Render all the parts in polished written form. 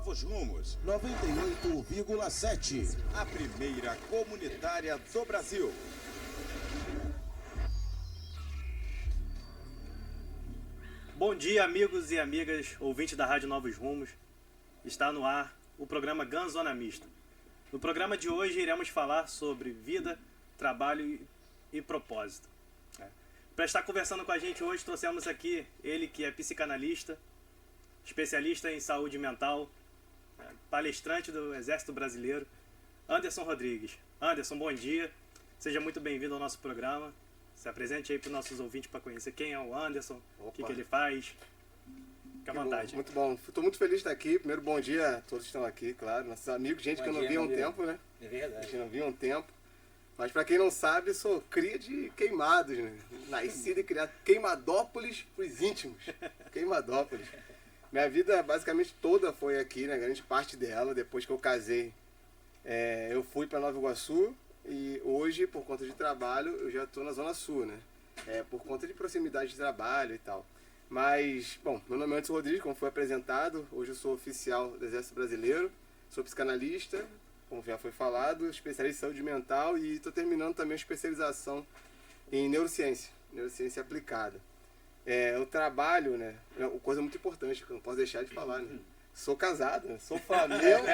Novos Rumos, 98,7. A primeira comunitária do Brasil. Bom dia, amigos e amigas, ouvintes da Rádio Novos Rumos. Está no ar o programa GAN Zona Mista. No programa de hoje iremos falar sobre vida, trabalho e propósito. Para estar conversando com a gente hoje, trouxemos aqui ele que é psicanalista, especialista em saúde mental, palestrante do Exército Brasileiro, Anderson Rodrigues. Anderson, bom dia. Seja muito bem-vindo ao nosso programa. Se apresente aí para os nossos ouvintes para conhecer quem é o Anderson, o que ele faz. Fique à vontade. Muito bom. Estou muito feliz de estar aqui. Primeiro, bom dia a todos que estão aqui, claro. Nossos amigos, gente que eu não via há um tempo, né? É verdade. A gente não via há um tempo. Mas para quem não sabe, sou cria de Queimados, né? Nascido e criado Queimadópolis para os íntimos. Queimadópolis. Minha vida basicamente toda foi aqui, né? Grande parte dela. Depois que eu casei, eu fui para Nova Iguaçu. E hoje, por conta de trabalho, eu já estou na Zona Sul, né? Por conta de proximidade de trabalho e tal. Mas, bom, meu nome é Anderson Rodrigues, como foi apresentado. Hoje eu sou oficial do Exército Brasileiro, sou psicanalista, como já foi falado, especialista em saúde mental e estou terminando também a especialização em neurociência aplicada. Eu trabalho, né? Uma coisa muito importante que eu não posso deixar de falar, né? Sou casado, né? Sou Flamengo,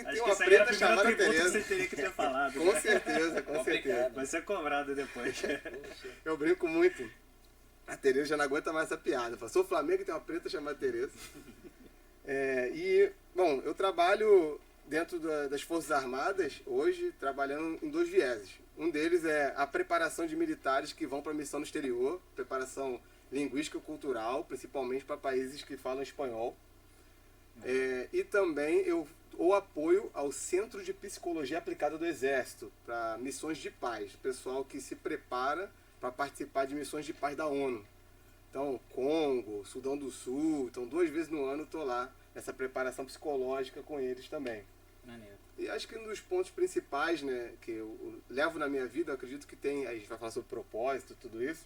e tenho uma preta chamada Tereza. Você teria que ter falado. Com certeza, com certeza. Vai ser cobrado depois. Eu brinco muito. A Tereza já não aguenta mais essa piada. Eu falo, sou Flamengo e tenho uma preta chamada Tereza. Bom, eu trabalho dentro das Forças Armadas, hoje, trabalhando em dois vieses. Um deles é a preparação de militares que vão para missão no exterior, preparação linguística e cultural, principalmente para países que falam espanhol. E também o apoio ao Centro de Psicologia Aplicada do Exército, para missões de paz, pessoal que se prepara para participar de missões de paz da ONU. Então, Congo, Sudão do Sul, então 2 vezes no ano eu estou lá, nessa preparação psicológica com eles também. Maneiro. E acho que um dos pontos principais, né, que eu levo na minha vida, eu acredito que tem, a gente vai falar sobre propósito, tudo isso,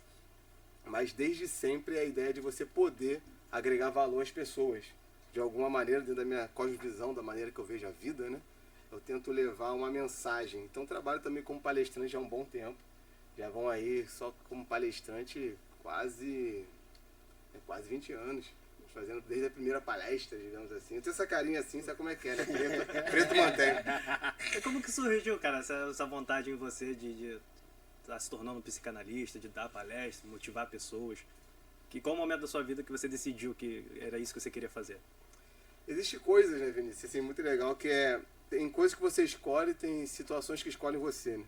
mas desde sempre é a ideia de você poder agregar valor às pessoas. De alguma maneira, dentro da minha cosmovisão, da maneira que eu vejo a vida, né? Eu tento levar uma mensagem. Então trabalho também como palestrante há um bom tempo. Já vão aí só como palestrante quase 20 anos. Fazendo desde a primeira palestra, digamos assim. Eu tenho essa carinha assim, sabe como é que é, né? Preto mantém. E como que surgiu, cara, essa vontade em você de estar se tornando um psicanalista, de dar palestra, motivar pessoas? Qual o momento da sua vida que você decidiu que era isso que você queria fazer? Existem coisas, né, Vinícius, assim, muito legal, que tem coisas que você escolhe, tem situações que escolhem você,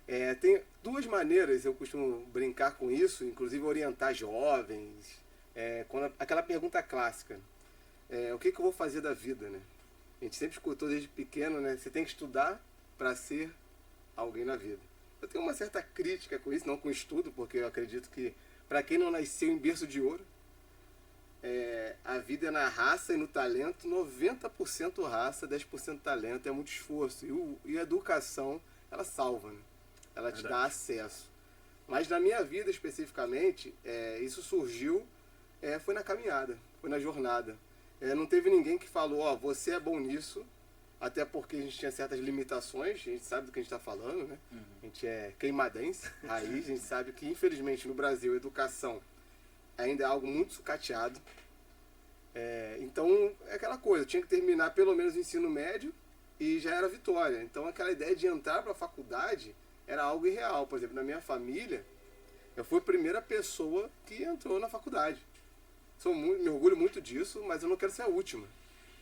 né? Tem 2 maneiras, eu costumo brincar com isso, inclusive orientar jovens, aquela pergunta clássica, o que eu vou fazer da vida, né? A gente sempre escutou desde pequeno, né? Você tem que estudar para ser alguém na vida. Eu tenho uma certa crítica com isso, não com estudo, porque eu acredito que para quem não nasceu em berço de ouro, a vida é na raça e no talento, 90% raça, 10% talento, é muito esforço. E a educação, ela salva, né? Ela te dá acesso. Mas na minha vida especificamente, isso surgiu, foi na caminhada, foi na jornada. Não teve ninguém que falou, você é bom nisso, até porque a gente tinha certas limitações, a gente sabe do que a gente está falando, né? Uhum. A gente é queimadense, aí a gente sabe que infelizmente no Brasil a educação ainda é algo muito sucateado. Então é aquela coisa, eu tinha que terminar pelo menos o ensino médio e já era vitória. Então aquela ideia de entrar para a faculdade era algo irreal. Por exemplo, na minha família, eu fui a primeira pessoa que entrou na faculdade. Me orgulho muito disso, mas eu não quero ser a última.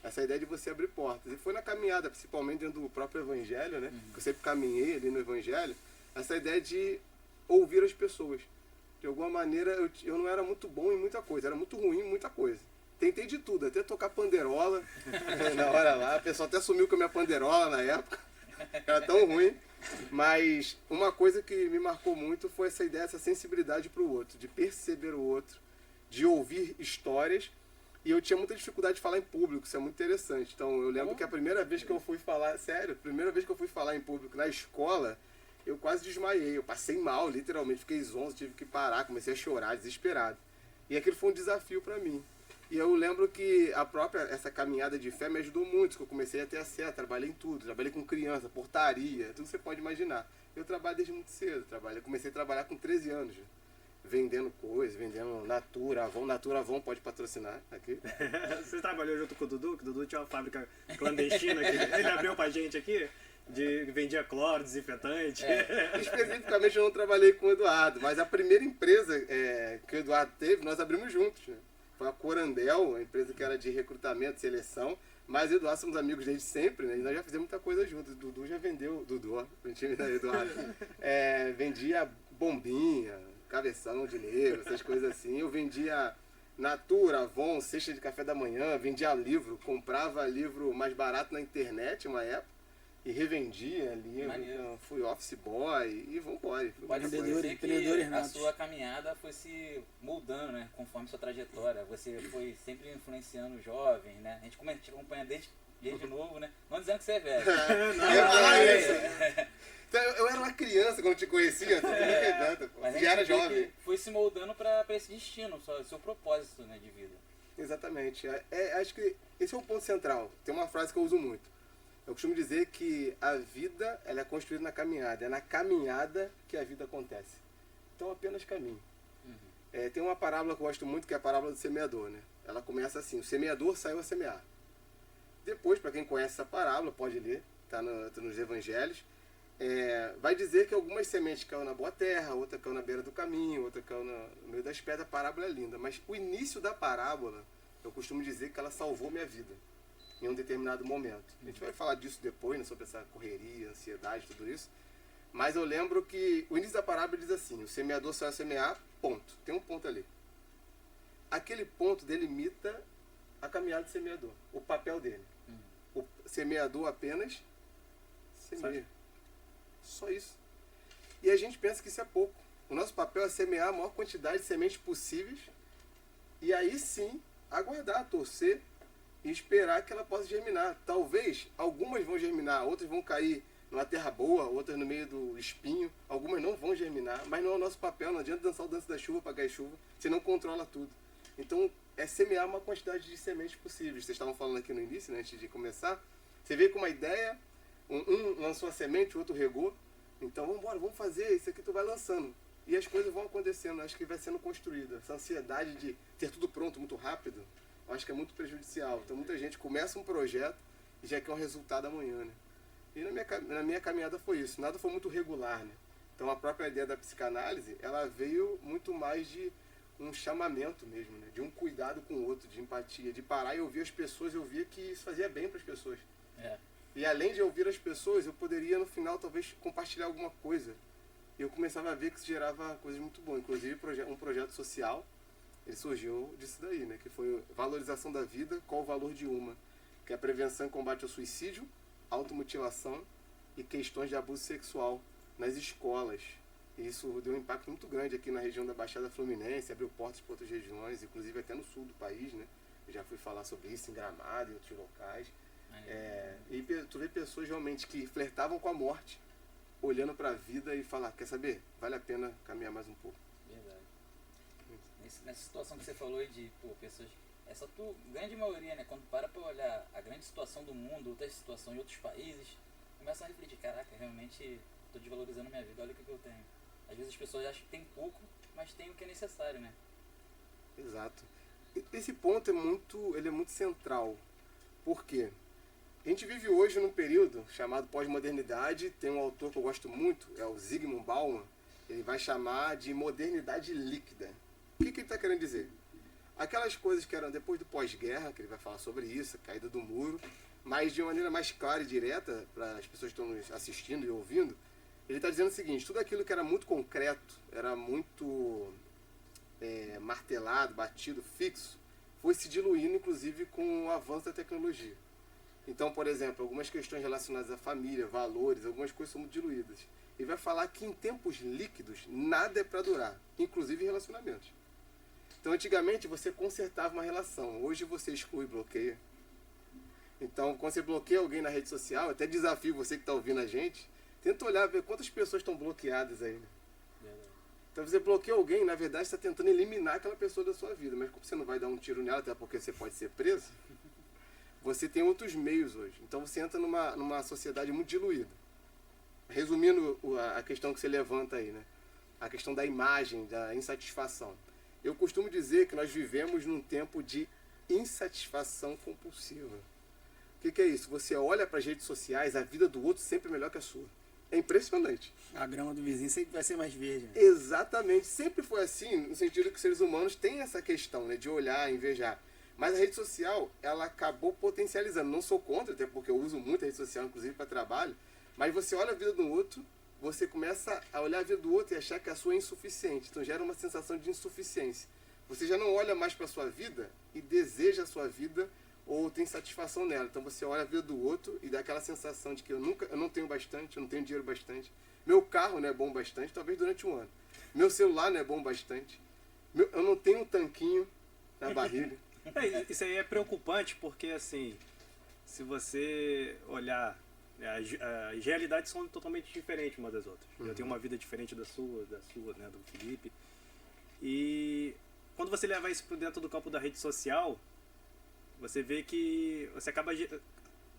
Essa ideia de você abrir portas. E foi na caminhada, principalmente dentro do próprio Evangelho, né? Que eu sempre caminhei ali no Evangelho. Essa ideia de ouvir as pessoas. De alguma maneira, eu não era muito bom em muita coisa. Era muito ruim em muita coisa. Tentei de tudo, até tocar panderola na hora lá. O pessoal até sumiu com a minha panderola na época. Era tão ruim. Mas uma coisa que me marcou muito foi essa ideia, essa sensibilidade para o outro. De perceber o outro. De ouvir histórias. E eu tinha muita dificuldade de falar em público, isso é muito interessante. Então eu lembro que a primeira vez que eu fui falar, sério, primeira vez que eu fui falar em público na escola, eu quase desmaiei, eu passei mal, literalmente, fiquei zonzo, tive que parar, comecei a chorar, desesperado. E aquilo foi um desafio para mim. E eu lembro que essa caminhada de fé me ajudou muito, que eu comecei a ter acesso, trabalhei em tudo, trabalhei com criança, portaria, tudo que você pode imaginar. Eu trabalho desde muito cedo, comecei a trabalhar com 13 anos, vendendo coisas, vendendo Natura Avon pode patrocinar aqui. Você trabalhou junto com o Dudu? Que o Dudu tinha uma fábrica clandestina que ele abriu pra gente aqui, vendia cloro, desinfetante. Especificamente eu não trabalhei com o Eduardo, mas a primeira empresa que o Eduardo teve, nós abrimos juntos, né? Foi a Corandel, uma empresa que era de recrutamento, seleção, mas o Eduardo somos amigos desde sempre, né? E nós já fizemos muita coisa juntos. O Dudu já vendeu, o time da Eduardo, vendia bombinha, cabeção de negro, essas coisas assim. Eu vendia Natura, Avon, cesta de café da manhã, vendia livro, comprava livro mais barato na internet uma época e revendia livro. Então, fui office boy e vambora. Pode dizer que a sua caminhada foi se moldando, né, conforme sua trajetória. Você foi sempre influenciando jovens, né? A gente acompanha desde novo, né? Não dizendo que você é velho. Então, eu era uma criança quando te conhecia, mas já era jovem. Foi se moldando para esse destino, seu propósito, né, de vida. Exatamente. Acho que esse é um ponto central. Tem uma frase que eu uso muito. Eu costumo dizer que a vida ela é construída na caminhada. É na caminhada que a vida acontece. Então apenas caminhe. Tem uma parábola que eu gosto muito, que é a parábola do semeador, né? Ela começa assim: o semeador saiu a semear. Depois, para quem conhece essa parábola, pode ler, está nos evangelhos, vai dizer que algumas sementes caíram na boa terra, outra caiu na beira do caminho, outra caiu no meio das pedras. A parábola é linda, mas o início da parábola, eu costumo dizer que ela salvou minha vida em um determinado momento. A gente vai falar disso depois, né, sobre essa correria, ansiedade, tudo isso. Mas eu lembro que o início da parábola diz assim: o semeador saiu a semear, ponto. Tem um ponto ali. Aquele ponto delimita a caminhada do semeador, o papel dele. O semeador apenas semeia. Só isso. E a gente pensa que isso é pouco. O nosso papel é semear a maior quantidade de sementes possíveis e aí sim aguardar, torcer e esperar que ela possa germinar. Talvez algumas vão germinar, outras vão cair numa terra boa, outras no meio do espinho, algumas não vão germinar, mas não é o nosso papel. Não adianta dançar o danço da chuva, pagar chuva, você não controla tudo. Então é semear uma quantidade de sementes possíveis. Vocês estavam falando aqui no início, né, antes de começar, você veio com uma ideia, um lançou a semente, o outro regou, então vamos fazer, isso aqui tu vai lançando. E as coisas vão acontecendo, acho que vai sendo construída. Essa ansiedade de ter tudo pronto muito rápido, eu acho que é muito prejudicial. Então muita gente começa um projeto e já quer um resultado amanhã, né? E na minha caminhada foi isso, nada foi muito regular, né? Então a própria ideia da psicanálise, ela veio muito mais de um chamamento mesmo, né? De um cuidado com o outro, de empatia, de parar e ouvir as pessoas. Eu via que isso fazia bem para as pessoas. E além de ouvir as pessoas, eu poderia no final talvez compartilhar alguma coisa. E eu começava a ver que isso gerava coisas muito boas. Inclusive um projeto social, ele surgiu disso daí, né? Que foi valorização da vida, qual o valor de uma? Que é a prevenção e combate ao suicídio, automutilação e questões de abuso sexual nas escolas. E isso deu um impacto muito grande aqui na região da Baixada Fluminense, abriu portas para outras regiões, inclusive até no sul do país, né? Eu já fui falar sobre isso em Gramado e outros locais. E tu vê pessoas realmente que flertavam com a morte, olhando para a vida e falar: quer saber? Vale a pena caminhar mais um pouco. Verdade. Nessa situação que você falou aí de pessoas, essa grande maioria, né, quando para olhar a grande situação do mundo, outra situação em outros países, começa a refletir: caraca, realmente estou desvalorizando minha vida, olha o que eu tenho. Às vezes as pessoas acham que tem pouco, mas tem o que é necessário, né? Exato. Esse ponto é muito central. Por quê? A gente vive hoje num período chamado pós-modernidade. Tem um autor que eu gosto muito, é o Zygmunt Bauman. Ele vai chamar de modernidade líquida. O que ele está querendo dizer? Aquelas coisas que eram depois do pós-guerra, que ele vai falar sobre isso, a caída do muro, mas de uma maneira mais clara e direta para as pessoas que estão nos assistindo e ouvindo. Ele está dizendo o seguinte: tudo aquilo que era muito concreto, era muito martelado, batido, fixo, foi se diluindo, inclusive, com o avanço da tecnologia. Então, por exemplo, algumas questões relacionadas à família, valores, algumas coisas são muito diluídas. Ele vai falar que em tempos líquidos, nada é para durar, inclusive relacionamentos. Então, antigamente, você consertava uma relação. Hoje, você exclui e bloqueia. Então, quando você bloqueia alguém na rede social, até desafio você que está ouvindo a gente, tenta olhar, ver quantas pessoas estão bloqueadas aí, né? Então você bloqueia alguém, na verdade você está tentando eliminar aquela pessoa da sua vida. Mas como você não vai dar um tiro nela, até porque você pode ser preso, você tem outros meios hoje. Então você entra numa sociedade muito diluída. Resumindo a questão que você levanta aí, né? A questão da imagem, da insatisfação. Eu costumo dizer que nós vivemos num tempo de insatisfação compulsiva. O que é isso? Você olha para as redes sociais, a vida do outro sempre é melhor que a sua. É impressionante. A grama do vizinho sempre vai ser mais verde. Exatamente. Sempre foi assim, no sentido que os seres humanos têm essa questão, né, de olhar, invejar. Mas a rede social, ela acabou potencializando. Não sou contra, até porque eu uso muito a rede social, inclusive para trabalho. Mas você olha a vida do outro, você começa a olhar a vida do outro e achar que a sua é insuficiente. Então gera uma sensação de insuficiência. Você já não olha mais para a sua vida e deseja a sua vida ou tem satisfação nela. Então você olha a vida do outro e dá aquela sensação de que eu não tenho bastante, eu não tenho dinheiro bastante. Meu carro não é bom bastante, talvez durante um ano. Meu celular não é bom bastante. Eu não tenho um tanquinho na barriga. Isso aí é preocupante porque, assim, se você olhar, as realidades são totalmente diferentes umas das outras. Eu tenho uma vida diferente da sua, né, do Felipe. E quando você leva isso para dentro do campo da rede social, você vê que você acaba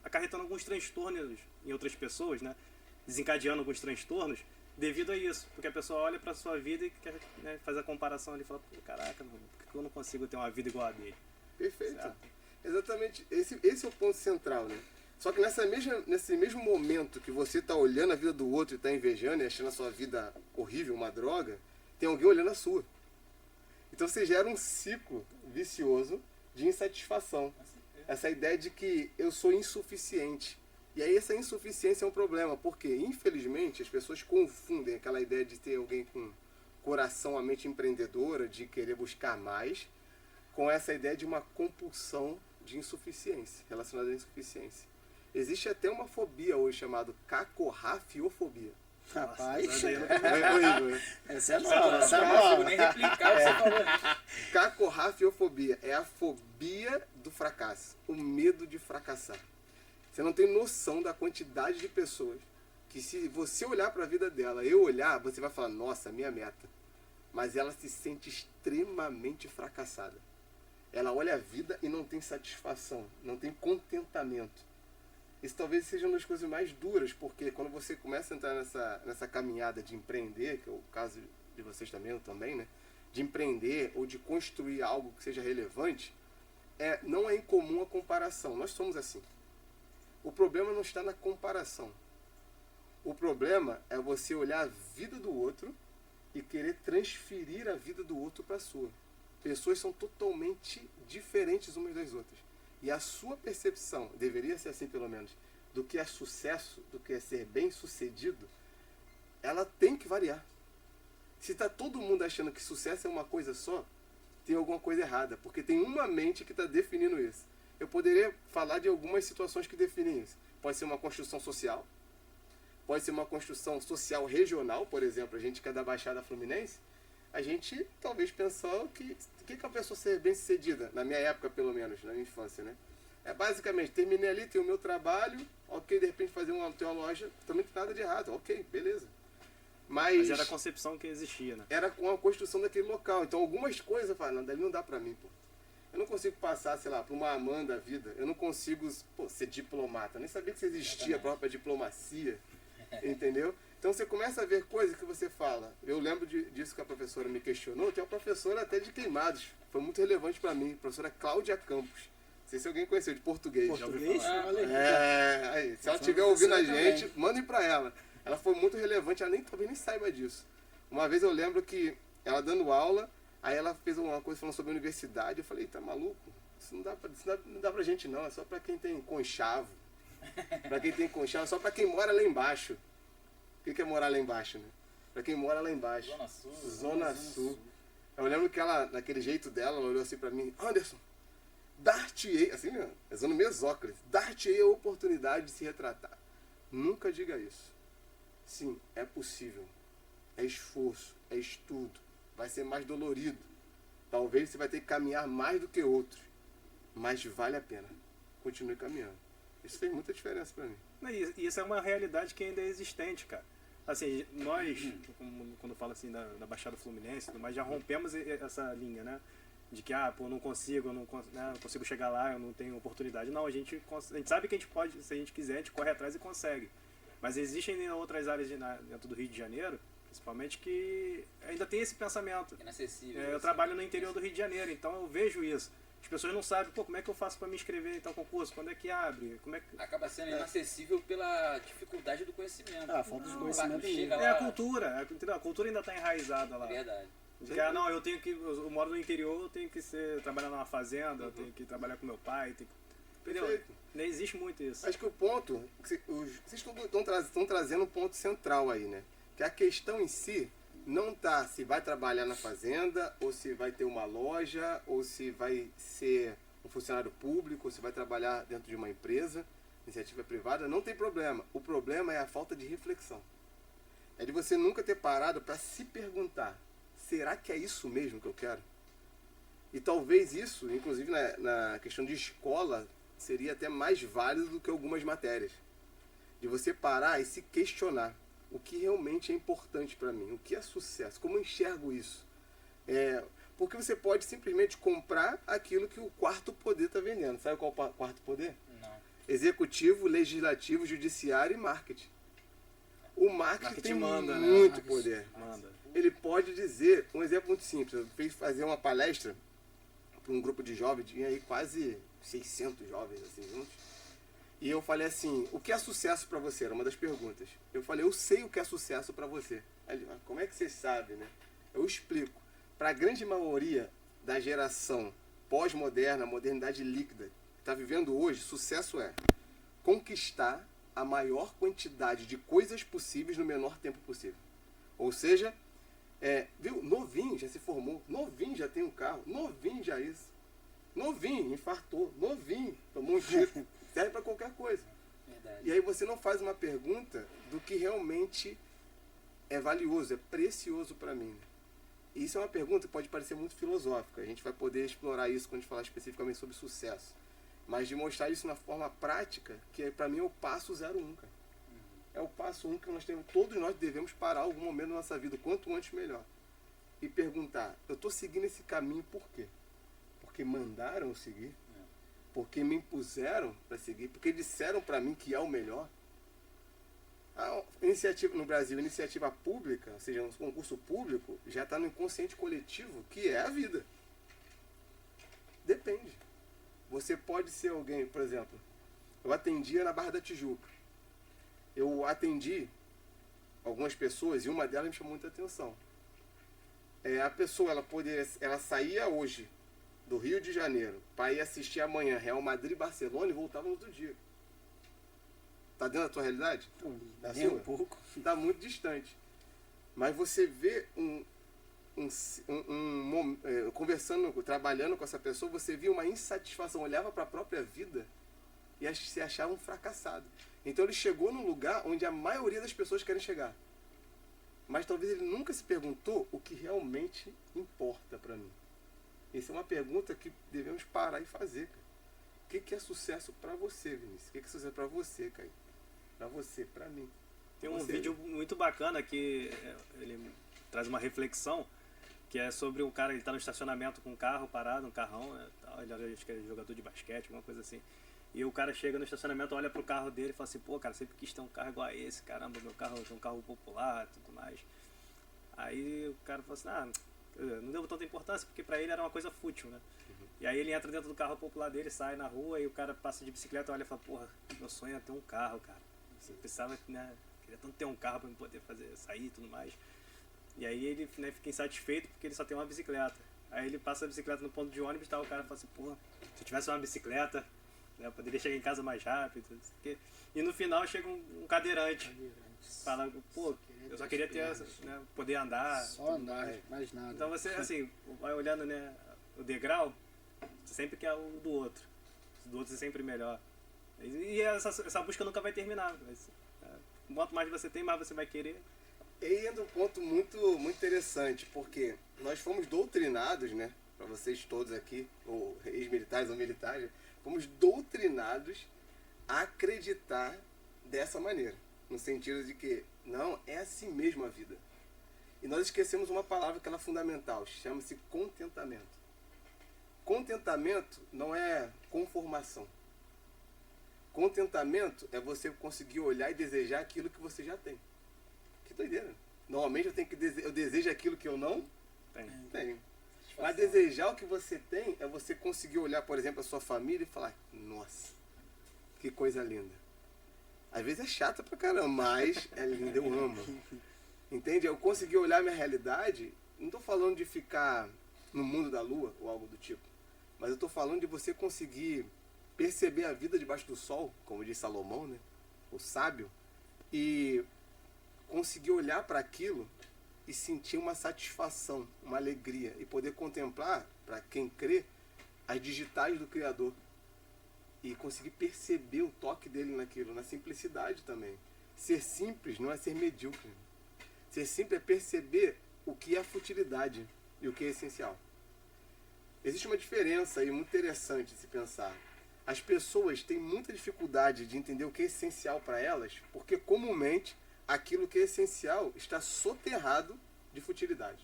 acarretando alguns transtornos em outras pessoas, né? Desencadeando alguns transtornos devido a isso. Porque a pessoa olha para a sua vida e quer, né, faz a comparação ali e fala, pô, caraca, mano, por que eu não consigo ter uma vida igual a dele? Perfeito. Certo. Exatamente. Esse é o ponto central, né? Só que nesse mesmo momento que você está olhando a vida do outro e está invejando e achando a sua vida horrível, uma droga, tem alguém olhando a sua. Então você gera um ciclo vicioso de insatisfação. Essa ideia de que eu sou insuficiente. E aí essa insuficiência é um problema, porque infelizmente as pessoas confundem aquela ideia de ter alguém com coração, a mente empreendedora, de querer buscar mais, com essa ideia de uma compulsão de insuficiência, relacionada à insuficiência. Existe até uma fobia hoje chamada cacorrafiofobia. Rapaz, Nossa, essa é Não, nova, essa é não consigo nova. nem replicar o que você falou. Né? Cacorrafiofobia é a fobia do fracasso, o medo de fracassar. Você não tem noção da quantidade de pessoas que, se você olhar para a vida dela, eu olhar, você vai falar, nossa, minha meta. Mas ela se sente extremamente fracassada. Ela olha a vida e não tem satisfação, não tem contentamento. Isso talvez seja uma das coisas mais duras, porque quando você começa a entrar nessa caminhada de empreender, que é o caso de vocês também, eu também, né? De empreender ou de construir algo que seja relevante, não é incomum a comparação. Nós somos assim. O problema não está na comparação. O problema é você olhar a vida do outro e querer transferir a vida do outro para a sua. Pessoas são totalmente diferentes umas das outras. E a sua percepção, deveria ser assim pelo menos, do que é sucesso, do que é ser bem sucedido, ela tem que variar. Se está todo mundo achando que sucesso é uma coisa só, tem alguma coisa errada, porque tem uma mente que está definindo isso. Eu poderia falar de algumas situações que definem isso. Pode ser uma construção social, pode ser uma construção social regional, por exemplo, a gente que é da Baixada Fluminense, a gente talvez pensou que é a pessoa ser bem sucedida, na minha época pelo menos, na minha infância, né? Basicamente, terminei ali, tenho o meu trabalho, ok, de repente ter uma loja, também não tem nada de errado, ok, beleza. Mas era a concepção que existia, né? Era com a construção daquele local. Então algumas coisas eu falo, não, dali não dá pra mim, pô. Eu não consigo passar, sei lá, pra uma Amanda da vida. Eu não consigo, ser diplomata. Eu nem sabia que isso existia, a própria diplomacia. Entendeu? Então você começa a ver coisas que você fala. Eu lembro disso que a professora me questionou. Tem uma professora até de Queimados. Foi muito relevante pra mim. A professora Cláudia Campos. Não sei se alguém conheceu, de português. Português? Olha aí. Aí, se ela estiver ouvindo a também. gente, mandem pra ela. Ela foi muito relevante, ela talvez nem saiba disso. Uma vez eu lembro que ela dando aula, aí ela fez uma coisa falando sobre a universidade. Eu falei, tá maluco? Isso não dá pra gente não, é só pra quem tem conchavo. Pra quem tem conchavo, é só pra quem mora lá embaixo. O que é morar lá embaixo, né? Pra quem mora lá embaixo. Zona Sul. Zona Sul. Eu lembro que ela, naquele jeito dela, ela olhou assim pra mim, Anderson, dar-te-ei, assim mesmo, usando meus óculos, dar-te-ei a oportunidade de se retratar. Nunca diga isso. Sim, é possível. É esforço, é estudo. Vai ser mais dolorido. Talvez você vai ter que caminhar mais do que outros. Mas vale a pena. Continue caminhando. Isso fez muita diferença pra mim. E isso é uma realidade que ainda é existente, cara. Assim, nós, quando eu falo assim da Baixada Fluminense, mas já rompemos essa linha, né? De que, pô, não consigo, não consigo chegar lá, eu não tenho oportunidade. Não, a gente sabe que a gente pode, se a gente quiser, a gente corre atrás e consegue. Mas existem outras áreas dentro do Rio de Janeiro, principalmente, que ainda tem esse pensamento. Inacessível. Eu trabalho no interior do Rio de Janeiro, então eu vejo isso. As pessoas não sabem, pô, como é que eu faço para me inscrever em tal concurso? Quando é que abre? Como é que... Acaba sendo inacessível pela dificuldade do conhecimento. Falta de Não, conhecimento chega mesmo. lá. É a cultura, entendeu? A cultura ainda está enraizada lá. Verdade. De que, não, eu moro no interior, eu tenho que trabalhar numa fazenda, eu tenho que trabalhar com meu pai, entendeu? Perfeito. Nem existe muito isso. Acho que o ponto, vocês estão trazendo um ponto central aí, né? Que a questão em si não tá se vai trabalhar na fazenda, ou se vai ter uma loja, ou se vai ser um funcionário público, ou se vai trabalhar dentro de uma empresa, iniciativa privada, não tem problema. O problema é a falta de reflexão. É de você nunca ter parado para se perguntar, será que é isso mesmo que eu quero? E talvez isso, inclusive na questão de escola, seria até mais válido do que algumas matérias. De você parar e se questionar o que realmente é importante para mim, o que é sucesso, como eu enxergo isso. Porque você pode simplesmente comprar aquilo que o quarto poder está vendendo. Sabe qual é o quarto poder? Não. Executivo, legislativo, judiciário e marketing. O marketing tem manda, né? muito poder. Manda. Ele pode dizer, um exemplo muito simples, eu fiz fazer uma palestra para um grupo de jovens, tinha aí quase 600 jovens assim juntos, e eu falei assim, o que é sucesso para você? Era uma das perguntas. Eu falei, eu sei o que é sucesso para você. Aí ele, como é que você sabe, né? Eu explico. Para a grande maioria da geração pós-moderna, modernidade líquida, que está vivendo hoje, sucesso é conquistar a maior quantidade de coisas possíveis no menor tempo possível. Ou seja, viu? Novinho já se formou, novinho já tem um carro, novinho já isso, novinho infartou, novinho tomou um tiro, serve para qualquer coisa. Verdade. E aí você não faz uma pergunta do que realmente é valioso, é precioso para mim. E isso é uma pergunta que pode parecer muito filosófica, a gente vai poder explorar isso quando a gente falar especificamente sobre sucesso. Mas de mostrar isso na forma prática, que para mim é o passo 01, cara. É o passo 1 que todos nós devemos parar algum momento da nossa vida, quanto antes melhor. E perguntar, eu estou seguindo esse caminho por quê? Porque mandaram eu seguir? Porque me impuseram para seguir? Porque disseram para mim que é o melhor? A iniciativa no Brasil, iniciativa pública, ou seja, um concurso público, já está no inconsciente coletivo, que é a vida. Depende. Você pode ser alguém, por exemplo, eu atendia na Barra da Tijuca. Eu atendi algumas pessoas e uma delas me chamou muita atenção. A pessoa, ela saía hoje do Rio de Janeiro para ir assistir amanhã Real Madrid e Barcelona e voltava no outro dia. Tá dentro da tua realidade? Da Nem sua? um pouco. Tá muito distante. Mas você vê conversando, trabalhando com essa pessoa, você via uma insatisfação, olhava para a própria vida e se achava um fracassado. Então ele chegou num lugar onde a maioria das pessoas querem chegar. Mas talvez ele nunca se perguntou o que realmente importa para mim. Essa é uma pergunta que devemos parar e fazer, cara. O que é sucesso para você, Vinícius? O que é sucesso para você, Caio? Para você, para mim. Tem um Você- vídeo muito bacana que ele traz uma reflexão, que é sobre um cara, ele tá no estacionamento com um carro parado, um carrão, né, tal, ele acho que é jogador de basquete, alguma coisa assim. E o cara chega no estacionamento, olha pro carro dele e fala assim, pô, cara, sempre quis ter um carro igual a esse, caramba, meu carro é um carro popular, tudo mais. Aí o cara fala assim, não deu tanta importância, porque pra ele era uma coisa fútil, né? E aí ele entra dentro do carro popular dele, sai na rua, e o cara passa de bicicleta, olha e fala, porra, meu sonho é ter um carro, cara. Você precisava, né, queria tanto ter um carro pra me poder sair e tudo mais. E aí ele, né, fica insatisfeito porque ele só tem uma bicicleta. Aí ele passa a bicicleta no ponto de ônibus e tal, o cara fala assim, porra, se eu tivesse uma bicicleta, né, eu poderia chegar em casa mais rápido, não sei o quê. E no final chega um cadeirante, fala, pô, eu só queria ter, né, poder andar. Só andar, mais nada. Então você, assim, vai olhando, né, o degrau, você sempre quer o do outro. O do outro é sempre melhor. E essa busca nunca vai terminar. Quanto mais você tem, mais você vai querer. E aí entra um ponto muito, muito interessante, porque nós fomos doutrinados, né? Para vocês todos aqui, ou ex-militares ou militares, fomos doutrinados a acreditar dessa maneira. no sentido de que, não, é assim mesmo a vida. E nós esquecemos uma palavra que ela é fundamental, chama-se contentamento. Contentamento não é conformação. Contentamento é você conseguir olhar e desejar aquilo que você já tem. Que doideira. Normalmente eu desejo aquilo que eu não tenho. Mas desejar o que você tem é você conseguir olhar, por exemplo, a sua família e falar, nossa, que coisa linda. Às vezes é chata pra caramba, mas é linda, eu amo. Entende? Eu consegui olhar a minha realidade, não estou falando de ficar no mundo da lua ou algo do tipo, mas eu estou falando de você conseguir perceber a vida debaixo do sol, como diz Salomão, né? O sábio, e conseguir olhar para aquilo e sentir uma satisfação, uma alegria, e poder contemplar, para quem crê, as digitais do Criador. E conseguir perceber o toque dele naquilo, na simplicidade também. Ser simples não é ser medíocre. Ser simples é perceber o que é futilidade e o que é essencial. Existe uma diferença aí muito interessante de se pensar. As pessoas têm muita dificuldade de entender o que é essencial para elas, porque comumente aquilo que é essencial está soterrado de futilidade.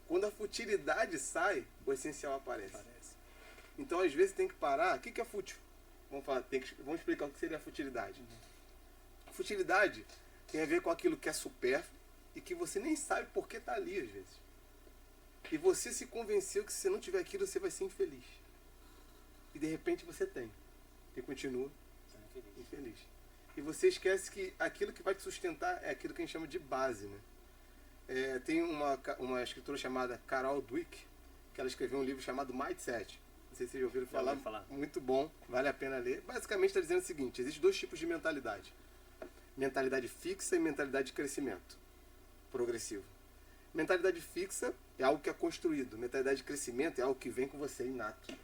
Quando a futilidade sai, o essencial aparece. Então, às vezes, tem que parar. O que é fútil? Vamos explicar o que seria a futilidade. A futilidade tem a ver com aquilo que é supérfluo e que você nem sabe por que está ali, às vezes. E você se convenceu que se você não tiver aquilo, você vai ser infeliz. E, de repente, você tem. E continua infeliz. E você esquece que aquilo que vai te sustentar é aquilo que a gente chama de base, né? Tem uma escritora chamada Carol Dweck, que ela escreveu um livro chamado Mindset. Não sei se vocês já ouviram falar. Muito bom, vale a pena ler. Basicamente está dizendo o seguinte, existem dois tipos de mentalidade. Mentalidade fixa e mentalidade de crescimento progressivo. Mentalidade fixa é algo que é construído. Mentalidade de crescimento é algo que vem com você, inato.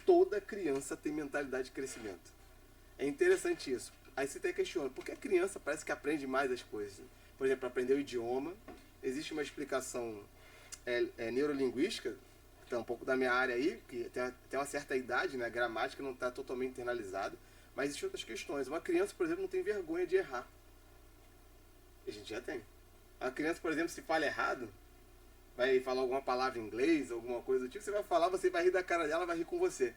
Toda criança tem mentalidade de crescimento. É interessante isso. Aí você até questiona, por que a criança parece que aprende mais as coisas? Por exemplo, para aprender o idioma, existe uma explicação neurolinguística, que é um pouco da minha área aí, que tem uma certa idade, né? A gramática não está totalmente internalizada, mas existem outras questões. Uma criança, por exemplo, não tem vergonha de errar. A gente já tem. A criança, por exemplo, se fala errado, vai falar alguma palavra em inglês, alguma coisa do tipo, você vai falar, você vai rir da cara dela, vai rir com você.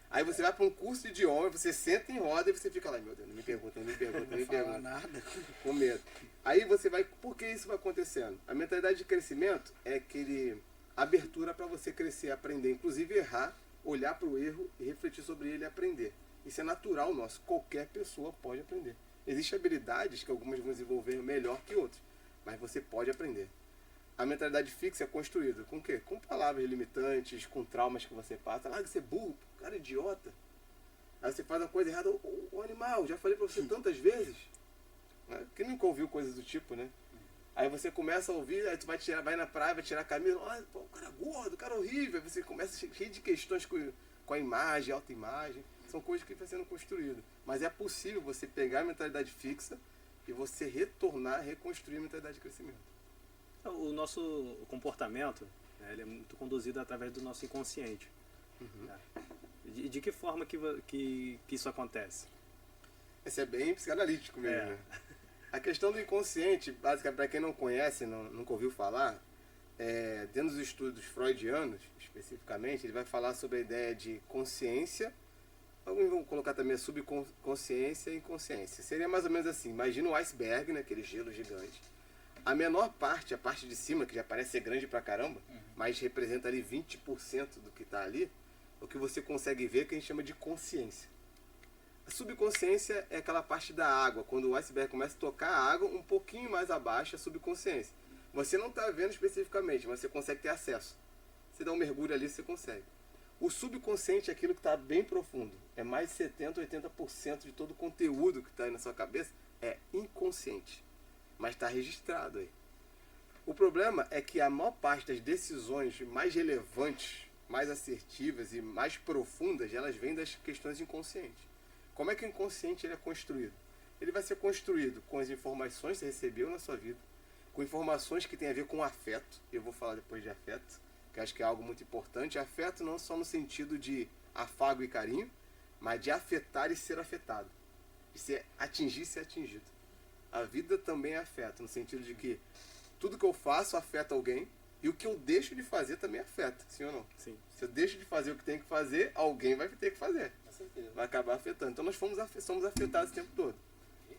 Aí você vai para um curso de idioma, você senta em roda e você fica lá, meu Deus, não me pergunta, não me pergunta, não me pergunta. Nada. Com medo. Aí você vai, por que isso vai acontecendo? A mentalidade de crescimento é aquele abertura para você crescer, aprender, inclusive errar, olhar para o erro e refletir sobre ele e aprender. Isso é natural nosso, qualquer pessoa pode aprender. Existem habilidades que algumas vão desenvolver melhor que outras, mas você pode aprender. A mentalidade fixa é construída com o quê? Com palavras limitantes, com traumas que você passa. Larga de ser burro, cara idiota. Aí você faz uma coisa errada, ô animal, já falei pra você tantas vezes. Quem nunca ouviu coisas do tipo, né? Aí você começa a ouvir, aí tu vai na praia, vai tirar a camisa, olha, pô, o cara gordo, o cara horrível. Aí você começa cheio de questões com a imagem, autoimagem. São coisas que estão sendo construídas. Mas é possível você pegar a mentalidade fixa e você retornar, reconstruir a mentalidade de crescimento. O nosso comportamento, né, ele é muito conduzido através do nosso inconsciente. Né? De que forma que isso acontece? Esse é bem psicanalítico mesmo, né? É. A questão do inconsciente, basicamente, para quem não conhece, nunca ouviu falar, dentro dos estudos freudianos, especificamente, ele vai falar sobre a ideia de consciência, alguns vão colocar também a subconsciência e inconsciência. Seria mais ou menos assim, imagina um iceberg, né, aquele gelo gigante. A menor parte, a parte de cima, que já parece ser grande pra caramba, mas representa ali 20% do que está ali, o que você consegue ver que a gente chama de consciência. A subconsciência é aquela parte da água, quando o iceberg começa a tocar a água, um pouquinho mais abaixo é a subconsciência. Você não está vendo especificamente, mas você consegue ter acesso. Você dá um mergulho ali, você consegue. O subconsciente é aquilo que está bem profundo. É mais de 70%, 80% de todo o conteúdo que está aí na sua cabeça é inconsciente. Mas está registrado aí. O problema é que a maior parte das decisões mais relevantes, mais assertivas e mais profundas, elas vêm das questões inconscientes. Como é que o inconsciente ele é construído? Ele vai ser construído com as informações que você recebeu na sua vida, com informações que têm a ver com afeto. Eu vou falar depois de afeto, que acho que é algo muito importante. Afeto não só no sentido de afago e carinho, mas de afetar e ser afetado. De atingir e ser atingido. a vida também afeta, no sentido de que tudo que eu faço afeta alguém e o que eu deixo de fazer também afeta, sim ou não? Sim. Se eu deixo de fazer o que tem que fazer, alguém vai ter que fazer. Com certeza. Vai acabar afetando. Então nós somos afetados o tempo todo.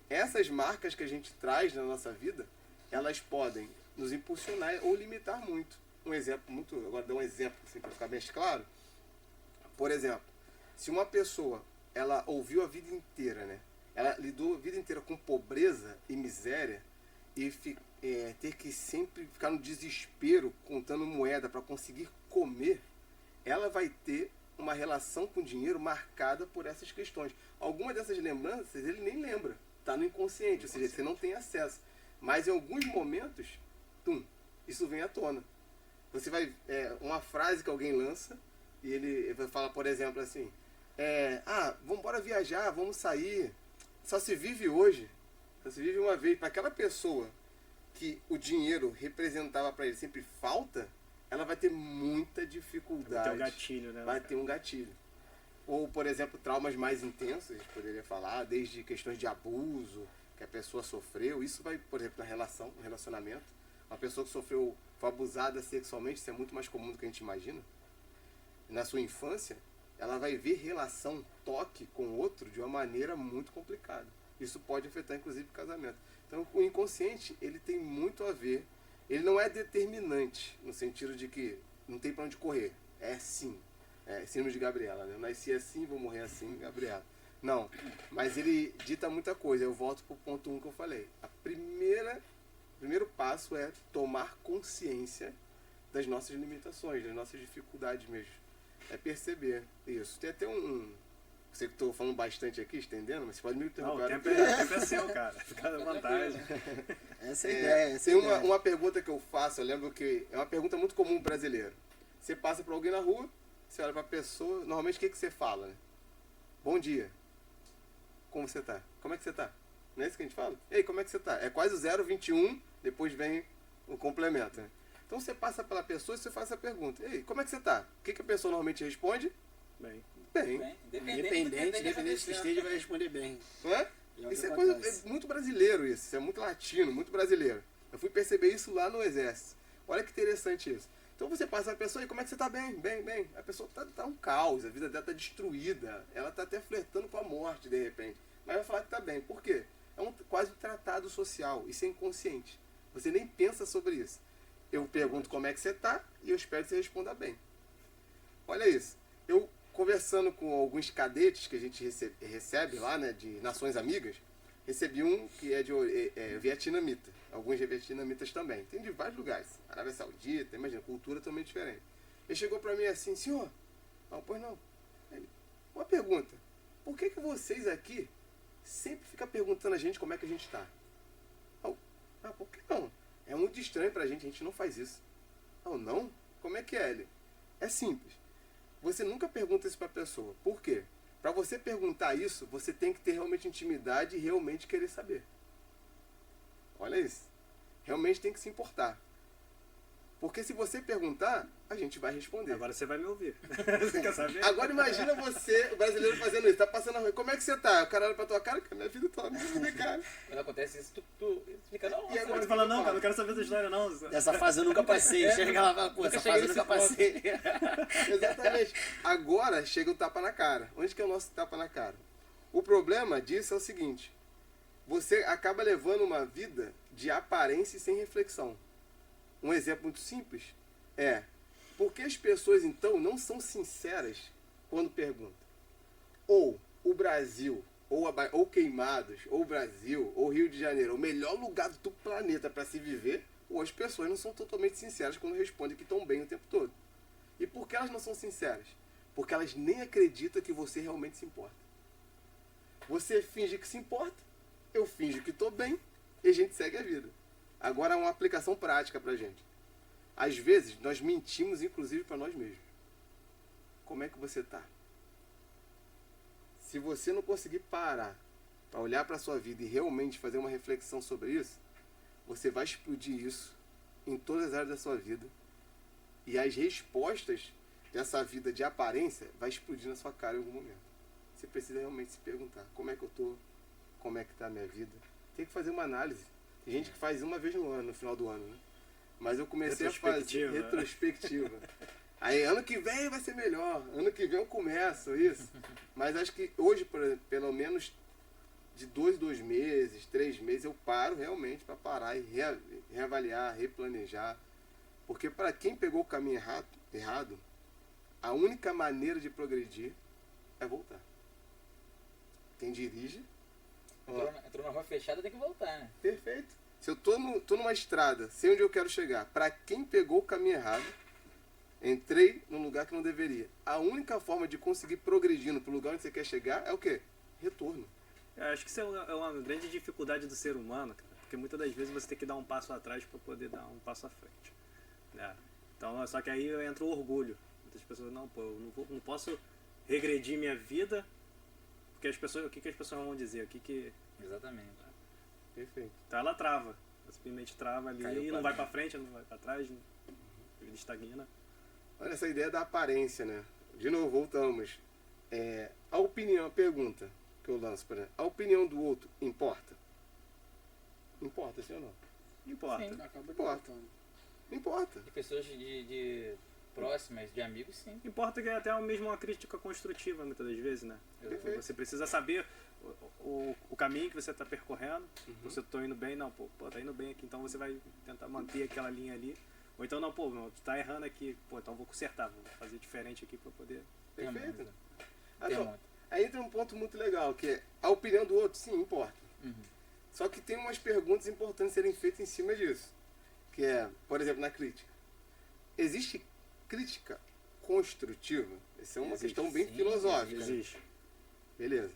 Essas marcas que a gente traz na nossa vida, elas podem nos impulsionar ou limitar muito. Um exemplo muito, agora dar um exemplo assim, para ficar mais claro. Por exemplo, se uma pessoa, ela ouviu a vida inteira, né? Ela lidou a vida inteira com pobreza e miséria e ter que sempre ficar no desespero contando moeda para conseguir comer, ela vai ter uma relação com o dinheiro marcada por essas questões. Algumas dessas lembranças ele nem lembra, está no inconsciente, ou seja, você não tem acesso. Mas em alguns momentos, isso vem à tona. Você vai, uma frase que alguém lança e ele vai falar, por exemplo, assim, vamos embora viajar, vamos sair, só se vive hoje, só se vive uma vez. Para aquela pessoa que o dinheiro representava para ele sempre falta, ela vai ter muita dificuldade. Vai ter um gatilho, né? Vai ter um gatilho. Ou, por exemplo, traumas mais intensos, a gente poderia falar, desde questões de abuso que a pessoa sofreu. Isso vai, por exemplo, no relacionamento. Uma pessoa que foi abusada sexualmente, isso é muito mais comum do que a gente imagina. Na sua infância, ela vai ver relação, toque com o outro de uma maneira muito complicada. Isso pode afetar, inclusive, o casamento. Então, o inconsciente, ele tem muito a ver. Ele não é determinante, no sentido de que não tem para onde correr. É sim. É síndrome de Gabriela, né? Eu nasci assim, vou morrer assim, Gabriela. Não, mas ele dita muita coisa. Eu volto para o ponto 1 que eu falei. O primeiro passo é tomar consciência das nossas limitações, das nossas dificuldades mesmo. É perceber isso. Tem até sei que estou falando bastante aqui, estendendo, mas você pode me Não, interromper. o tempo é seu, cara. Fica à vontade. Essa é a ideia, essa é Tem a ideia. uma pergunta que eu faço, eu lembro que é uma pergunta muito comum pro brasileiro. Você passa por alguém na rua, você olha pra pessoa, normalmente o que você fala, né? Bom dia. Como você tá? Como é que você tá? Não é isso que a gente fala? Ei, como é que você tá? É quase o 0,21, depois vem o complemento, né? Então você passa pela pessoa e você faz essa pergunta. Ei, como é que você tá? O que a pessoa normalmente responde? Bem, Bem. Independente do que esteja, vai responder bem. Não é? E é o Isso que é coisa acontece. é muito brasileiro, isso é muito latino, muito brasileiro. Eu fui perceber isso lá no exército. Olha que interessante isso. Então você passa a pessoa e como é que você tá? Bem, bem, bem. A pessoa tá um caos, a vida dela tá destruída, ela tá até flertando com a morte de repente. Mas vai falar que tá bem. Por quê? É quase um tratado social, isso é inconsciente. Você nem pensa sobre isso. Eu pergunto como é que você tá e eu espero que você responda bem. Olha isso. Eu conversando com alguns cadetes que a gente recebe lá, né, de Nações Amigas, recebi um que é de vietnamita, alguns vietnamitas também, tem de vários lugares, Arábia Saudita, imagina, cultura totalmente diferente. Ele chegou para mim assim, senhor, pois não, uma pergunta, por que vocês aqui sempre ficam perguntando a gente como é que a gente está? Por que não? É muito estranho pra gente não faz isso. Não? Como é que é, ele? É simples. Você nunca pergunta isso para a pessoa. Por quê? Para você perguntar isso, você tem que ter realmente intimidade e realmente querer saber. Olha isso. Realmente tem que se importar. Porque se você perguntar, a gente vai responder. agora você vai me ouvir. Você quer saber? Agora imagina você, o brasileiro, fazendo isso. Tá passando na rua. Como é que você tá? O cara olha pra tua cara, minha vida toda, cara. Quando acontece isso, tu fica, não, E agora Você fala, não, cara, não quero saber essa história, não. Essa fase eu nunca passei. Chega lá e fala, pô, essa fase eu nunca passei. Exatamente. Agora chega o tapa na cara. Onde que é o nosso tapa na cara? O problema disso é o seguinte. Você acaba levando uma vida de aparência e sem reflexão. Um exemplo muito simples é, por que as pessoas então não são sinceras quando perguntam? Ou o Brasil, ou Queimados, ou o Brasil, ou Rio de Janeiro, o melhor lugar do planeta para se viver, ou as pessoas não são totalmente sinceras quando respondem que estão bem o tempo todo. E por que elas não são sinceras? Porque elas nem acreditam que você realmente se importa. Você finge que se importa, eu finjo que estou bem, e a gente segue a vida. Agora é uma aplicação prática pra gente. Às vezes, nós mentimos, inclusive, para nós mesmos. Como é que você tá? Se você não conseguir parar para olhar para a sua vida e realmente fazer uma reflexão sobre isso, você vai explodir isso em todas as áreas da sua vida. E as respostas dessa vida de aparência vai explodir na sua cara em algum momento. Você precisa realmente se perguntar, como é que eu tô? Como é que tá a minha vida? tem que fazer uma análise. Tem gente que faz uma vez no ano, no final do ano, né? Mas eu comecei a fazer retrospectiva. Aí ano que vem vai ser melhor, ano que vem eu começo isso. Mas acho que hoje, por exemplo, pelo menos de 2 meses, 3 meses, eu paro realmente para parar e reavaliar, replanejar. Porque para quem pegou o caminho errado, a única maneira de progredir é voltar. Quem dirige... Entrou na rua fechada, tem que voltar, né? Perfeito. Se eu tô numa estrada, sei onde eu quero chegar, para quem pegou o caminho errado, entrei num lugar que não deveria. A única forma de conseguir progredindo pro lugar onde você quer chegar é o quê? Retorno. Eu acho que isso é uma grande dificuldade do ser humano, cara, porque muitas das vezes você tem que dar um passo atrás para poder dar um passo à frente. Né? Então, só que aí entra o orgulho. Muitas pessoas, não, pô, eu não posso regredir minha vida, porque as pessoas, o que as pessoas vão dizer? Exatamente. Perfeito. Então ela trava, ela simplesmente trava ali Caiu e pra não vai dentro. para frente, não vai para trás, ele estagna. Olha essa ideia da aparência, né? De novo, voltamos. A opinião, a pergunta que eu lanço, por exemplo, a opinião do outro importa? Importa, sim ou não? Importa. Sim. Acaba Importa. voltando. Importa. De pessoas de próximas, de amigos, sim. Importa que é até mesmo uma crítica construtiva, muitas das vezes, né? Perfeito. Você precisa saber o caminho que você está percorrendo, você está indo bem, não, pô, tá indo bem aqui, então você vai tentar manter aquela linha ali. Ou então, não, pô, tu tá errando aqui, pô, então vou consertar, vou fazer diferente aqui para poder... Tem Perfeito. muito. Ah, Tem não. muito. Aí entra um ponto muito legal, que é a opinião do outro, sim, importa. Uhum. Só que tem umas perguntas importantes serem feitas em cima disso. Que é, por exemplo, na crítica. Existe crítica construtiva? Essa é uma Existe, questão bem sim, filosófica. né? Existe. Beleza.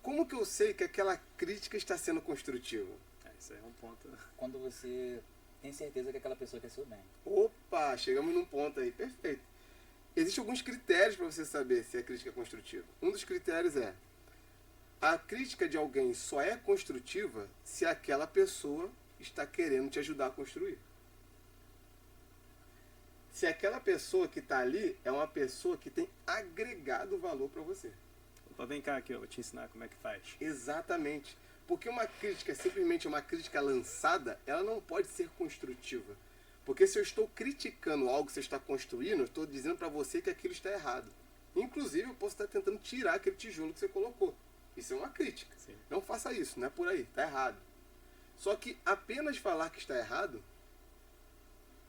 Como que eu sei que aquela crítica está sendo construtiva? Isso aí é um ponto... Quando você tem certeza que aquela pessoa quer seu bem. Opa, chegamos num ponto aí, perfeito. Existem alguns critérios para você saber se a crítica é construtiva. Um dos critérios é: a crítica de alguém só é construtiva se aquela pessoa está querendo te ajudar a construir. Se aquela pessoa que está ali é uma pessoa que tem agregado valor para você. Opa, vem cá aqui, eu vou te ensinar como é que faz. Exatamente. Porque uma crítica, simplesmente uma crítica lançada, ela não pode ser construtiva. Porque se eu estou criticando algo que você está construindo, eu estou dizendo para você que aquilo está errado. Inclusive, eu posso estar tentando tirar aquele tijolo que você colocou. Isso é uma crítica. Sim. Não faça isso, não é por aí, está errado. Só que apenas falar que está errado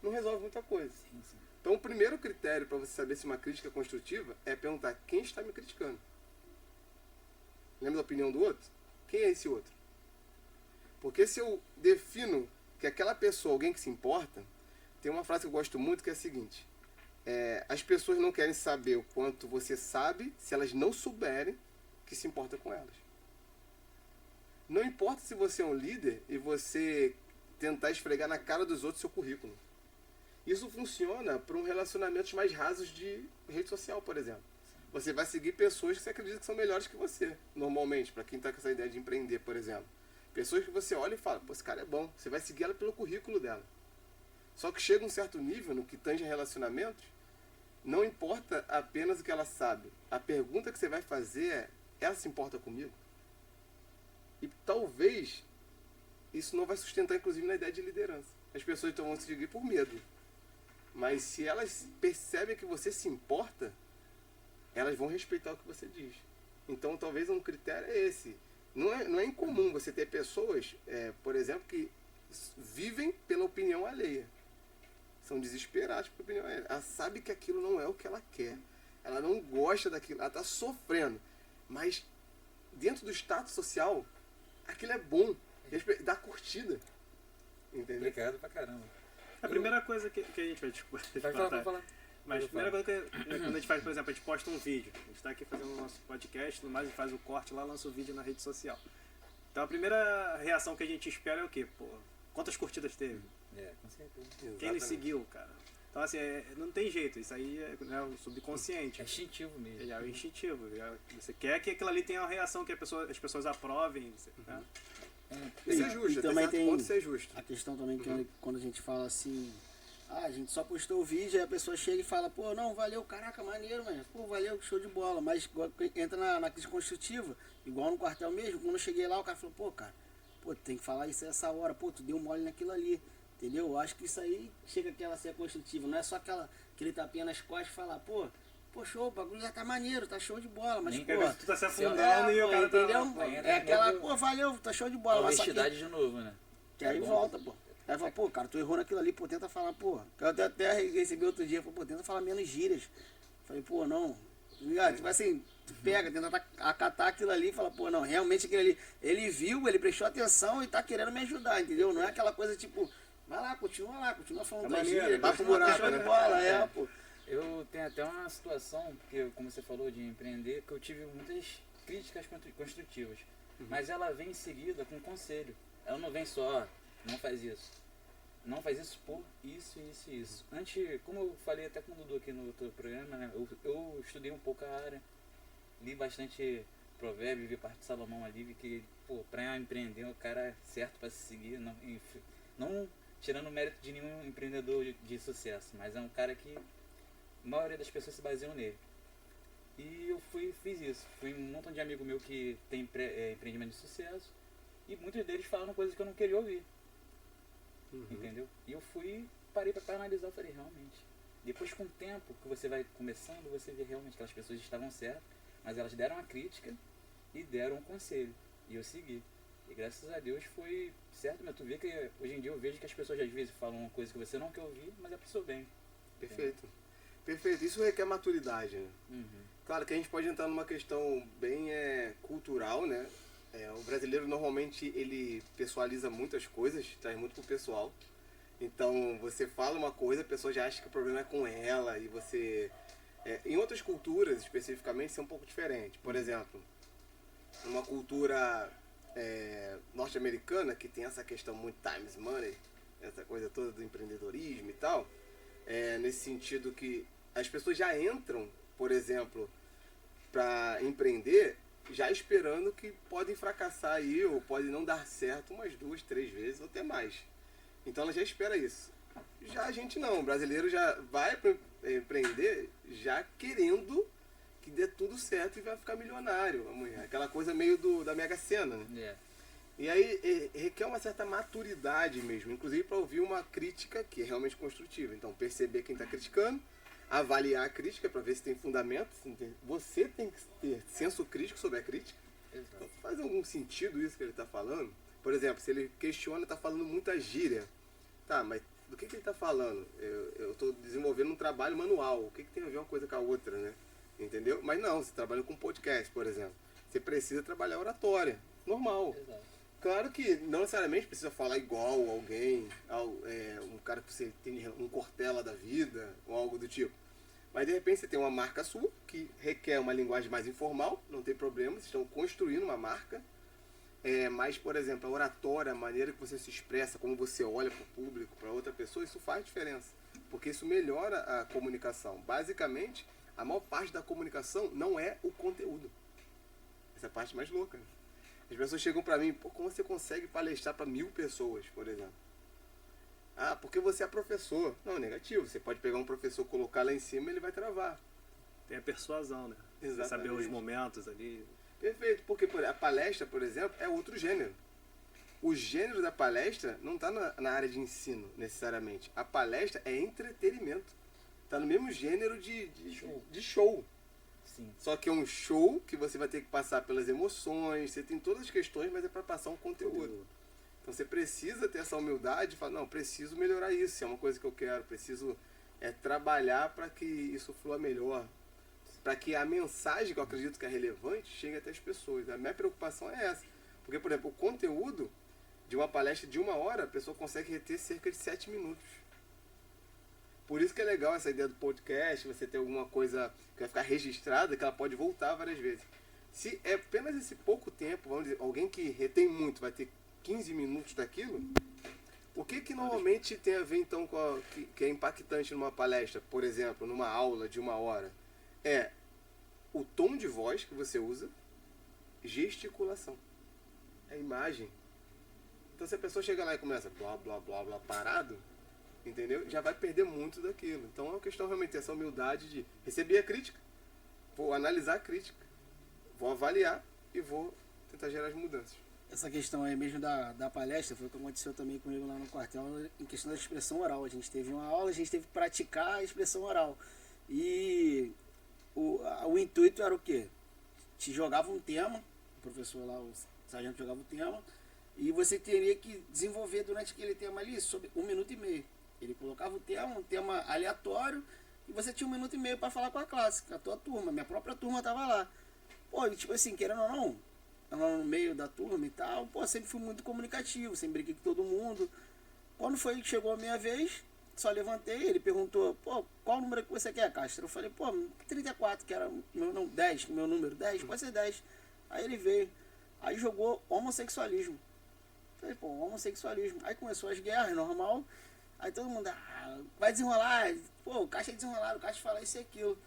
não resolve muita coisa. Sim, sim. Então, o primeiro critério para você saber se uma crítica é construtiva é perguntar: quem está me criticando? Lembra da opinião do outro? Quem é esse outro? Porque se eu defino que aquela pessoa, alguém que se importa, tem uma frase que eu gosto muito que é a seguinte: as pessoas não querem saber o quanto você sabe se elas não souberem que se importa com elas. Não importa se você é um líder e você tentar esfregar na cara dos outros seu currículo. Isso funciona para um relacionamentos mais rasos de rede social, por exemplo. Você vai seguir pessoas que você acredita que são melhores que você, normalmente, para quem está com essa ideia de empreender, por exemplo. Pessoas que você olha e fala: pô, esse cara é bom. Você vai seguir ela pelo currículo dela. Só que chega um certo nível no que tange relacionamentos, não importa apenas o que ela sabe. A pergunta que você vai fazer é: ela se importa comigo? E talvez isso não vai sustentar, inclusive, na ideia de liderança. As pessoas então vão se seguir por medo. Mas se elas percebem que você se importa, elas vão respeitar o que você diz. Então talvez um critério é esse. Não é incomum você ter pessoas, por exemplo, que vivem pela opinião alheia. São desesperados pela opinião alheia. Ela sabe que aquilo não é o que ela quer. Ela não gosta daquilo. Ela está sofrendo. Mas dentro do status social, aquilo é bom. Dá curtida. Entendeu? Complicado pra caramba. A primeira coisa que a gente vai discutir... Vai falar. Mas a primeira coisa que quando a gente faz, por exemplo, a gente posta um vídeo. A gente está aqui fazendo o nosso podcast, tudo mais, a gente faz o corte lá, lança o vídeo na rede social. Então a primeira reação que a gente espera é o quê? Pô, quantas curtidas teve? Com certeza. Quem me Exatamente. seguiu, cara? Então assim, não tem jeito, isso aí é, né, o subconsciente. É instintivo mesmo. É o instintivo. Você quer que aquilo ali tenha uma reação, que as pessoas aprovem. Né? Isso é justo. E Até também certo tem ponto isso é justo. a questão também que quando a gente fala assim, a gente só postou o vídeo, aí a pessoa chega e fala: pô, não, valeu, caraca, maneiro, mano, pô, valeu, show de bola. Mas entra na crise construtiva, igual no quartel mesmo. Quando eu cheguei lá, o cara falou: pô, cara, pô, tu tem que falar isso essa hora, pô, tu deu mole naquilo ali, entendeu? Eu acho que isso aí chega aquela ser construtiva, não é só aquele tapinha nas costas e falar, pô, show, o bagulho já tá maneiro, tá show de bola, mas Nem pô... Quer ver se tu tá se afundando É, e o pô, cara entendeu? tá... Vai, entra É aquela, de novo. pô, valeu, tá show de bola, mas só que, Honestidade de novo, né? que aí É bom. volta, pô. Aí fala, pô, cara, tu errou naquilo ali, pô, tenta falar, pô. Eu até recebi outro dia, falei, pô, tenta falar menos gírias. Falei, pô, não, tá ligado? Tipo assim, tu pega, tenta acatar aquilo ali e fala, pô, não, realmente aquele ali, ele viu, ele prestou atenção e tá querendo me ajudar, entendeu? Não é aquela coisa tipo, vai lá, continua falando É da maneiro, gíria, vai pro continua buraco, show de né? bola, pô. Eu tenho até uma situação, que como você falou de empreender, que eu tive muitas críticas construtivas. Mas ela vem em seguida com conselho. Ela não vem só, ó, não faz isso. Não faz isso por isso, isso e isso. Antes, como eu falei até com o Dudu aqui no outro programa, né, eu estudei um pouco a área, li bastante provérbio, vi parte de Salomão ali, vi que, pô, pra empreender o cara é certo pra se seguir, não tirando o mérito de nenhum empreendedor de sucesso, mas é um cara que a maioria das pessoas se baseiam nele. E eu fiz isso. Fui um montão de amigo meu que tem empreendimento de sucesso e muitos deles falaram coisas que eu não queria ouvir. Entendeu? E eu parei pra analisar, eu falei, realmente. Depois com o tempo que você vai começando, você vê realmente que aquelas pessoas estavam certas, mas elas deram a crítica e deram um conselho. E eu segui. E graças a Deus foi certo, mas tu vê que hoje em dia eu vejo que as pessoas às vezes falam uma coisa que você não quer ouvir, mas é pro seu bem. Perfeito. Perfeito. Isso requer maturidade, né? Claro que a gente pode entrar numa questão bem cultural, né? O brasileiro normalmente ele pessoaliza muitas coisas, traz muito pro pessoal. Então você fala uma coisa, a pessoa já acha que o problema é com ela e você... em outras culturas, especificamente, isso é um pouco diferente. Por exemplo, numa cultura norte-americana, que tem essa questão muito times money, essa coisa toda do empreendedorismo e tal, nesse sentido que as pessoas já entram, por exemplo, para empreender, já esperando que podem fracassar aí, ou pode não dar certo umas 2, 3 vezes, ou até mais. Então ela já espera isso. Já a gente não, o brasileiro já vai empreender já querendo que dê tudo certo e vai ficar milionário amanhã. Aquela coisa meio da Mega Sena, né? E aí requer uma certa maturidade mesmo, inclusive para ouvir uma crítica que é realmente construtiva. Então perceber quem está criticando, avaliar a crítica para ver se tem fundamento. Você tem que ter senso crítico sobre a crítica. Exato. Faz algum sentido isso que ele está falando? Por exemplo, se ele questiona, está falando muita gíria. Tá, mas do que ele está falando? Eu estou desenvolvendo um trabalho manual. O que tem a ver uma coisa com a outra, né? Entendeu? Mas não, você trabalha com podcast, por exemplo. Você precisa trabalhar oratória. Normal. Exato. Claro que não necessariamente precisa falar igual a alguém, um cara que você tem um Cortella da vida, ou algo do tipo. Mas de repente você tem uma marca sua, que requer uma linguagem mais informal, não tem problema, vocês estão construindo uma marca. Mas, por exemplo, a oratória, a maneira que você se expressa, como você olha para o público, para outra pessoa, isso faz diferença. Porque isso melhora a comunicação. Basicamente, a maior parte da comunicação não é o conteúdo. Essa é a parte mais louca. As pessoas chegam para mim, pô, como você consegue palestrar para 1000 pessoas, por exemplo? Ah, porque você é professor. Não, negativo. Você pode pegar um professor, colocar lá em cima, ele vai travar. Tem a persuasão, né? Exatamente. Saber os momentos ali. Perfeito, porque a palestra, por exemplo, é outro gênero. O gênero da palestra não está na área de ensino, necessariamente. A palestra é entretenimento. Está no mesmo gênero de show. Sim. Só que é um show que você vai ter que passar pelas emoções, você tem todas as questões, mas é para passar um conteúdo. Então você precisa ter essa humildade e falar, não, preciso melhorar isso, é uma coisa que eu quero, preciso trabalhar para que isso flua melhor, para que a mensagem que eu acredito que é relevante chegue até as pessoas. A minha preocupação é essa. Porque, por exemplo, o conteúdo de uma palestra de 1 hora, a pessoa consegue reter cerca de 7 minutos. Por isso que é legal essa ideia do podcast, você ter alguma coisa que vai ficar registrada, que ela pode voltar várias vezes. Se é apenas esse pouco tempo, vamos dizer, alguém que retém muito vai ter 15 minutos daquilo, o que normalmente tem a ver então com que é impactante numa palestra, por exemplo, numa aula de 1 hora? É o tom de voz que você usa, gesticulação, a imagem. Então se a pessoa chega lá e começa blá blá blá blá parado, entendeu? Já vai perder muito daquilo. Então é uma questão realmente dessa humildade de receber a crítica, vou analisar a crítica, vou avaliar e vou tentar gerar as mudanças. essa questão aí mesmo da palestra foi o que aconteceu também comigo lá no quartel, em questão da expressão oral. A gente teve uma aula, a gente teve que praticar a expressão oral. E o intuito era o quê? Te jogava um tema, o professor lá, o sargento jogava o tema, e você teria que desenvolver durante aquele tema ali sobre 1 minuto e meio. Ele colocava o tema, um tema aleatório, e você tinha 1 minuto e meio para falar com a classe, com a tua turma. Minha própria turma tava lá. Pô, e tipo assim, querendo ou não, no meio da turma e tal, pô, sempre fui muito comunicativo, sempre brinquei com todo mundo. Quando chegou a minha vez, só levantei, ele perguntou, pô, qual número que você quer, Castro? Eu falei, pô, 34, que era meu 10, meu número 10, pode ser 10. Aí ele veio, aí jogou homossexualismo. Falei, pô, homossexualismo. Aí começou as guerras, normal. Aí todo mundo, vai desenrolar, pô, o Castro é desenrolado, o Castro fala isso e aquilo.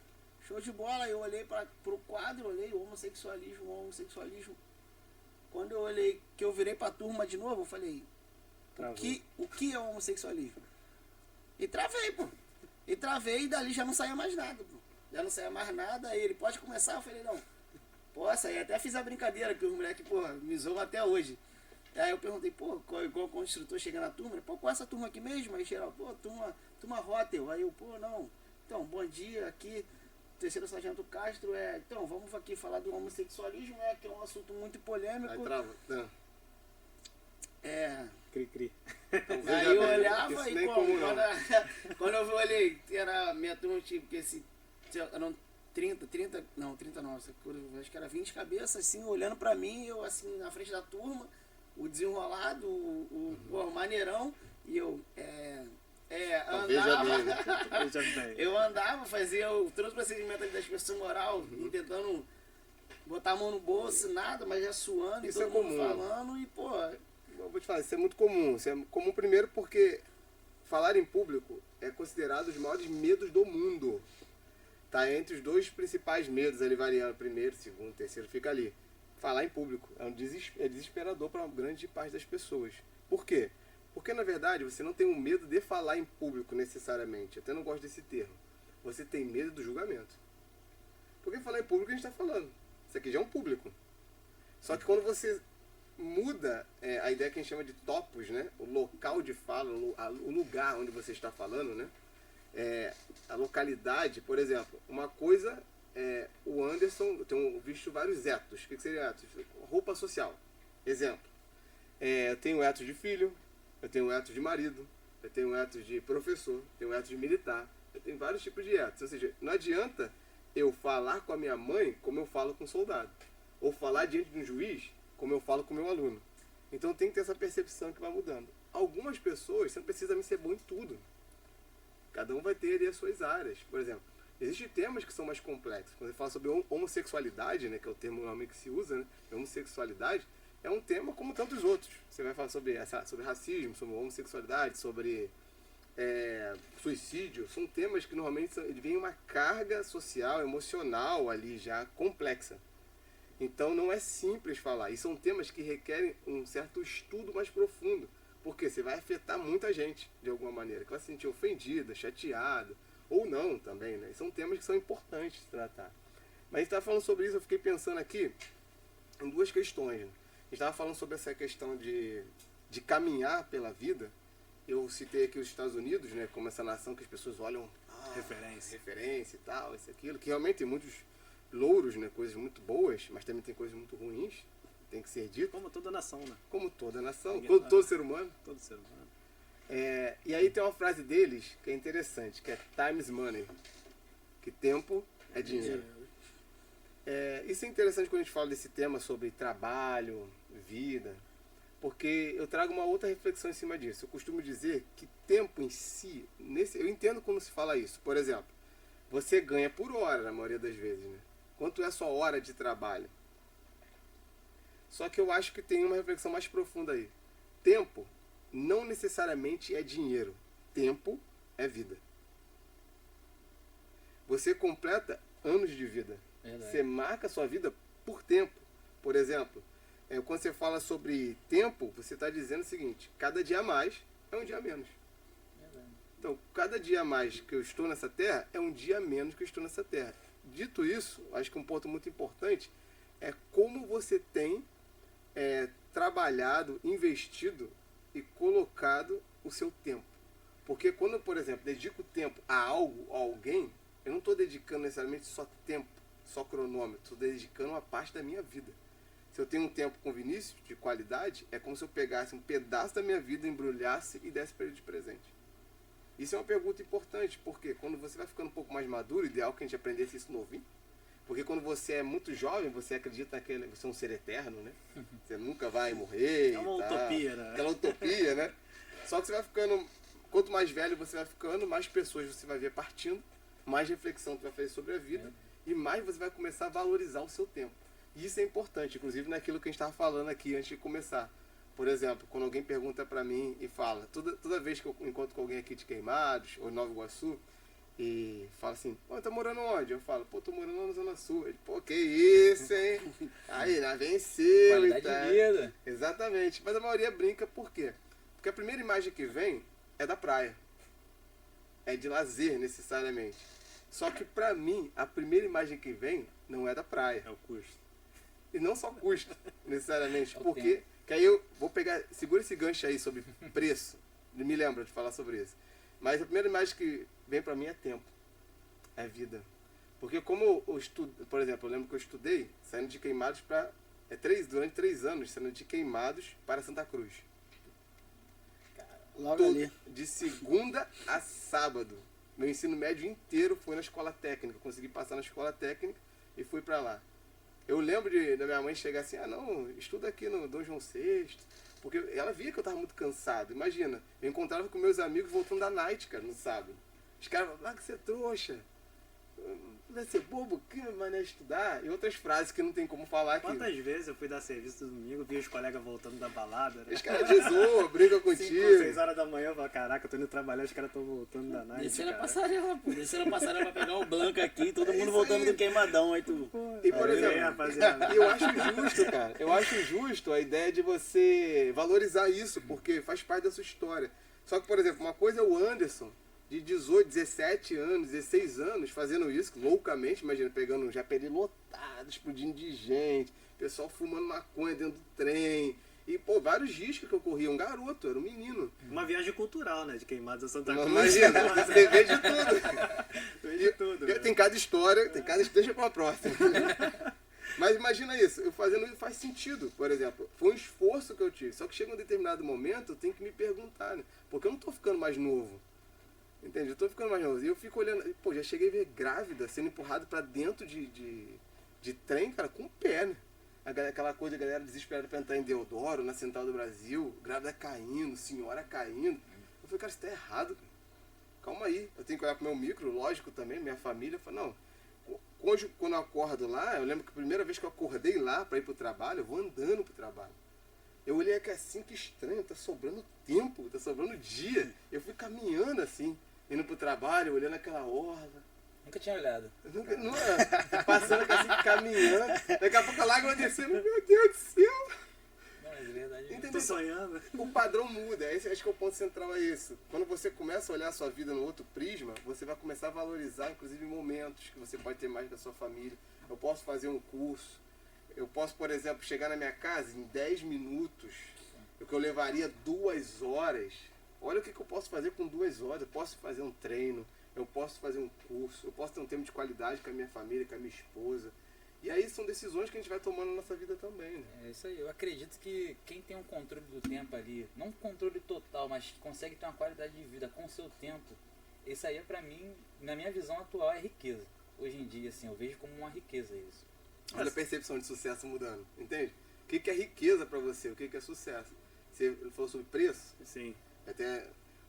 Show de bola, eu olhei pro quadro, olhei homossexualismo. Quando eu olhei, que eu virei pra turma de novo, eu falei, o que é homossexualismo? E travei, pô. E dali já não saía mais nada, pô. Já não saía mais nada, aí ele, pode começar? Eu falei, não. Posso, aí até fiz a brincadeira, que os moleques, pô, me zoam até hoje. Aí eu perguntei, pô, qual o instrutor chega na turma? Ele, pô, qual é essa turma aqui mesmo? Aí geral, pô, turma Hotel. Aí eu, pô, não. Então, bom dia, aqui, terceiro sargento Castro, então, vamos aqui falar do homossexualismo, que é um assunto muito polêmico. Aí trava. Não. Cri-cri. Então, veja Aí eu bem, olhava isso e nem pô, comum, não. quando eu olhei, era minha turma, tipo, que eram 30 não, acho que era 20 cabeças, assim, olhando pra mim, eu assim, na frente da turma, o desenrolado, o maneirão, e eu, Então, veja bem, né? Veja bem. eu andava, fazia todo o procedimento ali da expressão oral, tentando botar a mão no bolso, nada, mas já suando, Isso e é todo mundo comum. falando, e pô, Eu vou te falar, isso é muito comum. Isso é comum primeiro porque falar em público é considerado os maiores medos do mundo. Tá entre os dois principais medos ali, variando. Primeiro, segundo, terceiro, fica ali. Falar em público é desesperador para uma grande parte das pessoas. Por quê? Porque, na verdade, você não tem um medo de falar em público necessariamente. Eu até não gosto desse termo. Você tem medo do julgamento. Porque falar em público a gente está falando. Isso aqui já é um público. Só que quando você muda a ideia que a gente chama de topos, né? O local de fala, o lugar onde você está falando, né? A localidade, por exemplo. Uma coisa o Anderson, eu tenho visto vários etos. O que seria etos? Roupa social. Exemplo. Eu tenho etos de filho, eu tenho etos de marido, eu tenho etos de professor, eu tenho etos de militar. Eu tenho vários tipos de etos. Ou seja, não adianta eu falar com a minha mãe como eu falo com um soldado. Ou falar diante de um juiz como eu falo com o meu aluno. Então tem que ter essa percepção que vai mudando. Algumas pessoas, você não precisa me ser bom em tudo. Cada um vai ter ali as suas áreas. Por exemplo, existem temas que são mais complexos. Quando você fala sobre homossexualidade, né, que é o termo normalmente que se usa, né, homossexualidade, é um tema como tantos outros. Você vai falar sobre racismo, sobre homossexualidade, sobre suicídio. São temas que normalmente vem uma carga social, emocional ali já complexa. Então não é simples falar. E são temas que requerem um certo estudo mais profundo. Porque você vai afetar muita gente, de alguma maneira, que vai se sentir ofendida, chateada, ou não também, né? São temas que são importantes de tratar. Mas a gente estava falando sobre isso, eu fiquei pensando aqui em duas questões. Né? A gente estava falando sobre essa questão de caminhar pela vida. Eu citei aqui os Estados Unidos, né, como essa nação que as pessoas olham referência e tal, isso aquilo, que realmente tem muitos louros, né, coisas muito boas, mas também tem coisas muito ruins, tem que ser dito. Como toda nação, né? Como toda nação, todo ser humano. Todo ser humano. E aí tem uma frase deles que é interessante, que é time is money, que tempo é dinheiro. Isso é interessante quando a gente fala desse tema sobre trabalho, vida, porque eu trago uma outra reflexão em cima disso. Eu costumo dizer que tempo em si, eu entendo como se fala isso. Por exemplo, você ganha por hora na maioria das vezes, né? Quanto é a sua hora de trabalho? Só que eu acho que tem uma reflexão mais profunda aí. Tempo não necessariamente é dinheiro. Tempo é vida. Você completa anos de vida. Verdade. Você marca a sua vida por tempo. Por exemplo, quando você fala sobre tempo, você está dizendo o seguinte: cada dia a mais é um dia a menos. Verdade. Então, cada dia a mais que eu estou nessa terra é um dia a menos que eu estou nessa terra. Dito isso, acho que um ponto muito importante é como você tem trabalhado, investido e colocado o seu tempo. Porque quando, por exemplo, dedico tempo a algo, a alguém, eu não estou dedicando necessariamente só tempo, só cronômetro, estou dedicando uma parte da minha vida. Se eu tenho um tempo com o Vinícius, de qualidade, é como se eu pegasse um pedaço da minha vida, embrulhasse e desse para ele de presente. Isso é uma pergunta importante, porque quando você vai ficando um pouco mais maduro, ideal que a gente aprendesse isso novinho, porque quando você é muito jovem, você acredita que você é um ser eterno, né? Você nunca vai morrer. É uma e tal. utopia, né? Aquela utopia, né? Só que você vai ficando, quanto mais velho você vai ficando, mais pessoas você vai ver partindo, mais reflexão você vai fazer sobre a vida e mais você vai começar a valorizar o seu tempo. E isso é importante, inclusive naquilo que a gente estava falando aqui antes de começar. Por exemplo, quando alguém pergunta pra mim e fala, toda vez que eu encontro com alguém aqui de Queimados ou Nova Iguaçu, e fala assim, pô, tá morando onde? Eu falo, pô, tô morando na Zona Sul. Ele, pô, que isso, hein? Aí, já venceu Qualidade e tal. de vida. Exatamente. Mas a maioria brinca por quê? Porque a primeira imagem que vem é da praia. É de lazer, necessariamente. Só que pra mim, a primeira imagem que vem não é da praia. É o custo. E não só custo, necessariamente. É o Porque, tempo. que aí eu vou pegar, segura esse gancho aí sobre preço. Me lembra de falar sobre isso. Mas a primeira imagem que vem pra mim é tempo. É vida. Porque como eu estudo, por exemplo, eu lembro que eu estudei saindo de Queimados para durante 3 anos, saindo de Queimados para Santa Cruz. Logo ali. De segunda a sábado. Meu ensino médio inteiro foi na escola técnica. Consegui passar na escola técnica e fui pra lá. Eu lembro da minha mãe chegar assim, não, estuda aqui no Dom João VI. Porque ela via que eu tava muito cansado. Imagina, eu encontrava com meus amigos voltando da night, cara, no sábado. Os caras falavam, que você é trouxa. Vai ser bobo, que mané estudar? E outras frases que não tem como falar aqui. Quantas vezes eu fui dar serviço no domingo, vi os colegas voltando da balada, né? Os caras te zoam, brigam 5 ou contigo. 6 horas da manhã, eu falo, caraca, eu tô indo trabalhar, os caras estão voltando da night, Descendo a cara. passarela, pô. Descendo a passarela pra pegar o Blanco aqui, todo mundo voltando do queimadão, aí tu. E por Aí, exemplo, rapaziada. eu acho justo, cara. Eu acho justo a ideia de você valorizar isso, porque faz parte da sua história. Só que, por exemplo, uma coisa é o Anderson, de 18, 17 anos, 16 anos, fazendo isso loucamente, imagina, pegando um japeri lotado, explodindo de gente, pessoal fumando maconha dentro do trem. E, pô, vários riscos que eu corria. Um garoto, era um menino. Uma viagem cultural, né? De Queimados a Santa Cruz. Imagina, você vê de tudo. Vê de tudo, né? Tem cada história, deixa pra próxima. Mas imagina isso, eu fazendo isso faz sentido, por exemplo. Foi um esforço que eu tive. Só que chega um determinado momento, eu tenho que me perguntar, né? Porque eu não tô ficando mais novo. Entende? Eu tô ficando mais novo. E eu fico olhando, pô, já cheguei a ver grávida sendo empurrado pra dentro de trem, cara, com o pé, né? Aquela coisa, a galera desesperada pra entrar em Deodoro, na Central do Brasil, grávida caindo, senhora caindo. Eu falei, cara, isso tá errado, cara. Calma aí. Eu tenho que olhar pro meu micro, lógico também, minha família. Eu falei, não, hoje, quando eu acordo lá, eu lembro que a primeira vez que eu acordei lá pra ir pro trabalho, eu vou andando pro trabalho. Eu olhei aqui assim, que estranho, tá sobrando tempo, tá sobrando dia. Eu fui caminhando assim, indo pro trabalho, olhando aquela orla. Nunca tinha olhado. Passando aqui assim, caminhando. Daqui a pouco a lágrima descendo, meu Deus do céu. Não, mas é verdade. Tô Entendeu? sonhando. O padrão muda, acho que o ponto central é isso. Quando você começa a olhar a sua vida no outro prisma, você vai começar a valorizar, inclusive, momentos que você pode ter mais da sua família. Eu posso fazer um curso, eu posso, por exemplo, chegar na minha casa em 10 minutos, o que eu levaria 2 horas. Olha o que eu posso fazer com 2 horas. Eu posso fazer um treino, eu posso fazer um curso, eu posso ter um tempo de qualidade com a minha família, com a minha esposa. E aí são decisões que a gente vai tomando na nossa vida também, né? É isso aí. Eu acredito que quem tem um controle do tempo ali, não um controle total, mas que consegue ter uma qualidade de vida com o seu tempo, isso aí, pra mim, na minha visão atual, é riqueza. Hoje em dia, assim, eu vejo como uma riqueza isso. Olha a percepção de sucesso mudando, entende? O que é riqueza pra você? O que é sucesso? Você falou sobre preço? Sim. Até,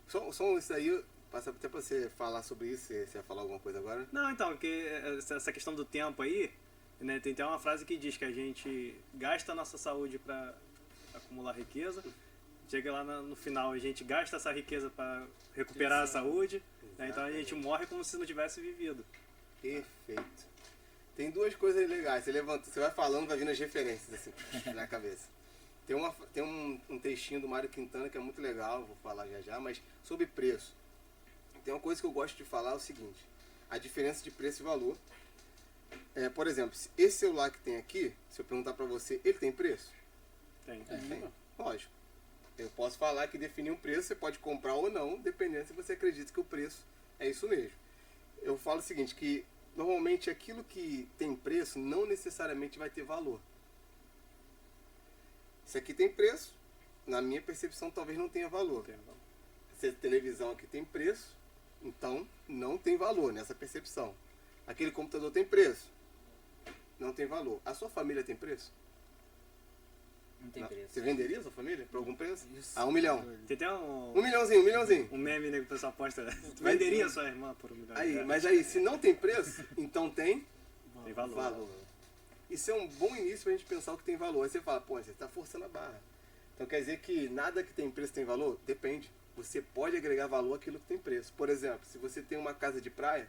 só isso aí, passa até pra você falar sobre isso, você ia falar alguma coisa agora? Não, então, porque essa questão do tempo aí, né, tem até uma frase que diz que a gente gasta a nossa saúde para acumular riqueza, chega lá no final a gente gasta essa riqueza para recuperar a saúde, né, então a gente morre como se não tivesse vivido. Perfeito. Tem 2 coisas legais, você vai falando, vai vindo as referências assim, na cabeça. Tem um textinho do Mário Quintana que é muito legal, vou falar já, mas sobre preço. Tem uma coisa que eu gosto de falar, é o seguinte, a diferença de preço e valor. Por exemplo, esse celular que tem aqui, se eu perguntar pra você, ele tem preço? Tem. Tem, lógico. Eu posso falar que definir um preço, você pode comprar ou não, dependendo se você acredita que o preço é isso mesmo. Eu falo o seguinte, que normalmente aquilo que tem preço não necessariamente vai ter valor. Isso aqui tem preço, na minha percepção talvez não tenha valor. Essa televisão aqui tem preço, então não tem valor nessa percepção. Aquele computador tem preço, não tem valor. A sua família tem preço? Não tem Não. preço. Você venderia a sua família por algum preço? Isso. Ah, 1 milhão. Tem até Um milhãozinho. um meme, né, que o pessoal posta. Tu venderia sua irmã por 1 milhão? Aí, mas aí, se não tem preço, então tem Tem valor. valor. Isso é um bom início pra gente pensar o que tem valor. Aí você fala, pô, você tá forçando a barra. Então quer dizer que nada que tem preço tem valor? Depende. Você pode agregar valor àquilo que tem preço. Por exemplo, se você tem uma casa de praia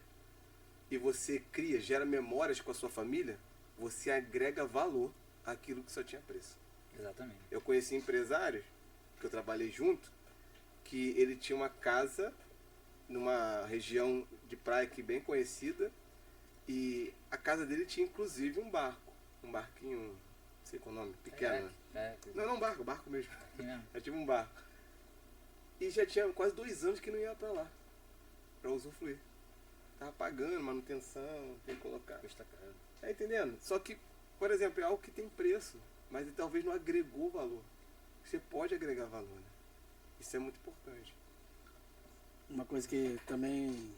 e você cria, gera memórias com a sua família, você agrega valor àquilo que só tinha preço. Exatamente. Eu conheci empresários, que eu trabalhei junto, que ele tinha uma casa numa região de praia aqui bem conhecida, e a casa dele tinha inclusive um barco, um barquinho, não sei qual é o nome, pequeno. Né? Não, um barco mesmo. Aqui mesmo. Eu tive um barco. E já tinha quase 2 anos que não ia pra lá, pra usufruir. Tava pagando manutenção, tem que colocar. Custa caro. Tá entendendo? Só que, por exemplo, é algo que tem preço, mas ele talvez não agregou valor. Você pode agregar valor, né? Isso é muito importante. Uma coisa que também.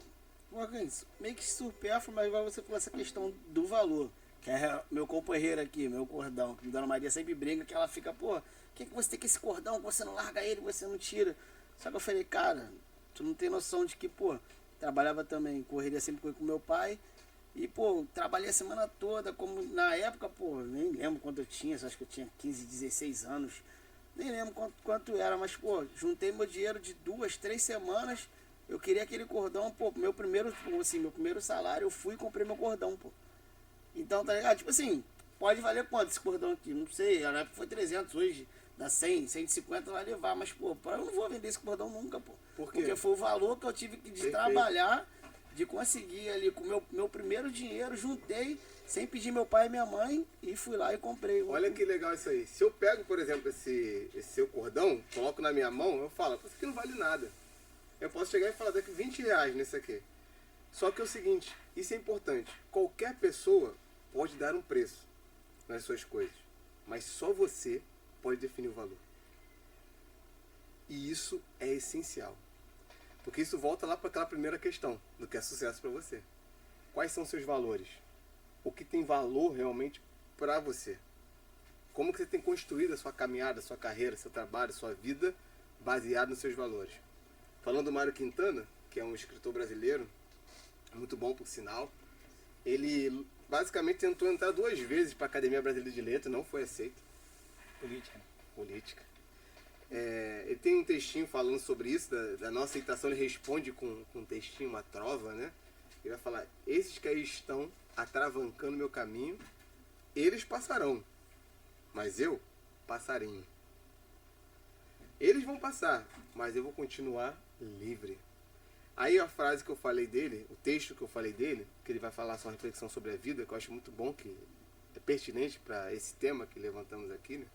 Meio que supérfluo, mas igual você falou essa questão do valor. Que é meu companheiro aqui, meu cordão, que Dona Maria sempre brinca, que ela fica, pô, que você tem com esse cordão, que você não larga ele, você não tira. Só que eu falei, cara, tu não tem noção de que, pô, trabalhava também, correria sempre com meu pai. E, pô, trabalhei a semana toda, como na época, pô, nem lembro quanto eu tinha, acho que eu tinha 15, 16 anos. Nem lembro quanto era, mas, pô, juntei meu dinheiro de 2, 3 semanas. Eu queria aquele cordão, pô, meu primeiro salário, eu fui e comprei meu cordão, pô. Então, tá ligado? Tipo assim, pode valer quanto esse cordão aqui? Não sei, na época foi 300, hoje dá 100, 150 vai levar. Mas, pô, eu não vou vender esse cordão nunca, pô. Por quê? Porque foi o valor que eu tive que de trabalhar, de conseguir ali com o meu primeiro dinheiro, juntei, sem pedir meu pai e minha mãe, e fui lá e comprei. Olha que legal isso aí. Se eu pego, por exemplo, esse seu cordão, coloco na minha mão, eu falo, isso aqui não vale nada. Eu posso chegar e falar, daqui 20 reais nesse aqui. Só que é o seguinte, isso é importante. Qualquer pessoa pode dar um preço nas suas coisas, mas só você pode definir o valor. E isso é essencial. Porque isso volta lá para aquela primeira questão do que é sucesso para você. Quais são seus valores? O que tem valor realmente para você? Como que você tem construído a sua caminhada, a sua carreira, seu trabalho, sua vida baseado nos seus valores? Falando do Mário Quintana, que é um escritor brasileiro, muito bom por sinal, ele basicamente tentou entrar 2 vezes para a Academia Brasileira de Letras, não foi aceito. Política. Ele tem um textinho falando sobre isso, da não aceitação, ele responde com um textinho, uma trova, né? Ele vai falar, esses que aí estão atravancando meu caminho, eles passarão, mas eu passarinho. Eles vão passar, mas eu vou continuar livre. Aí a frase que eu falei dele, o texto que eu falei dele, que ele vai falar sua reflexão sobre a vida, que eu acho muito bom, que é pertinente para esse tema que levantamos aqui, né?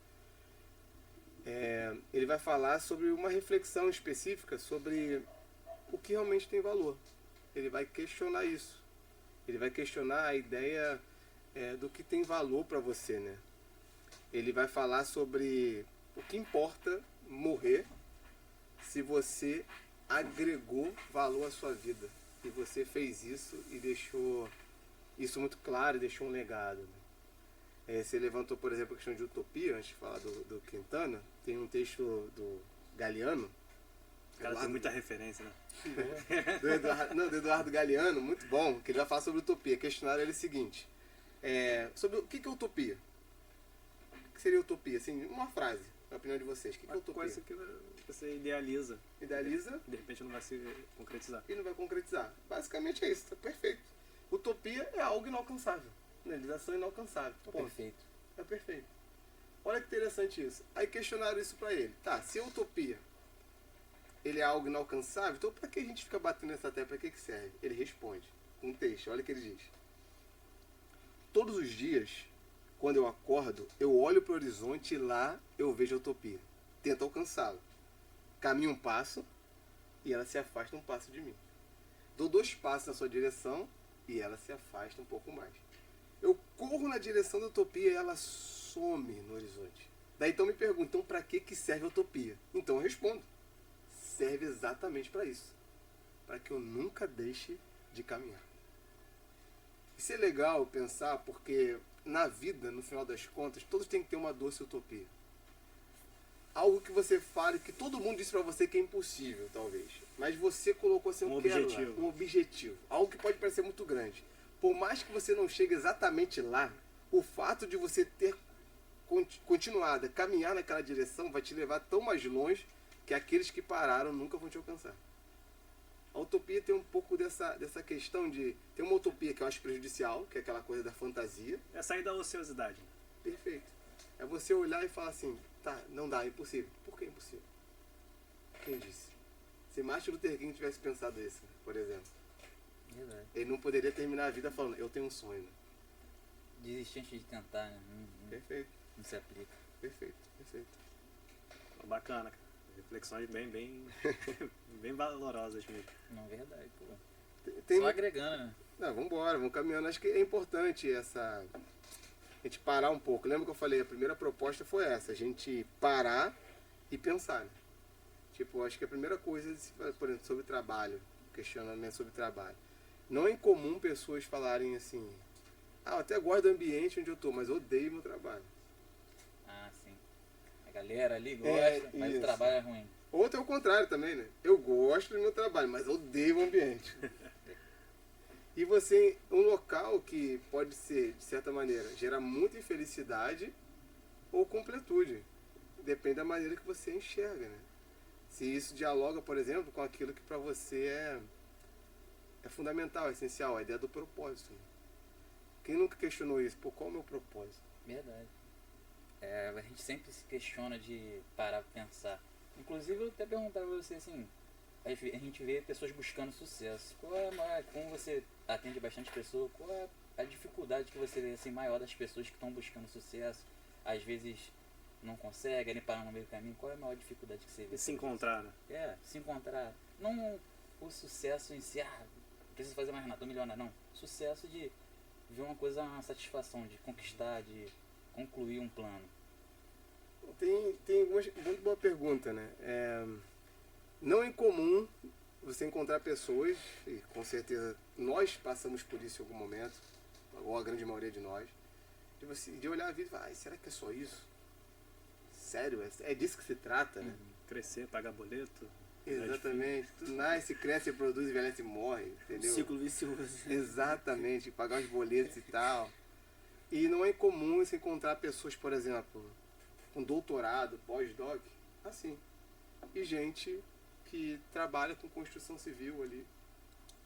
Ele vai falar sobre uma reflexão específica sobre o que realmente tem valor. Ele vai questionar isso. Ele vai questionar a ideia do que tem valor para você, né? Ele vai falar sobre o que importa morrer se você agregou valor à sua vida. E você fez isso e deixou isso muito claro, e deixou um legado, né? Você levantou, por exemplo, a questão de utopia, antes de falar do Quintana. Tem um texto do Galeano. O cara tem muita referência, né? do Eduardo Galeano, muito bom, que ele vai falar sobre utopia. Questionário ele é o seguinte, sobre o que é utopia? O que seria utopia? Assim, uma frase, na opinião de vocês. O que é utopia? Coisa que você idealiza. Idealiza. De repente não vai se concretizar. E não vai concretizar. Basicamente é isso, tá perfeito. Utopia é algo inalcançável. Realização inalcançável. Tô perfeito. É perfeito. Olha que interessante isso. Aí questionaram isso pra ele. Tá, se a utopia ele é algo inalcançável, então pra que a gente fica batendo nessa tecla? Pra que serve? Ele responde com um texto. Olha o que ele diz. Todos os dias quando eu acordo, eu olho para o horizonte e lá eu vejo a utopia. Tento alcançá-la. Caminho um passo e ela se afasta um passo de mim. Dou 2 passos na sua direção e ela se afasta um pouco mais. Eu corro na direção da utopia e ela some no horizonte. Daí então me perguntam, para que serve a utopia? Então eu respondo, serve exatamente para isso. Para que eu nunca deixe de caminhar. Isso é legal pensar porque na vida, no final das contas, todos têm que ter uma doce utopia. Algo que você fale, que todo mundo disse para você que é impossível, talvez. Mas você colocou assim, Um eu quero lá, objetivo. um objetivo. Algo que pode parecer muito grande. Por mais que você não chegue exatamente lá, o fato de você ter continuado a caminhar naquela direção vai te levar tão mais longe que aqueles que pararam nunca vão te alcançar. A utopia tem um pouco dessa questão de... Tem uma utopia que eu acho prejudicial, que é aquela coisa da fantasia. É sair da ociosidade. Perfeito. É você olhar e falar assim, tá, não dá, é impossível. Por que é impossível? Quem disse? Se Martin Luther King tivesse pensado isso, por exemplo, Verdade. ele não poderia terminar a vida falando, eu tenho um sonho. Né? Desistir antes de tentar, né? Perfeito, Não se aplica. perfeito, perfeito. Bacana, cara. Reflexões bem valorosas mesmo. Não, verdade, pô. Tem, Só agregando, né? não, vambora, vamos caminhando. Acho que é importante a gente parar um pouco. Lembra que eu falei, a primeira proposta foi essa, a gente parar e pensar. Né? Tipo, acho que a primeira coisa, por exemplo, sobre trabalho, questionamento sobre trabalho. Não é incomum pessoas falarem assim, eu até gosto do ambiente onde eu tô, mas odeio meu trabalho. Ah, sim. A galera ali gosta, mas isso. o trabalho é ruim. Outro é o contrário também, né? Eu gosto do meu trabalho, mas odeio o ambiente. E você, um local que pode ser, de certa maneira, gerar muita infelicidade ou completude. Depende da maneira que você enxerga, né? Se isso dialoga, por exemplo, com aquilo que para você é fundamental, é essencial, a ideia do propósito. Né? Quem nunca questionou isso? Pô, qual é o meu propósito? Verdade. É, a gente sempre se questiona de parar pra pensar. Inclusive, eu até perguntava pra você assim, a gente vê pessoas buscando sucesso. Qual é a maior, como você atende bastante pessoas, qual é a dificuldade que você vê assim, maior das pessoas que estão buscando sucesso? Às vezes não conseguem, nem param no meio do caminho. Qual é a maior dificuldade que você vê? E se encontrar, né? Se encontrar. Não o sucesso em si, preciso fazer mais nada, tô milionário, não. Sucesso de ver uma coisa, uma satisfação, de conquistar, de concluir um plano. Tem algumas, muito boa pergunta, né? Não é incomum você encontrar pessoas, e com certeza nós passamos por isso em algum momento, ou a grande maioria de nós, de olhar a vida e falar, será que é só isso? Sério? É disso que se trata, né? Crescer, pagar boleto. Exatamente. Tu nasce, cresce, produz, envelhece e morre, entendeu? Ciclo vicioso. Exatamente, pagar os boletos e tal. E não é incomum você encontrar pessoas, por exemplo, com doutorado, pós-doc, assim. E gente que trabalha com construção civil ali,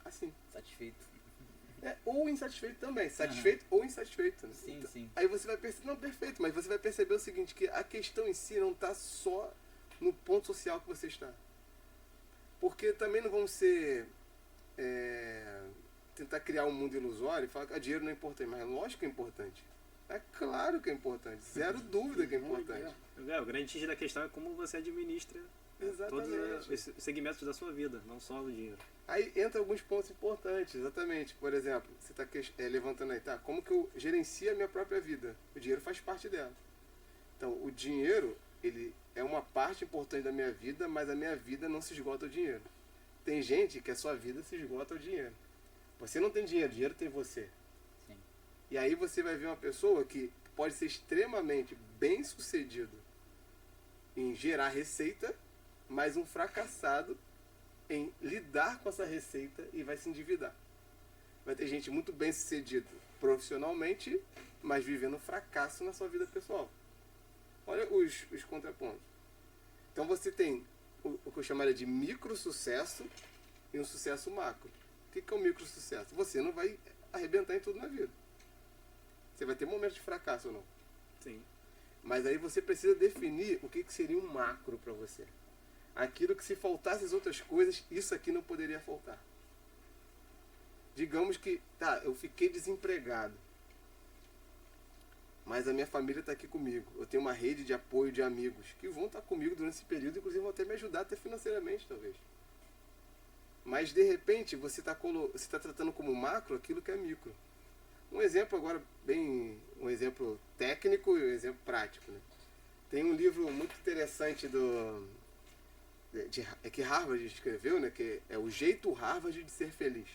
assim. Satisfeito. Ou insatisfeito também, satisfeito ou insatisfeito. Né? Sim, sim. Aí você vai perceber, não, perfeito, mas você vai perceber o seguinte, que a questão em si não está só no ponto social que você está. Porque também não vamos ser... tentar criar um mundo ilusório e falar que dinheiro não é importante, mas lógico que é importante. É claro que é importante, zero dúvida que é importante. O grande X da questão é como você administra todos Exatamente. os segmentos da sua vida, não só o dinheiro. Aí entra alguns pontos importantes, exatamente. Por exemplo, você está levantando aí, tá? Como que eu gerencio a minha própria vida? O dinheiro faz parte dela. Então, o dinheiro, ele é uma parte importante da minha vida, mas a minha vida não se esgota ao dinheiro. Tem gente que a sua vida se esgota ao dinheiro. Você não tem dinheiro, o dinheiro tem você. Sim. E aí você vai ver uma pessoa que pode ser extremamente bem sucedido em gerar receita, mas um fracassado em lidar com essa receita e vai se endividar. Vai ter gente muito bem sucedida profissionalmente, mas vivendo fracasso na sua vida pessoal. Olha os contrapontos. Então você tem o que eu chamaria de micro sucesso e um sucesso macro. O que é o micro sucesso? Você não vai arrebentar em tudo na vida. Você vai ter momentos de fracasso ou não. Sim. Mas aí você precisa definir o que seria um macro para você. Aquilo que se faltasse as outras coisas, isso aqui não poderia faltar. Digamos que, eu fiquei desempregado. mas a minha família está aqui comigo. Eu tenho uma rede de apoio de amigos que vão estar comigo durante esse período, inclusive vão até me ajudar até financeiramente, talvez. Mas, de repente, você está tratando como macro aquilo que é micro. Um exemplo agora, um exemplo técnico e um exemplo prático. Né? Tem um livro muito interessante que Harvard escreveu, né? Que é O Jeito Harvard de Ser Feliz.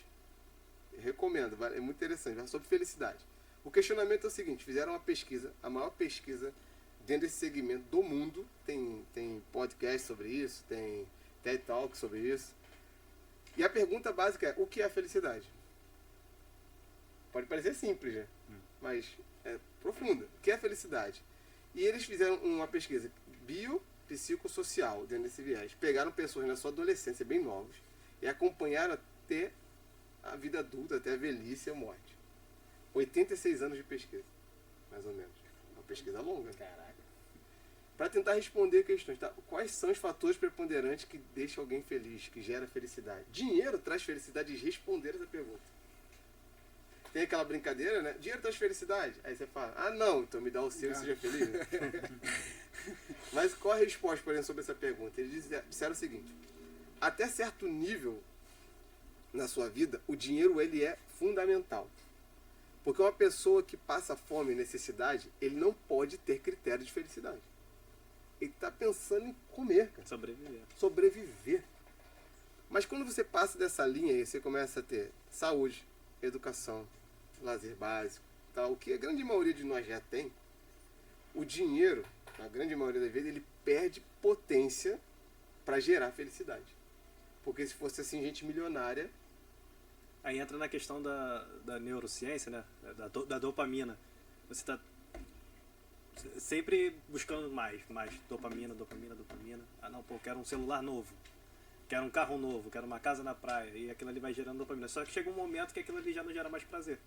Eu recomendo, é muito interessante, é sobre felicidade. O questionamento é o seguinte, fizeram uma pesquisa, a maior pesquisa dentro desse segmento do mundo, tem podcast sobre isso, tem TED Talk sobre isso. E a pergunta básica é, o que é a felicidade? Pode parecer simples, né? Mas é profunda. O que é a felicidade? E eles fizeram uma pesquisa biopsicossocial dentro desse viés. Pegaram pessoas na sua adolescência, bem novos, e acompanharam até a vida adulta, até a velhice e a morte. 86 anos de pesquisa, mais ou menos. Uma pesquisa longa. Caraca. Para tentar responder questões, tá? Quais são os fatores preponderantes que deixam alguém feliz, que gera felicidade? Dinheiro traz felicidade, e responder essa pergunta. Tem aquela brincadeira, né? Dinheiro traz felicidade? Aí você fala, ah não, então me dá o seu e seja feliz. Mas qual a resposta, por exemplo, sobre essa pergunta? Eles disseram o seguinte, até certo nível na sua vida, o dinheiro ele é fundamental. Porque uma pessoa que passa fome e necessidade, ele não pode ter critério de felicidade. Ele está pensando em comer, cara. Sobreviver. Mas quando você passa dessa linha aí, você começa a ter saúde, educação, lazer básico, tal, o que a grande maioria de nós já tem, o dinheiro, na grande maioria das vezes, ele perde potência para gerar felicidade. Porque se fosse assim, gente milionária... Aí entra na questão da neurociência, né? Da dopamina. Você está sempre buscando mais dopamina. Ah não, pô, quero um celular novo, quero um carro novo, quero uma casa na praia, e aquilo ali vai gerando dopamina. Só que chega um momento que aquilo ali já não gera mais prazer.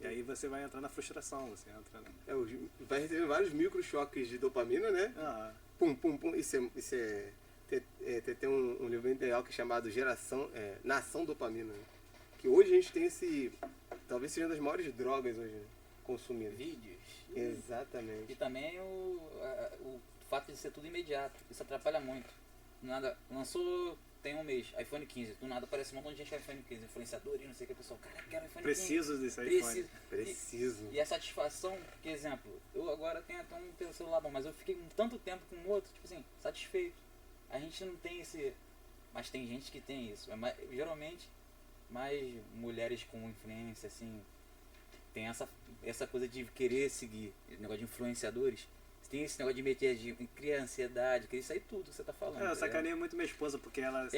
E aí você vai entrar na frustração, você entra... vai receber vários microchoques de dopamina, né? Pum, pum, pum. Tem um livro bem legal que é chamado Nação Dopamina, né? Que hoje a gente tem talvez seja uma das maiores drogas hoje, né? Consumidas. Vídeos. Exatamente. E também o fato de ser tudo imediato. Isso atrapalha muito. Do nada, lançou, tem um mês, iPhone 15. Do nada aparece um monte de gente com iPhone 15. Influenciadores, não sei o que, a pessoa, cara, eu quero iPhone 15. Preciso desse iPhone. Preciso. E a satisfação, que exemplo, eu agora tenho até um celular bom, mas eu fiquei tanto tempo com o outro, tipo assim, satisfeito. A gente não tem esse... Mas tem gente que tem isso. Geralmente, mais mulheres com influência, assim, tem essa coisa de querer seguir, negócio de influenciadores. Tem esse negócio de meter, de criar ansiedade, querer sair tudo que você tá falando. Eu sacaneio muito minha esposa, porque ela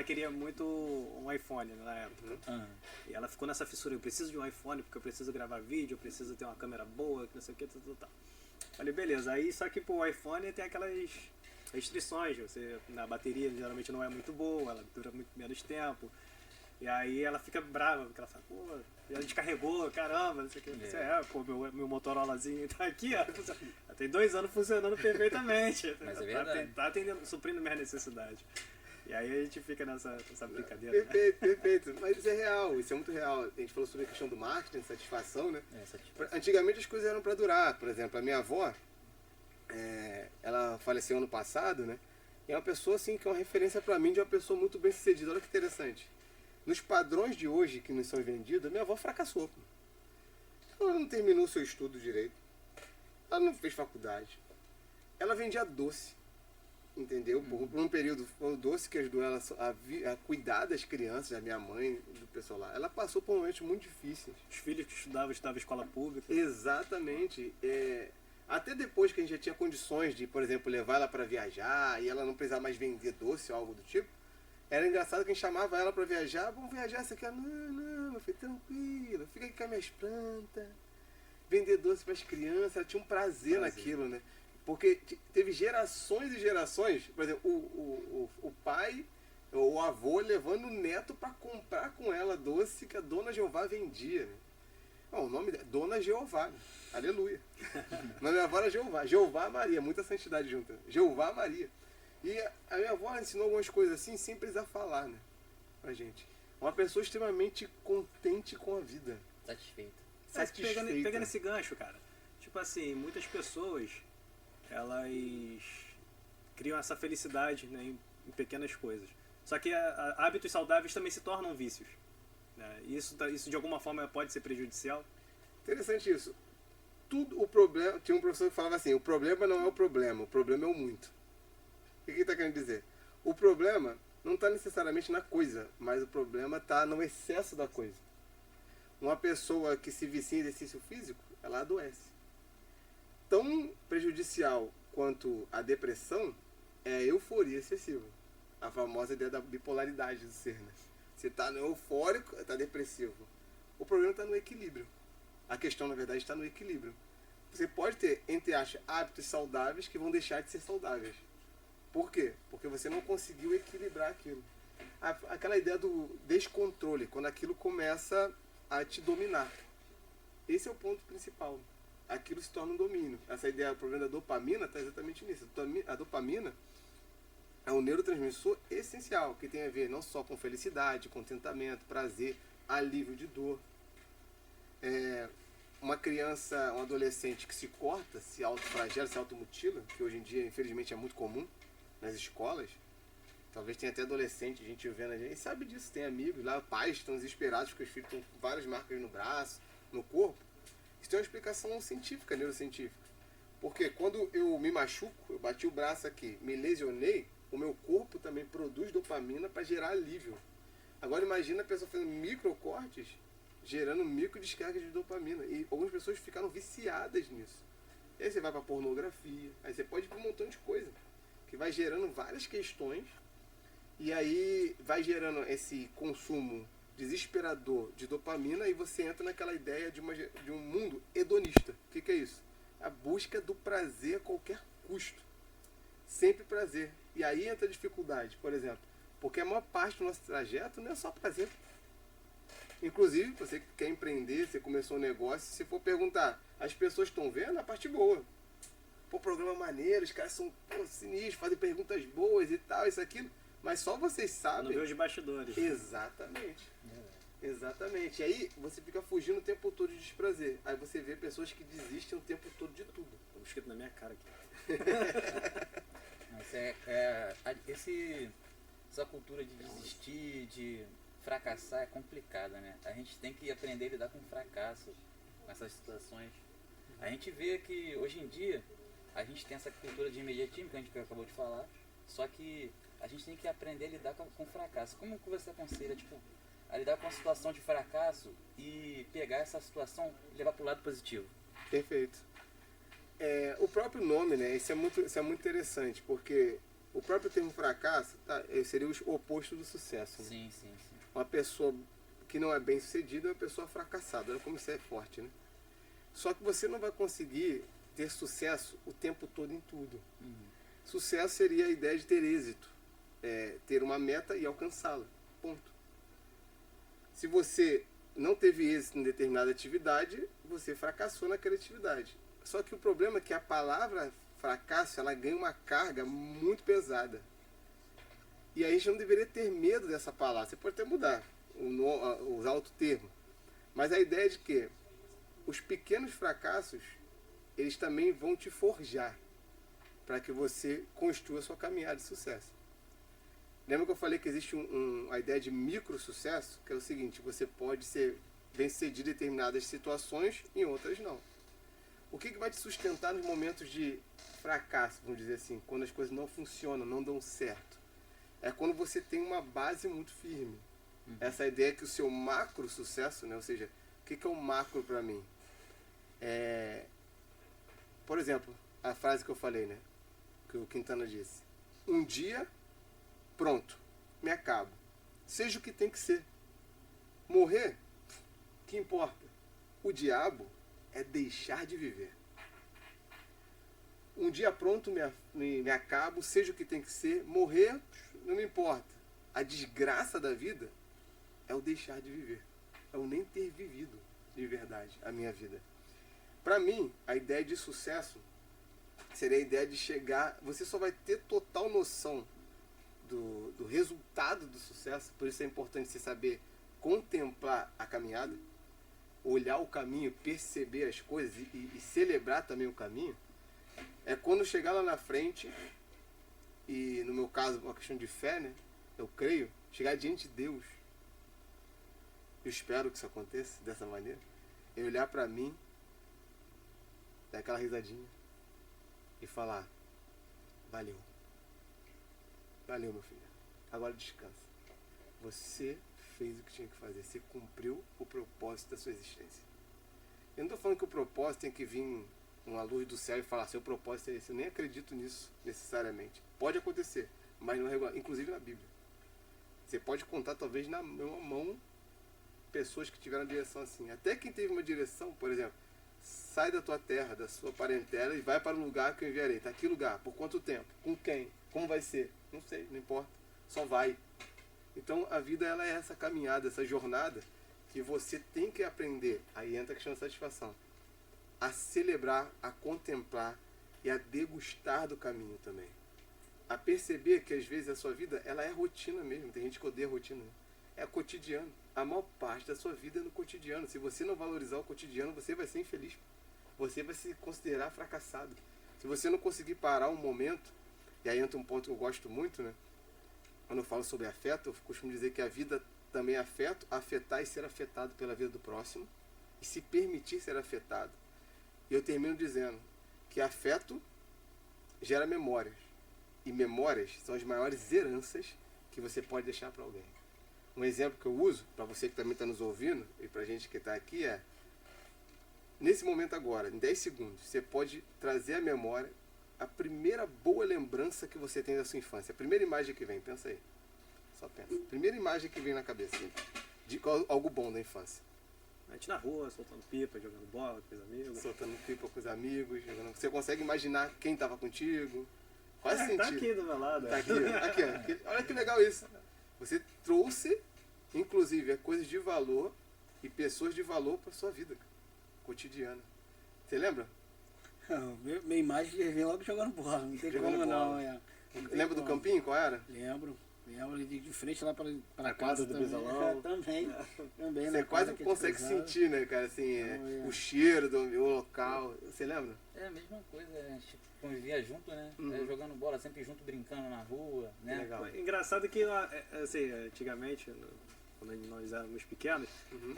queria muito um iPhone na época. E ela ficou nessa fissura, eu preciso de um iPhone porque eu preciso gravar vídeo, eu preciso ter uma câmera boa, não sei o que, tal. Falei, beleza. Aí só que o iPhone tem aquelas restrições, na bateria geralmente não é muito boa, ela dura muito menos tempo. E aí ela fica brava, porque ela fala, pô, já descarregou, caramba, não sei o que. Pô, meu Motorolazinho tá aqui, ó. Tem 2 anos funcionando perfeitamente. Mas é verdade. Tá atendendo, suprindo minhas necessidades. E aí a gente fica nessa brincadeira. Perfeito. Mas isso é real, isso é muito real. A gente falou sobre a questão do marketing, satisfação, né? Satisfação. Antigamente as coisas eram para durar. Por exemplo, a minha avó, ela faleceu ano passado, né? E é uma pessoa, assim, que é uma referência para mim de uma pessoa muito bem sucedida. Olha que interessante. Nos padrões de hoje que nos são vendidos, minha avó fracassou. Ela não terminou o seu estudo direito. Ela não fez faculdade. Ela vendia doce. Entendeu? Por um período, foi o doce que ajudou ela a cuidar das crianças, da minha mãe, do pessoal lá. Ela passou por momentos muito difíceis. Os filhos que estudavam em escola pública. Exatamente. Até depois que a gente já tinha condições de, por exemplo, levar ela para viajar e ela não precisava mais vender doce ou algo do tipo, era engraçado que a gente chamava ela para viajar. Vamos viajar, você quer? Não, meu filho, tranquilo, fica aqui com as minhas plantas. Vender doce para as crianças, ela tinha um prazer naquilo, né? Porque teve gerações e gerações, por exemplo, o pai ou o avô levando o neto para comprar com ela doce que a Dona Jeová vendia. Né? O nome dela, Dona Jeová, né? Aleluia. O nome da avó era Jeová, Jeová Maria, muita santidade junto. Jeová Maria. E a minha avó ensinou algumas coisas assim, sem precisar falar, né? Pra gente. Uma pessoa extremamente contente com a vida. satisfeita. Pegando esse gancho, cara. Tipo assim, muitas pessoas, elas criam essa felicidade, né, em pequenas coisas. Só que hábitos saudáveis também se tornam vícios, né? Isso de alguma forma pode ser prejudicial. Interessante isso. O problema, tinha um professor que falava assim, o problema não é o problema é o muito. O que ele está querendo dizer? O problema não está necessariamente na coisa, mas o problema está no excesso da coisa. Uma pessoa que se vicia em exercício físico, ela adoece. Tão prejudicial quanto a depressão é a euforia excessiva. A famosa ideia da bipolaridade do ser, né? Você está eufórico, está depressivo. O problema está no equilíbrio. A questão, na verdade, está no equilíbrio. Você pode ter, entre aspas, hábitos saudáveis que vão deixar de ser saudáveis. Por quê? Porque você não conseguiu equilibrar aquilo. Aquela ideia do descontrole, quando aquilo começa a te dominar. Esse é o ponto principal. Aquilo se torna um domínio. Essa ideia, o problema da dopamina, está exatamente nisso. A dopamina é um neurotransmissor essencial, que tem a ver não só com felicidade, contentamento, prazer, alívio de dor. Uma criança, um adolescente que se corta, se autoflagela, se automutila, que hoje em dia, infelizmente, é muito comum nas escolas. Talvez tenha até adolescente, gente vendo a gente, sabe disso, tem amigos lá, pais que estão desesperados porque os filhos estão com várias marcas no braço, no corpo. Isso tem uma explicação científica, neurocientífica. Porque quando eu me machuco, eu bati o braço aqui, me lesionei, o meu corpo também produz dopamina para gerar alívio. Agora imagina a pessoa fazendo microcortes, gerando micro descargas de dopamina. E algumas pessoas ficaram viciadas nisso. E aí você vai para pornografia, aí você pode ir para um montão de coisa, que vai gerando várias questões, e aí vai gerando esse consumo desesperador de dopamina, e você entra naquela ideia de um mundo hedonista. O que é isso? A busca do prazer a qualquer custo. Sempre prazer. E aí entra a dificuldade, por exemplo, porque a maior parte do nosso trajeto não é só prazer. Inclusive, você que quer empreender, você começou um negócio, se for perguntar, as pessoas estão vendo a parte boa. Pô, programa maneiro, os caras são sinistros, fazem perguntas boas e tal, isso, aquilo. Mas só vocês sabem. Não vê os bastidores. Exatamente. Exatamente. E aí você fica fugindo o tempo todo de desprazer. Aí você vê pessoas que desistem o tempo todo de tudo. Tá escrito na minha cara aqui. Essa cultura de desistir, de fracassar é complicada, né? A gente tem que aprender a lidar com fracasso, com essas situações. A gente vê que hoje em dia a gente tem essa cultura de imediatismo que a gente acabou de falar, só que a gente tem que aprender a lidar com fracasso. Como que você aconselha, a lidar com uma situação de fracasso e pegar essa situação e levar para o lado positivo? Perfeito. O próprio nome, né? Isso é muito interessante, porque o próprio termo fracasso seria o oposto do sucesso. Né? Sim. Uma pessoa que não é bem sucedida é uma pessoa fracassada. Olha como isso é forte, né? Só que você não vai conseguir ter sucesso o tempo todo em tudo. Sucesso seria a ideia de ter êxito. Ter uma meta e alcançá-la. Ponto. Se você não teve êxito em determinada atividade, você fracassou naquela atividade. Só que o problema é que a palavra fracasso, ela ganha uma carga muito pesada. E aí a gente não deveria ter medo dessa palavra. Você pode até mudar, usar outro termo. Mas a ideia é de que os pequenos fracassos, eles também vão te forjar para que você construa a sua caminhada de sucesso. Lembra que eu falei que existe a ideia de micro-sucesso? Que é o seguinte, você pode ser bem-sucedido em determinadas situações, em outras não. O que vai te sustentar nos momentos de fracasso, vamos dizer assim, quando as coisas não funcionam, não dão certo? É quando você tem uma base muito firme. Essa ideia que o seu macro-sucesso, né? Ou seja, o que é o macro para mim? Por exemplo, a frase que eu falei, né? Que o Quintana disse. Um dia, pronto, me acabo. Seja o que tem que ser. Morrer, que importa? O diabo é deixar de viver. Um dia pronto, me acabo, seja o que tem que ser. Morrer, não me importa. A desgraça da vida é o deixar de viver. É o nem ter vivido de verdade a minha vida. Para mim, a ideia de sucesso seria a ideia de chegar... Você só vai ter total noção do resultado do sucesso. Por isso é importante você saber contemplar a caminhada. olhar o caminho, perceber as coisas e celebrar também o caminho, é quando chegar lá na frente, e no meu caso, uma questão de fé, né? Eu creio, chegar diante de Deus. Eu espero que isso aconteça dessa maneira. Eu olhar pra mim, dar aquela risadinha e falar: valeu. Valeu, meu filho. Agora descansa. Você fez o que tinha que fazer. Você cumpriu o propósito da sua existência. Eu não estou falando que o propósito tem que vir uma luz do céu e falar: seu propósito é esse. Eu nem acredito nisso necessariamente. Pode acontecer, mas não é regular. Inclusive na Bíblia. Você pode contar talvez na mão pessoas que tiveram direção assim. Até quem teve uma direção, por exemplo, sai da tua terra, da sua parentela e vai para o lugar que eu enviarei. Tá, que lugar? Por quanto tempo? Com quem? Como vai ser? Não sei, não importa. Só vai. Então a vida ela é essa caminhada, essa jornada que você tem que aprender. Aí entra a questão da satisfação. A celebrar, a contemplar e a degustar do caminho também. A perceber que às vezes a sua vida ela é rotina mesmo. Tem gente que odeia rotina. Né? É cotidiano. A maior parte da sua vida é no cotidiano. Se você não valorizar o cotidiano, você vai ser infeliz. Você vai se considerar fracassado. Se você não conseguir parar um momento, e aí entra um ponto que eu gosto muito, né? Quando eu falo sobre afeto, eu costumo dizer que a vida também é afeto, afetar e ser afetado pela vida do próximo, e se permitir ser afetado. E eu termino dizendo que afeto gera memórias. E memórias são as maiores heranças que você pode deixar para alguém. Um exemplo que eu uso, para você que também está nos ouvindo, e para a gente que está aqui, é: nesse momento agora, em 10 segundos, você pode trazer à memória a primeira boa lembrança que você tem da sua infância. A primeira imagem que vem, pensa aí. Só pensa. Primeira imagem que vem na cabeça, de algo bom da infância. A gente na rua, soltando pipa, jogando bola com os amigos. Soltando pipa com os amigos, jogando... Você consegue imaginar quem estava contigo? Faz sentido. Tá aqui do meu lado. Tá aqui, aqui. Olha que legal isso. Você trouxe, inclusive, coisas de valor e pessoas de valor para sua vida cotidiana. Você lembra? Não, minha imagem vem logo jogando bola, não tem Jogando como bola. não. É. Não tem Lembra do como. campinho? Qual era? Lembro de frente lá para A casa quadra do também. Bisalão. Também. Você na quase quadra que consegue cruzava. sentir, né, cara, assim, Não, é. o cheiro do local. Você lembra? É a mesma coisa, a gente convivia junto, né? Uhum. Jogando bola sempre junto, brincando na rua, né? Legal. Engraçado que, assim, antigamente, quando nós éramos pequenos, Uhum.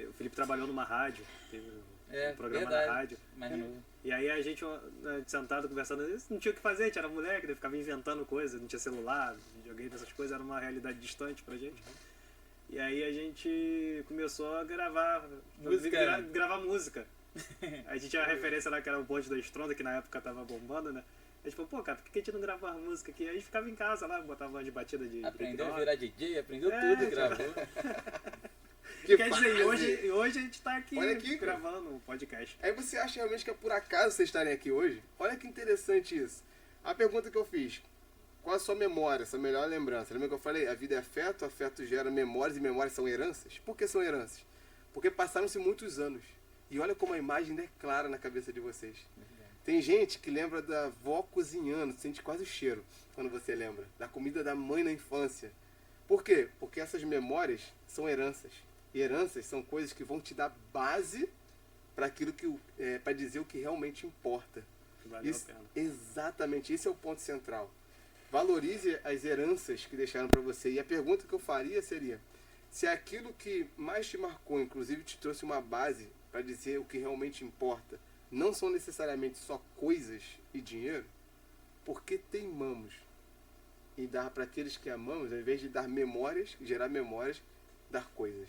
o Felipe trabalhou numa rádio, teve um programa verdade. na rádio. Mais novo. E aí a gente, sentado, conversando, não tinha o que fazer, a gente era moleque, daí ficava inventando coisas, não tinha celular, videogame, essas coisas, era uma realidade distante pra gente. E aí a gente começou a gravar Música, né? gravar música. A gente tinha uma referência lá que era o bonde da Estronda, que na época tava bombando, né? A gente falou: pô, cara, por que a gente não grava música aqui? Aí a gente ficava em casa lá, botava uma de batida de Aprendeu a rock. virar DJ, aprendeu É, tudo, gravou. Quer dizer, fase! hoje a gente tá aqui, Olha aqui, cara. gravando um podcast. Aí você acha realmente que é por acaso vocês estarem aqui hoje? Olha que interessante isso. A pergunta que eu fiz: qual a sua memória, sua melhor lembrança? Lembra que eu falei? A vida é afeto, afeto gera memórias e memórias são heranças? Por que são heranças? Porque passaram-se muitos anos. E olha como a imagem ainda é clara na cabeça de vocês. Tem gente que lembra da avó cozinhando, sente quase o cheiro quando você lembra. Da comida da mãe na infância. Por quê? Porque essas memórias são heranças. E heranças são coisas que vão te dar base para aquilo que para dizer o que realmente importa. Valeu a pena. Exatamente, esse é o ponto central. Valorize as heranças que deixaram para você. E a pergunta que eu faria seria: se aquilo que mais te marcou, inclusive te trouxe uma base para dizer o que realmente importa, não são necessariamente só coisas e dinheiro, por que teimamos em dar para aqueles que amamos, ao invés de dar memórias, gerar memórias, dar coisas?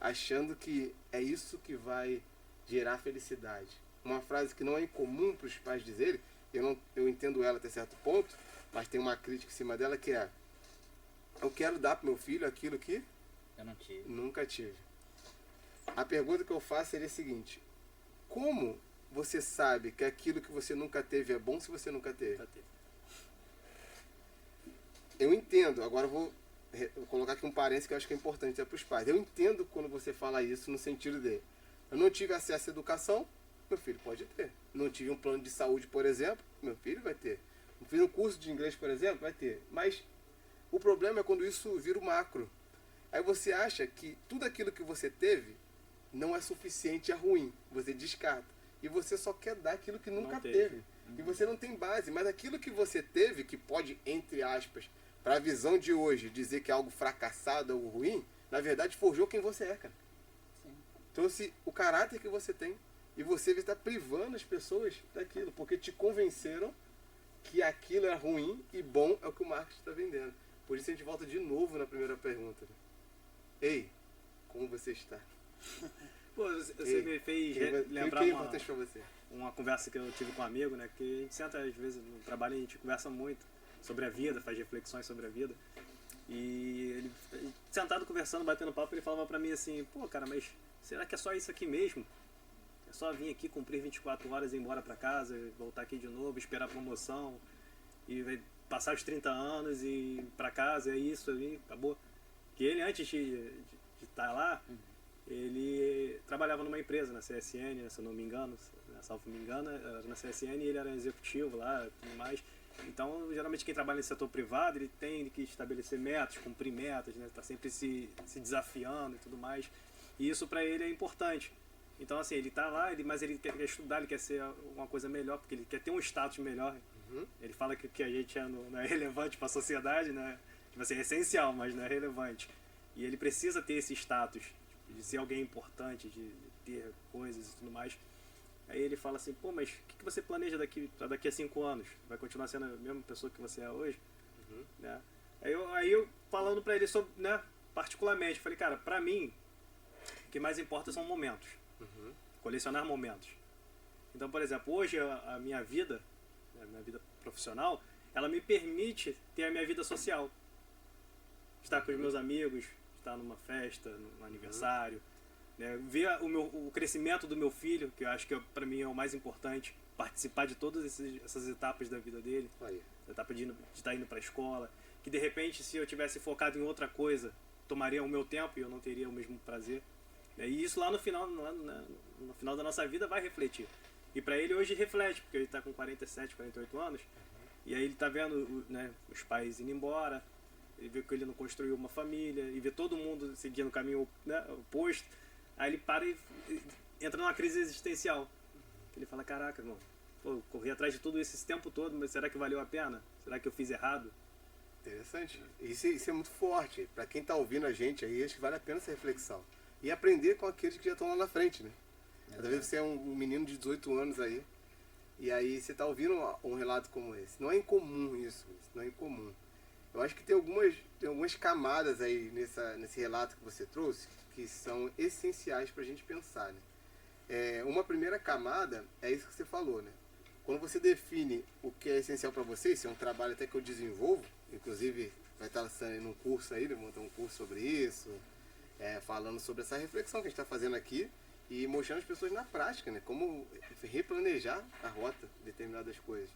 Achando que é isso que vai gerar felicidade. Uma frase que não é incomum para os pais dizerem, eu entendo ela até certo ponto, mas tem uma crítica em cima dela que é: eu quero dar para meu filho aquilo que Eu não tive. nunca tive. A pergunta que eu faço seria a seguinte: como você sabe que aquilo que você nunca teve é bom se você nunca teve? Eu entendo, agora eu vou colocar aqui um parênteses que eu acho que é importante para os pais. Eu entendo quando você fala isso no sentido de: eu não tive acesso à educação, meu filho pode ter. Não tive um plano de saúde, por exemplo, meu filho vai ter. Não fiz um curso de inglês, por exemplo, vai ter. Mas o problema é quando isso vira o macro. Aí você acha que tudo aquilo que você teve não é suficiente, é ruim. Você descarta. E você só quer dar aquilo que nunca Não teve. E você não tem base. Mas aquilo que você teve, que pode, entre aspas, para a visão de hoje, dizer que é algo fracassado, algo ruim, na verdade forjou quem você é, cara. Sim. Trouxe o caráter que você tem. E você está privando as pessoas daquilo, porque te convenceram que aquilo é ruim e bom é o que o marketing está vendendo. Por isso a gente volta de novo na primeira pergunta. Né? Ei, como você está? Pô, você Ei, me fez o lembrar que é importante para você? uma conversa que eu tive com um amigo, né? Que a gente senta às vezes no trabalho e a gente conversa muito sobre a vida, faz reflexões sobre a vida. E ele, sentado conversando, batendo papo, ele falava pra mim assim, pô, cara, mas será que é só isso aqui mesmo? É só vir aqui, cumprir 24 horas e ir embora pra casa, voltar aqui de novo, esperar a promoção, e vai passar os 30 anos e ir pra casa, é isso ali, acabou. Que ele, antes de estar lá, ele trabalhava numa empresa, na CSN, né, se eu não me engano, salvo me engano, era na CSN e ele era executivo lá, tudo mais. Então, geralmente quem trabalha no setor privado, ele tem que estabelecer metas, cumprir metas, né, tá sempre se desafiando e tudo mais. E isso pra ele é importante. Então, assim, ele tá lá, mas ele quer estudar, ele quer ser uma coisa melhor, porque ele quer ter um status melhor. Ele fala que o que a gente é não é relevante para a sociedade, né? Tipo assim, é essencial, mas não é relevante. E ele precisa ter esse status, de ser alguém importante, de ter coisas e tudo mais. Aí ele fala assim, pô, mas o que você planeja daqui a 5 anos? Vai continuar sendo a mesma pessoa que você é hoje? Né? Aí eu falando pra ele sobre, né, particularmente, falei, cara, pra mim, o que mais importa são momentos. Colecionar momentos. Então, por exemplo, hoje a minha vida profissional, ela me permite ter a minha vida social. Estar com os meus amigos, estar numa festa, num aniversário, né? Ver o crescimento do meu filho, que eu acho que para mim é o mais importante, participar de todas essas etapas da vida dele, Aí. a etapa de estar indo para a escola, que de repente se eu tivesse focado em outra coisa, tomaria o meu tempo e eu não teria o mesmo prazer. E isso lá no final da nossa vida vai refletir. E para ele hoje reflete, porque ele está com 47, 48 anos, e aí ele está vendo, né, os pais indo embora, ele vê que ele não construiu uma família, e vê todo mundo seguindo o caminho, né, oposto. Aí ele para e entra numa crise existencial. Ele fala, caraca, irmão, pô, eu corri atrás de tudo isso esse tempo todo, mas será que valeu a pena? Será que eu fiz errado? Interessante. Isso é muito forte. Para quem está ouvindo a gente aí, acho que vale a pena essa reflexão. E aprender com aqueles que já estão lá na frente, né? Às vezes você é um menino de 18 anos aí, e aí você está ouvindo um relato como esse. Não é incomum isso não é incomum. Eu acho que tem algumas camadas aí nesse relato que você trouxe que são essenciais para a gente pensar, né? Uma primeira camada é isso que você falou, né? Quando você define o que é essencial para você, isso é um trabalho até que eu desenvolvo, inclusive vai estar saindo um curso aí, né? Montar um curso sobre isso, falando sobre essa reflexão que a gente está fazendo aqui e mostrando as pessoas na prática, né? Como replanejar a rota de determinadas coisas.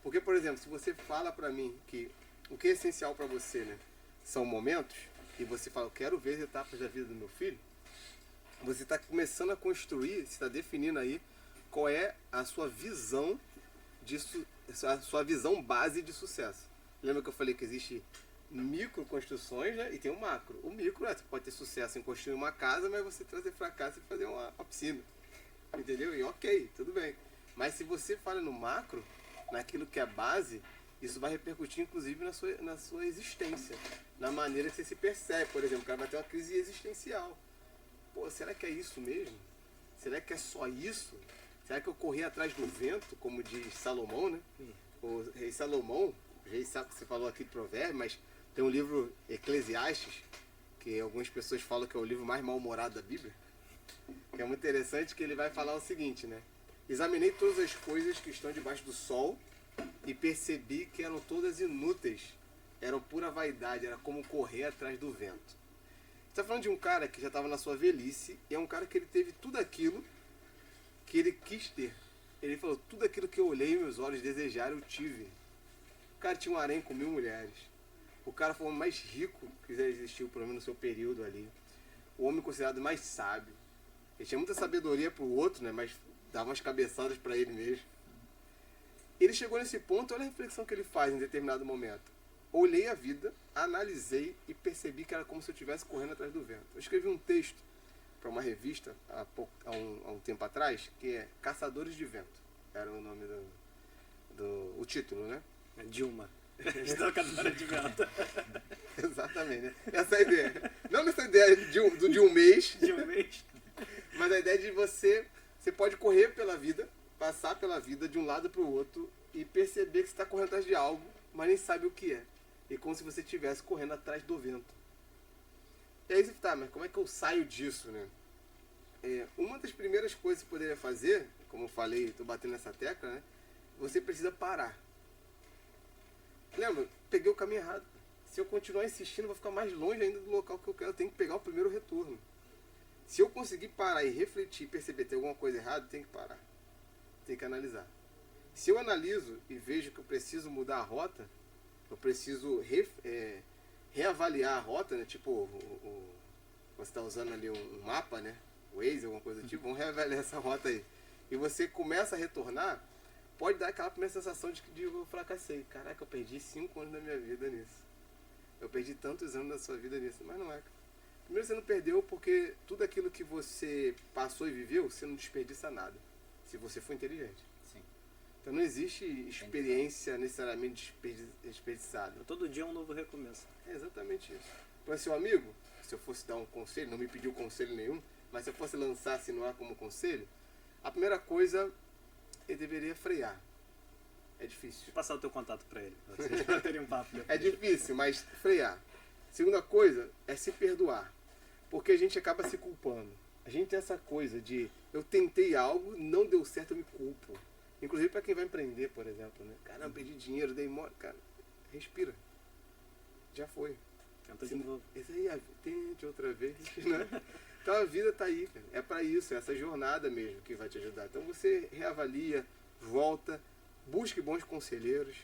Porque, por exemplo, se você fala para mim que o que é essencial para você, né, são momentos, e você fala, eu quero ver as etapas da vida do meu filho, você está começando a construir, você está definindo aí qual é a sua visão a sua visão base de sucesso. Lembra que eu falei que existe micro construções, né, e tem o macro. O micro você pode ter sucesso em construir uma casa, mas você trazer fracasso e fazer uma piscina. Entendeu? E ok, tudo bem. Mas se você fala no macro, naquilo que é base, isso vai repercutir inclusive na sua existência, na maneira que você se percebe. Por exemplo, o cara vai ter uma crise existencial. Pô, será que é isso mesmo? Será que é só isso? Será que eu corri atrás do vento, como diz Salomão, né? O rei Salomão, o rei sabe que você falou aqui de provérbio, mas tem um livro Eclesiastes, que algumas pessoas falam que é o livro mais mal-humorado da Bíblia, que é muito interessante, que ele vai falar o seguinte, né? Examinei todas as coisas que estão debaixo do sol e percebi que eram todas inúteis, eram pura vaidade, era como correr atrás do vento. Você está falando de um cara que já estava na sua velhice, e é um cara que ele teve tudo aquilo que ele quis ter. Ele falou, tudo aquilo que eu olhei e meus olhos desejaram, eu tive. O cara tinha um harém com 1000 mulheres. O cara foi o homem mais rico que já existiu, pelo menos no seu período ali. O homem considerado mais sábio. Ele tinha muita sabedoria para o outro, né? Mas dava umas cabeçadas para ele mesmo. Ele chegou nesse ponto, olha a reflexão que ele faz em determinado momento. olhei a vida, analisei e percebi que era como se eu estivesse correndo atrás do vento. Eu escrevi um texto para uma revista há um tempo atrás, que é Caçadores de Vento. Era o nome o título, né? Dilma. Estocadora de vento. Exatamente, né? Essa é a ideia. Não nessa ideia de um mês, De um mês. mas a ideia de você pode correr pela vida, passar pela vida de um lado para o outro e perceber que você está correndo atrás de algo, mas nem sabe o que é. E como se você estivesse correndo atrás do vento. E aí você tá, mas como é que eu saio disso, né? Uma das primeiras coisas que você poderia fazer, como eu falei, estou batendo nessa tecla, né? Você precisa parar. Lembra? Peguei o caminho errado. Se eu continuar insistindo, eu vou ficar mais longe ainda do local que eu quero. Eu tenho que pegar o primeiro retorno. Se eu conseguir parar e refletir e perceber que tem alguma coisa errada, tem que parar. Tem que analisar. Se eu analiso e vejo que eu preciso mudar a rota, eu preciso reavaliar a rota, né? Tipo, você está usando ali um mapa, né? Waze, alguma coisa do tipo, vamos reavaliar essa rota aí. E você começa a retornar, pode dar aquela primeira sensação de que eu fracassei. Caraca, eu perdi 5 anos da minha vida nisso. Eu perdi tantos anos da sua vida nisso. Mas não é. Primeiro, você não perdeu porque tudo aquilo que você passou e viveu, você não desperdiça nada. Se você for inteligente. Sim. Então não existe experiência necessariamente desperdiçada. Todo dia é um novo recomeço. É exatamente isso. Para seu amigo, se eu fosse dar um conselho, não me pediu conselho nenhum, mas se eu fosse lançar assim no ar como conselho, a primeira coisa, ele deveria frear. É difícil. Vou passar o teu contato pra ele. Vocês já teriam um papo depois. É difícil, mas frear. Segunda coisa é se perdoar. Porque a gente acaba se culpando. A gente tem essa coisa de eu tentei algo, não deu certo, eu me culpo. Inclusive para quem vai empreender, por exemplo, né? Caramba, perdi dinheiro, dei mole. Cara, respira. Já foi. Tenta de novo. Esse aí, tente outra vez, né? Então a vida tá aí, cara. É para isso, é essa jornada mesmo que vai te ajudar. Então você reavalia, volta, busque bons conselheiros.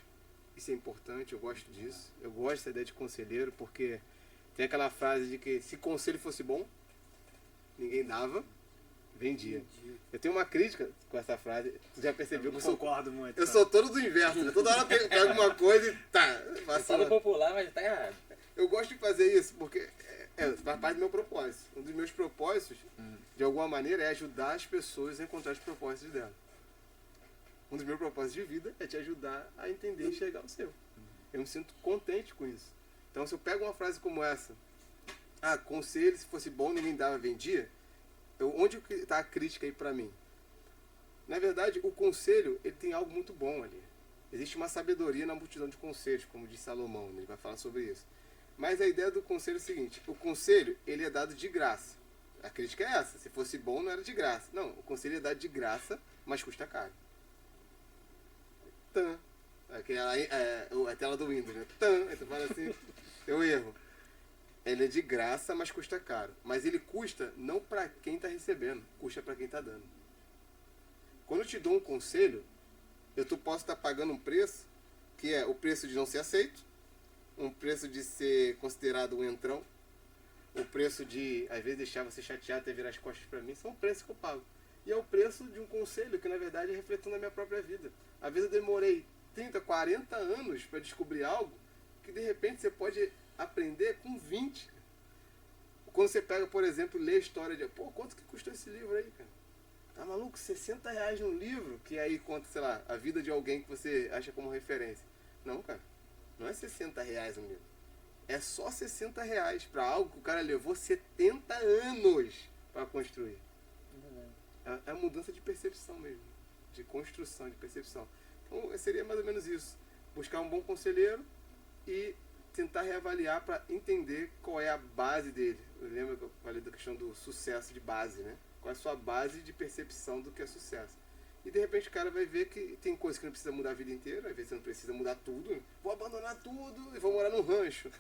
Isso é importante, eu gosto disso. Eu gosto dessa ideia de conselheiro, porque tem aquela frase de que se conselho fosse bom, ninguém dava, vendia. Eu tenho uma crítica com essa frase. Você já percebeu que Eu concordo muito. eu sou todo do inverso, né? Toda hora eu pego alguma coisa e tá. Fala popular, mas tá errado. Eu gosto de fazer isso porque faz parte do meu propósito. Um dos meus propósitos, de alguma maneira, é ajudar as pessoas a encontrar os propósitos dela. Um dos meus propósitos de vida é te ajudar a entender e enxergar o seu. Eu me sinto contente com isso. Então, se eu pego uma frase como essa, conselho, se fosse bom, ninguém dava, vendia, onde está a crítica aí para mim? Na verdade, o conselho, ele tem algo muito bom ali. Existe uma sabedoria na multidão de conselhos, como diz Salomão, né? Ele vai falar sobre isso. Mas a ideia do conselho é o seguinte, o conselho, ele é dado de graça. A crítica é essa, se fosse bom, não era de graça. Não, o conselho é dado de graça, mas custa caro. A tela do Windows, né? Aí tu fala assim, eu erro. Ele é de graça, mas custa caro. Mas ele custa não para quem está recebendo, custa para quem está dando. Quando eu te dou um conselho, eu posso estar pagando um preço, que é o preço de não ser aceito, um preço de ser considerado um entrão, o preço de, às vezes, deixar você chateado até virar as costas para mim, são o preço que eu pago. E é o preço de um conselho que, na verdade, é refletindo a minha própria vida. Às vezes eu demorei 30, 40 anos para descobrir algo que, de repente, você pode aprender com 20. Quando você pega, por exemplo, lê a história de... quanto que custou esse livro aí, cara? Tá maluco? R$60 num livro, que aí conta, sei lá, a vida de alguém que você acha como referência. Não, cara. Não é R$60 um livro. É só R$60 para algo que o cara levou 70 anos para construir. É a mudança de percepção mesmo. De construção, de percepção. Então, seria mais ou menos isso. Buscar um bom conselheiro e tentar reavaliar para entender qual é a base dele. Eu lembro que eu falei da questão do sucesso de base, né? Qual é a sua base de percepção do que é sucesso. E de repente o cara vai ver que tem coisas que não precisa mudar a vida inteira, às vezes você não precisa mudar tudo. Vou abandonar tudo e vou morar num rancho.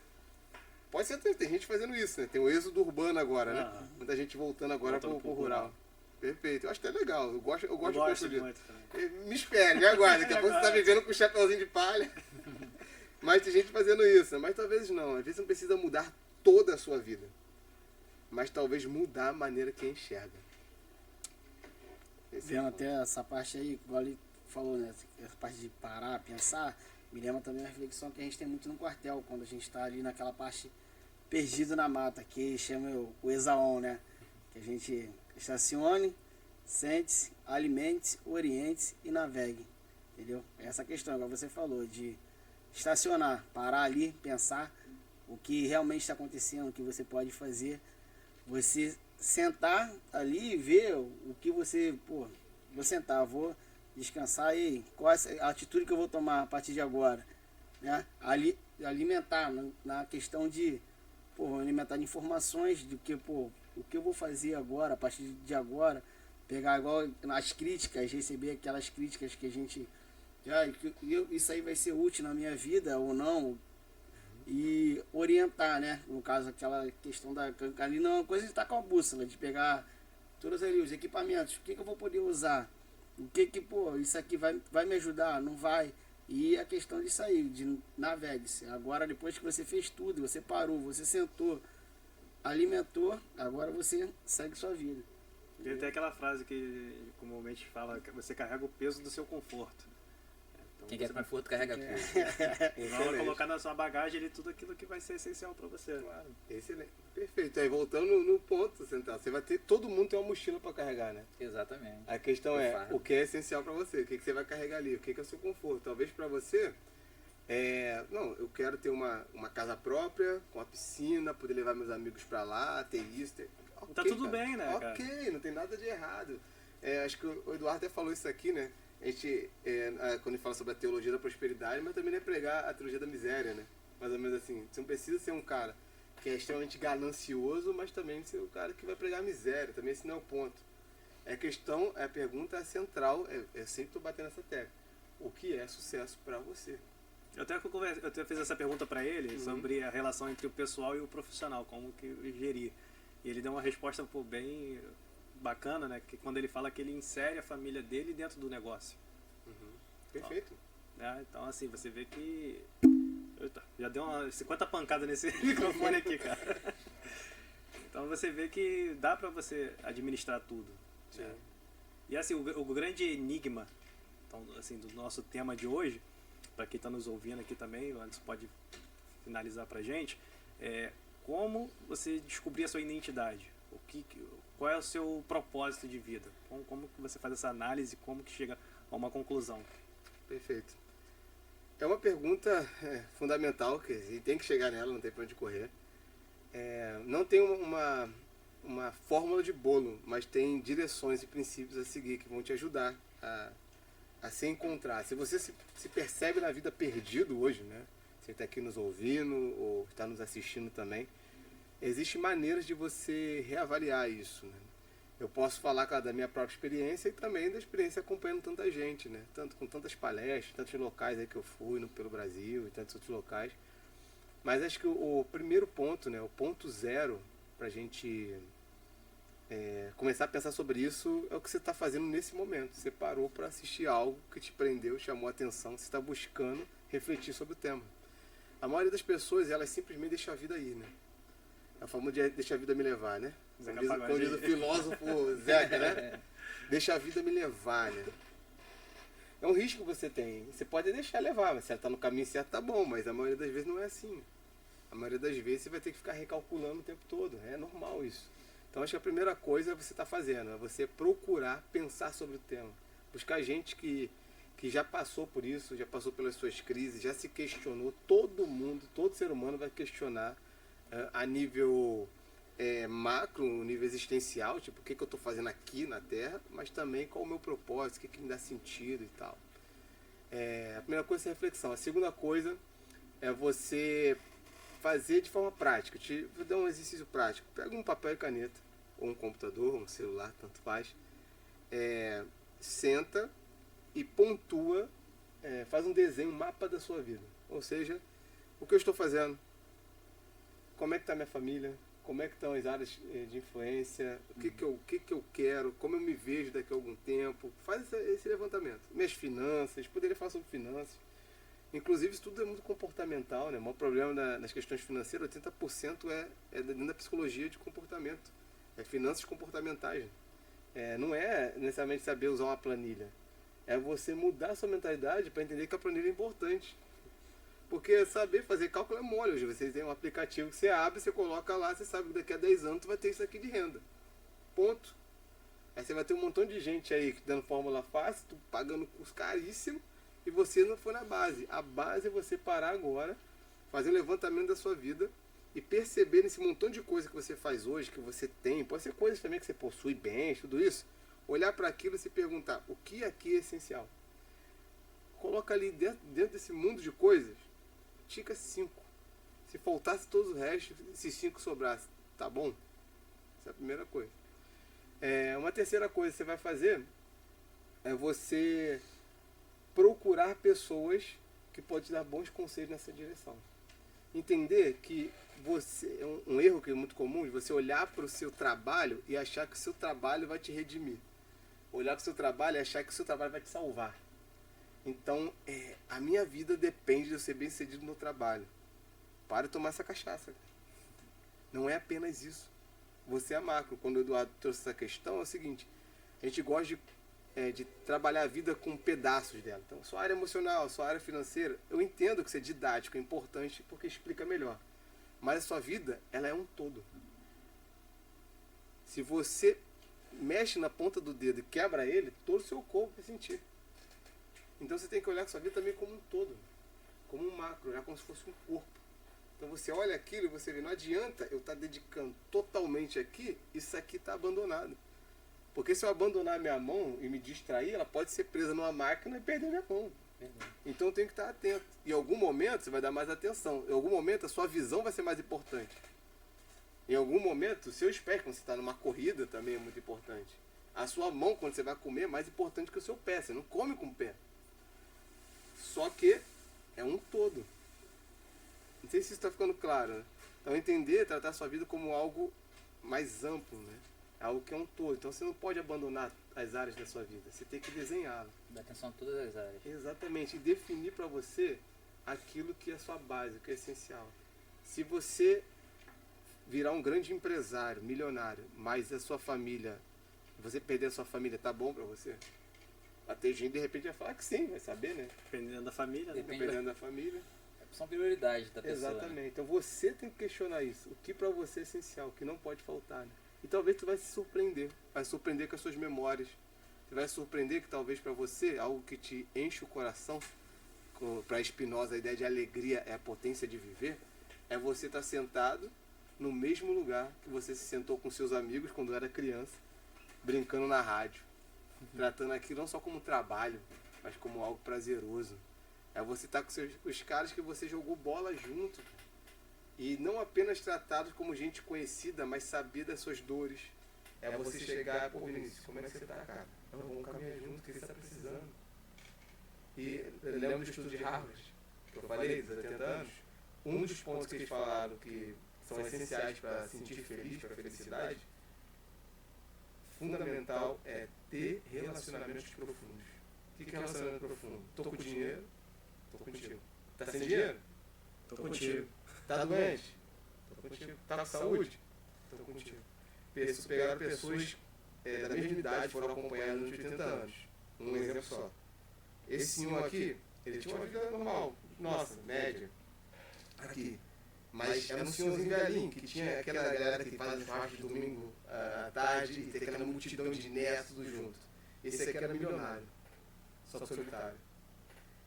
Pode ser, tem gente fazendo isso, né? Tem o êxodo urbano agora, né? Muita gente voltando agora pro rural. Perfeito, eu acho até legal. Eu gosto um pouco disso. Me espere, me aguarde. Daqui a pouco você tá vivendo com um chapeuzinho de palha. Mas tem gente fazendo isso, mas talvez não. Às vezes não precisa mudar toda a sua vida. Mas talvez mudar a maneira que enxerga. Vendo até essa parte aí, igual ele falou, né? Essa parte de parar, pensar, Me lembra também uma reflexão que a gente tem muito no quartel, quando a gente está ali naquela parte perdido na mata, que chama o Exaon, né? Que a gente estacione, sente-se, alimente-se, oriente-se e navegue. Entendeu? Essa questão, igual você falou, de estacionar, parar ali, pensar o que realmente está acontecendo, o que você pode fazer. Você sentar ali e ver o que você, pô, vou sentar, vou descansar e qual é a atitude que eu vou tomar a partir de agora, né? Alimentar na questão de, pô, alimentar de informações do que, pô, o que eu vou fazer agora, a partir de agora, pegar igual as críticas, receber aquelas críticas que a gente, isso aí vai ser útil na minha vida ou não, e orientar, né? No caso, aquela questão ali não é uma coisa de estar com a bússola, de pegar todos ali os equipamentos, o que eu vou poder usar, o que pô, isso aqui vai me ajudar, não vai. E a questão de sair, de navegue-se. Agora, depois que você fez tudo, você parou, você sentou, alimentou, agora você segue sua vida. Tem até aquela frase que comumente fala que você carrega o peso do seu conforto. Então, Quem quer conforto carrega tudo. Na hora de colocar na sua bagagem ali tudo aquilo que vai ser essencial para você. Claro. Excelente. Perfeito. Aí voltando no ponto central, você vai ter, todo mundo tem uma mochila para carregar, né? Exatamente. A questão O é fardo. o que é essencial para você, o que você vai carregar ali, o que é o seu conforto. Talvez para você, não, eu quero ter uma casa própria, com a piscina, poder levar meus amigos para lá, ter isso. Tá tudo bem, né, cara? Ok, não tem nada de errado. Acho que o Eduardo até falou isso aqui, né? A gente, quando ele fala sobre a teologia da prosperidade, mas também não é pregar a teologia da miséria, né? Mais ou menos assim, você não precisa ser um cara que é extremamente ganancioso, mas também ser o cara que vai pregar a miséria, também esse não é o ponto. A pergunta central, sempre tô batendo essa tecla. O que é sucesso para você? Eu até fiz essa pergunta para ele sobre a relação entre o pessoal e o profissional, como que gerir. E ele deu uma resposta pô, bem bacana, né? Que quando ele fala que ele insere a família dele dentro do negócio. Perfeito. Então, assim, você vê que... Eita, já deu umas 50 pancadas nesse microfone aqui, cara. Então você vê que dá pra você administrar tudo. Né? E assim, o grande enigma então, assim, do nosso tema de hoje, para quem está nos ouvindo aqui também, o Anderson pode finalizar pra gente, é como você descobrir a sua identidade. Qual é o seu propósito de vida? Como que você faz essa análise, como que chega a uma conclusão? Perfeito. É uma pergunta fundamental, que tem que chegar nela, não tem pra onde correr. Não tem uma fórmula de bolo, mas tem direções e princípios a seguir que vão te ajudar a se encontrar. Se você se percebe na vida perdido hoje, né? Você está aqui nos ouvindo ou está nos assistindo também, existem maneiras de você reavaliar isso, né? Eu posso falar da minha própria experiência e também da experiência acompanhando tanta gente, né? Tanto com tantas palestras, tantos locais aí que eu fui pelo Brasil e tantos outros locais. Mas acho que o primeiro ponto, né? O ponto zero para a gente começar a pensar sobre isso é o que você está fazendo nesse momento. Você parou para assistir algo que te prendeu, chamou a atenção, você está buscando refletir sobre o tema. A maioria das pessoas, elas simplesmente deixam a vida ir, né? A forma de deixar a vida me levar, né? Como diz o filósofo Zeca, né? Deixa a vida me levar, né? É um risco que você tem. Você pode deixar levar, mas se ela está no caminho certo, tá bom, mas a maioria das vezes não é assim. A maioria das vezes você vai ter que ficar recalculando o tempo todo. É normal isso. Então acho que a primeira coisa é você estar fazendo, é você procurar pensar sobre o tema. Buscar gente que já passou por isso, já passou pelas suas crises, já se questionou. Todo mundo, todo ser humano vai questionar a nível macro, nível existencial, tipo, o que eu estou fazendo aqui na Terra, mas também qual o meu propósito, o que me dá sentido e tal. A primeira coisa é reflexão. A segunda coisa é você fazer de forma prática. Vou dar um exercício prático. Pega um papel e caneta, ou um computador, um celular, tanto faz. Senta e pontua, faz um desenho, um mapa da sua vida. Ou seja, o que eu estou fazendo, como é que está minha família, como é que estão as áreas de influência, o que eu quero, como eu me vejo daqui a algum tempo. Faz esse levantamento. Minhas finanças, poderia falar sobre finanças. Inclusive, isso tudo é muito comportamental, né? O maior problema nas questões financeiras, 80% é dentro da psicologia de comportamento. É finanças comportamentais. Não é necessariamente saber usar uma planilha. É você mudar a sua mentalidade para entender que a planilha é importante. Porque saber fazer cálculo é mole. Hoje você tem um aplicativo que você abre, você coloca lá, você sabe que daqui a 10 anos tu vai ter isso aqui de renda. Ponto. Aí você vai ter um montão de gente aí dando fórmula fácil, tu pagando curso caríssimo, e você não foi na base. A base é você parar agora, fazer um levantamento da sua vida e perceber nesse montão de coisa que você faz hoje, que você tem, pode ser coisas também que você possui bens, tudo isso, olhar para aquilo e se perguntar, o que aqui é essencial? Coloca ali dentro desse mundo de coisas, tica 5. Se faltasse todos os restos, esses 5 sobrassem, tá bom? Essa é a primeira coisa. Uma terceira coisa que você vai fazer é você procurar pessoas que podem te dar bons conselhos nessa direção. Entender que você, um erro que é muito comum, de você olhar para o seu trabalho e achar que o seu trabalho vai te redimir. Olhar para o seu trabalho e achar que o seu trabalho vai te salvar. Então, a minha vida depende de eu ser bem sucedido no meu trabalho. Para de tomar essa cachaça. Não é apenas isso. Você é macro. Quando o Eduardo trouxe essa questão, é o seguinte: a gente gosta de trabalhar a vida com pedaços dela. Então, sua área emocional, sua área financeira, eu entendo que isso é didático, é importante porque explica melhor. Mas a sua vida, ela é um todo. Se você mexe na ponta do dedo e quebra ele, todo o seu corpo vai sentir. Então você tem que olhar a sua vida também como um todo, como um macro, olhar como se fosse um corpo. Então você olha aquilo e você vê, não adianta eu estar dedicando totalmente aqui, isso aqui está abandonado. Porque se eu abandonar minha mão e me distrair, ela pode ser presa numa máquina e perder minha mão. Então eu tenho que estar atento. Em algum momento você vai dar mais atenção. Em algum momento a sua visão vai ser mais importante. Em algum momento, os seus pés, quando você está numa corrida, também é muito importante. A sua mão, quando você vai comer, é mais importante que o seu pé. Você não come com o pé. Só que é um todo. Não sei se isso está ficando claro, né? Então entender, tratar a sua vida como algo mais amplo, né? Algo que é um todo. Então você não pode abandonar as áreas da sua vida. Você tem que desenhá-la. Dá atenção a todas as áreas. Exatamente. E definir para você aquilo que é a sua base, o que é essencial. Se você virar um grande empresário, milionário, mas a sua família, você perder a sua família, tá bom para você? A ter gente de repente vai falar que sim, vai saber, né? Dependendo da família, né? Dependendo da família. São prioridades da pessoa. Exatamente. Né? Então você tem que questionar isso. O que para você é essencial, o que não pode faltar, né? E talvez tu vai se surpreender. Vai surpreender com as suas memórias. Você vai surpreender que talvez para você, algo que te enche o coração, para Spinoza a ideia de alegria é a potência de viver, é você estar sentado no mesmo lugar que você se sentou com seus amigos quando era criança, brincando na rádio. Tratando aquilo não só como trabalho, mas como algo prazeroso. É você estar com os caras que você jogou bola junto. E não apenas tratados como gente conhecida, mas saber das suas dores. É você chegar, pô, Vinícius, como é que você tá, cara? Vamos caminhar junto, o que você tá precisando? E eu lembro do estudo de Harvard, que eu falei, dos 80 anos. Um dos pontos que eles falaram que são essenciais para sentir feliz, para felicidade, fundamental é ter relacionamentos profundos. O que é relacionamento profundo? Tô com dinheiro, tô contigo. Tá sem dinheiro? Tô contigo. Tá doente? Tô contigo. Tá com saúde? Tô contigo. Pegaram pessoas da mesma idade, foram acompanhadas nos 80 anos. Um exemplo só. Esse senhor aqui, ele tinha uma vida normal, nossa, média. Aqui. Mas era um senhorzinho velhinho, que tinha aquela galera que faz os churrascos de domingo à tarde e tem aquela multidão de netos, tudo junto. Esse aqui era milionário, só solitário.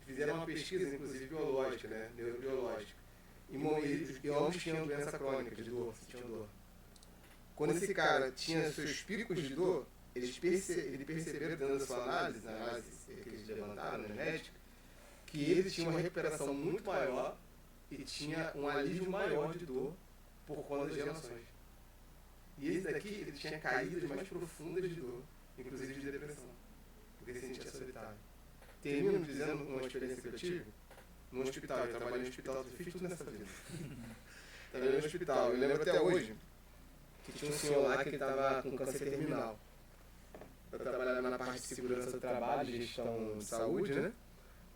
Fizeram uma pesquisa, inclusive biológica, né? Neurobiológica. E homens tinham doença crônica, de dor, sentiam dor. Quando esse cara tinha seus picos de dor, eles perceberam, dentro da sua análise, na análise que eles levantaram na médica, que ele tinha uma recuperação muito maior e tinha um alívio maior de dor por conta das gerações. E esse daqui, ele tinha caídas mais profundas de dor, inclusive de depressão, porque se sentia solitário. Termino dizendo uma experiência que eu tive no hospital. Eu trabalhei no hospital, eu fiz tudo nessa vida. Trabalhei no hospital. Eu lembro até hoje que tinha um senhor lá que ele estava com câncer terminal. Eu trabalhava na parte de segurança do trabalho, gestão de saúde, né?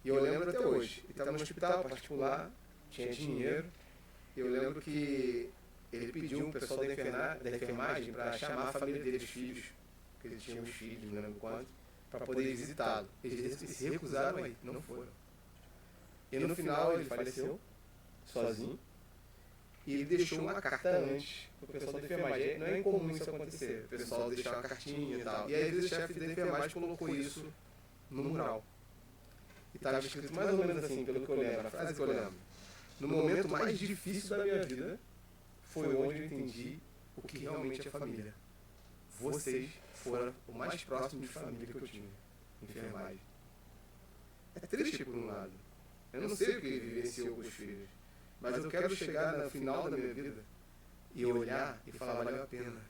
E eu lembro até hoje. Ele estava no hospital particular, tinha dinheiro. E eu lembro que ele pediu um pessoal da enfermagem para chamar a família dele, os filhos, porque ele tinha uns filhos, não lembro quanto, para poder visitá-lo. Eles se recusaram aí, não foram. E no final ele faleceu, sozinho. E ele deixou uma carta antes pro pessoal da enfermagem. Não é incomum isso acontecer, o pessoal deixar uma cartinha e tal. E aí o chefe da enfermagem colocou isso no mural. E estava escrito mais ou menos assim, pelo que eu lembro, a frase que eu lembro. No momento mais difícil da minha vida, foi onde eu entendi o que realmente é família. Vocês foram o mais próximo de família que eu tive, enfermagem. É triste por um lado. Eu não sei o que ele vivenciou com os filhos. Mas eu quero chegar no final da minha vida e olhar e falar, valeu a pena.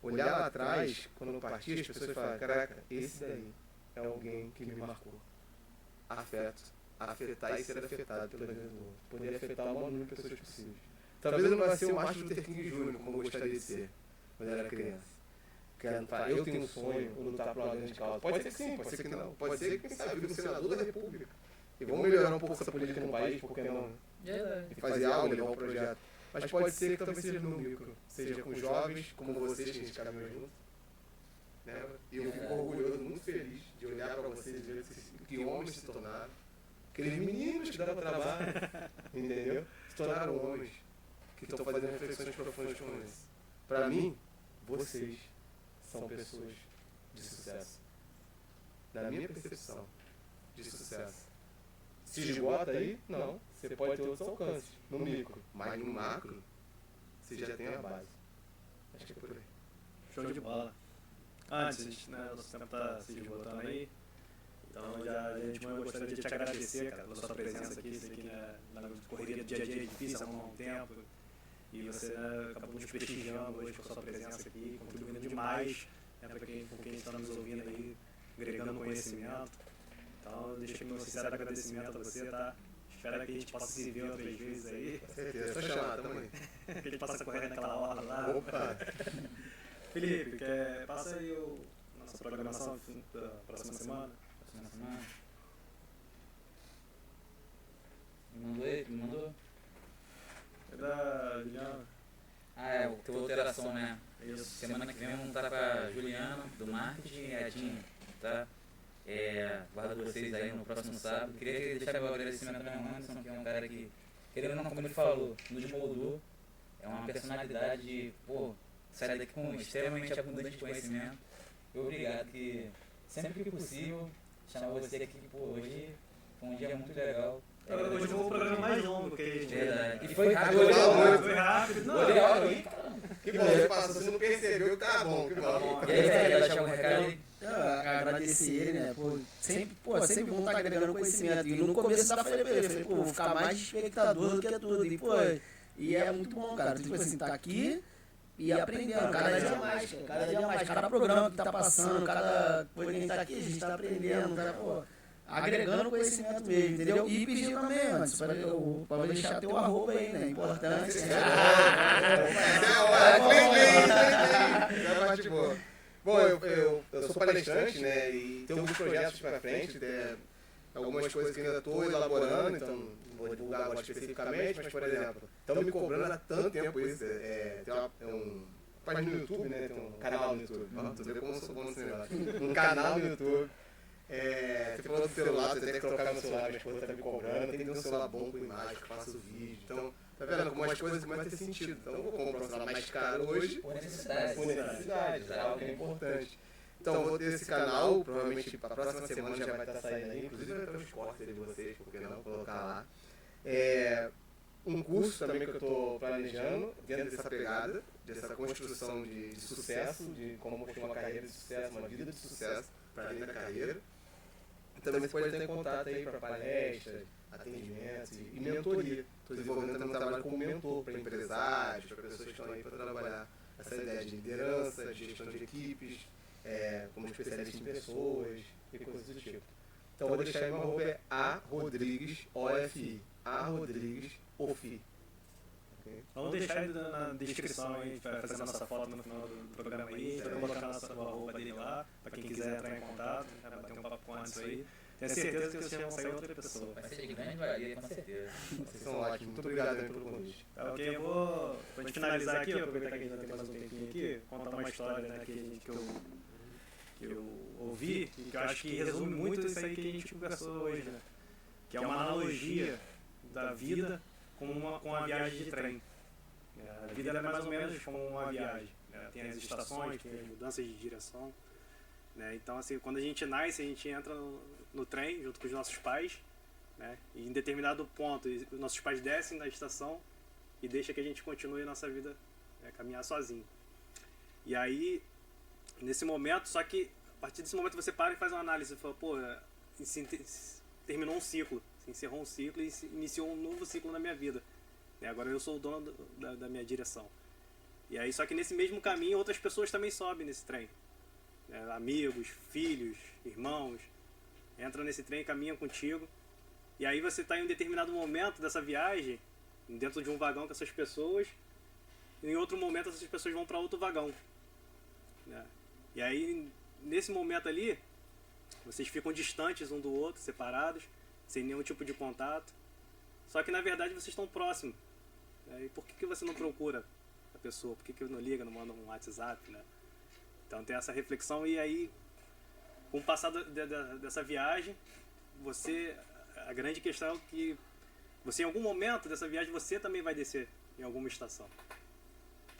Olhar lá atrás, quando eu parti, as pessoas falam, caraca, esse daí é alguém que me marcou. Afeto, afetar e ser afetado pela vida do outro. Poder afetar o maior número de pessoas possíveis. Talvez eu não vá ser o Martin Luther King Jr., como eu gostaria de ser, quando eu era criança. Eu tenho um sonho, ou lutar por uma grande causa. Pode ser que sim, pode ser que não. Pode ser que, quem sabe, vir um senador da República. E vamos melhorar um pouco essa política no país, porque não? E fazer algo, levar um projeto. Mas pode ser que talvez seja no micro, seja com jovens, como vocês, que a gente caminhou junto. Né? E eu fico orgulhoso, muito feliz de olhar para vocês e ver que homens se tornaram. Aqueles meninos que davam trabalho, entendeu? Se tornaram homens que estão fazendo reflexões profundas como essa. Para mim, vocês são pessoas de sucesso. Na minha percepção, de sucesso. Se esgota aí, não. Você pode ter outros alcances, no micro. Mas no macro, você já tem a base. Acho que é por aí. Show de bola. Antes, né, nosso tempo tá se esgotando aí. Então a gente gostaria de te agradecer, cara, pela sua presença aqui. Sei que na correria do dia a dia é difícil arrumar um tempo. E você, né, acabou nos prestigiando hoje com a sua presença aqui, contribuindo demais, né, para quem está nos ouvindo aí, agregando conhecimento. Então, deixa aqui meu sincero agradecimento a você, tá? Espero que a gente possa se ver outras vezes aí. Com certeza, só chamar, tamo aí. Que a gente possa correr naquela hora lá. Opa! Felipe, passa aí nossa programação da próxima semana. Próxima semana. Me mandou aí? Me mandou? É da Juliana. Teve alteração, né? Isso. Semana que vem vamos estar com a Juliana, do marketing, e a Tinha, tá? Guardo vocês aí no próximo sábado. Queria deixar meu agradecimento ao Anderson, que é um cara que, querendo ou não, como ele falou, nos moldou. É uma personalidade, sai daqui com extremamente abundante conhecimento. Obrigado, que sempre que possível, chamar você aqui, hoje foi um dia muito legal. Hoje foi o programa mais longo que a gente fez. Verdade. E foi rápido. Foi rápido. Não, Olhei a hora aí, cara. Que bom, você passou, você não percebeu, tá bom, que bom. E aí, quer deixar um recado aí? Agradecer ele, né? Sempre bom estar agregando conhecimento. E no começo da falei pra ele, vou ficar mais de espectador do que tudo. E é muito bom, cara. Tipo assim, tá aqui e aprendendo, cada dia mais, cada dia mais. Cada programa que tá passando, cada coisa que a gente tá aqui, a gente tá aprendendo, tá, agregando conhecimento mesmo, entendeu? E pedir também, antes, para deixar teu arroba aí, né? Importante. Bom, eu sou palestrante, né? E tenho alguns projetos para frente, algumas coisas que ainda estou elaborando, então não vou divulgar agora especificamente, mas, por exemplo, estão me cobrando há tanto tempo isso. Tem uma página no YouTube, né? Tem um canal no YouTube. Tu vê como eu sou bom nesse negócio. Um canal no YouTube. Você falou do celular, você tem que trocar meu celular, minha esposa tá me cobrando, tem que ter um celular bom com imagem, que faça o vídeo. Então, tá vendo? Algumas coisas começam a ter sentido. Então eu vou comprar um celular mais caro hoje, Por necessidade. é algo que é importante. Então eu vou ter esse canal, provavelmente a próxima semana já vai estar saindo aí, inclusive vai ter uns cortes de vocês, por que não colocar lá. Um curso também que eu estou planejando, dentro dessa pegada, dessa construção de sucesso, de como construir uma carreira de sucesso, uma vida de sucesso para além da carreira. Também você pode entrar em contato aí para palestras, atendimentos e mentoria. Estou desenvolvendo também um trabalho como mentor para empresários, para pessoas que estão aí para trabalhar essa ideia de liderança, de gestão de equipes, como especialista em pessoas e coisas do tipo. Então vou deixar aí, meu arroba é arodriguesofi, arodriguesofi. Vamos deixar ele na descrição aí, vai fazer a nossa foto no final do programa aí, vai colocar o arroba dele lá, para quem quiser entrar em contato, vai bater um papo com antes aí. Tenho certeza que vocês vão sair outra pessoa. Vai ser de grande valia, com certeza. Vocês são ótimos, muito obrigado também pelo convite. Tá, ok, eu vou pra gente finalizar aqui, aproveitar que a gente ainda tem mais um tempinho aqui, contar uma história, né, que eu ouvi e que eu acho que resume muito isso aí que a gente conversou hoje, né? que é uma analogia da vida com uma viagem de trem. A vida ela é mais ou menos como uma viagem, né? Tem as estações, tem as mudanças de direção, né? Então, assim, quando a gente nasce, a gente entra no trem junto com os nossos pais, né? E em determinado ponto, os nossos pais descem da estação e deixam que a gente continue a nossa vida, né, caminhar sozinho. E aí, nesse momento, só que a partir desse momento você para e faz uma análise, você fala, pô, terminou um ciclo, se encerrou um ciclo e se iniciou um novo ciclo na minha vida. E agora eu sou o dono da minha direção. E aí, só que nesse mesmo caminho, outras pessoas também sobem nesse trem. Amigos, filhos, irmãos, entram nesse trem, caminham contigo. E aí você está em um determinado momento dessa viagem, dentro de um vagão com essas pessoas, e em outro momento essas pessoas vão para outro vagão, né? E aí, nesse momento ali, vocês ficam distantes um do outro, separados, sem nenhum tipo de contato. Só que na verdade vocês estão próximos. E por que você não procura a pessoa? Por que não liga, não manda um WhatsApp, né? Então tem essa reflexão. E aí, com o passar dessa viagem, a grande questão é que você, em algum momento dessa viagem, você também vai descer em alguma estação.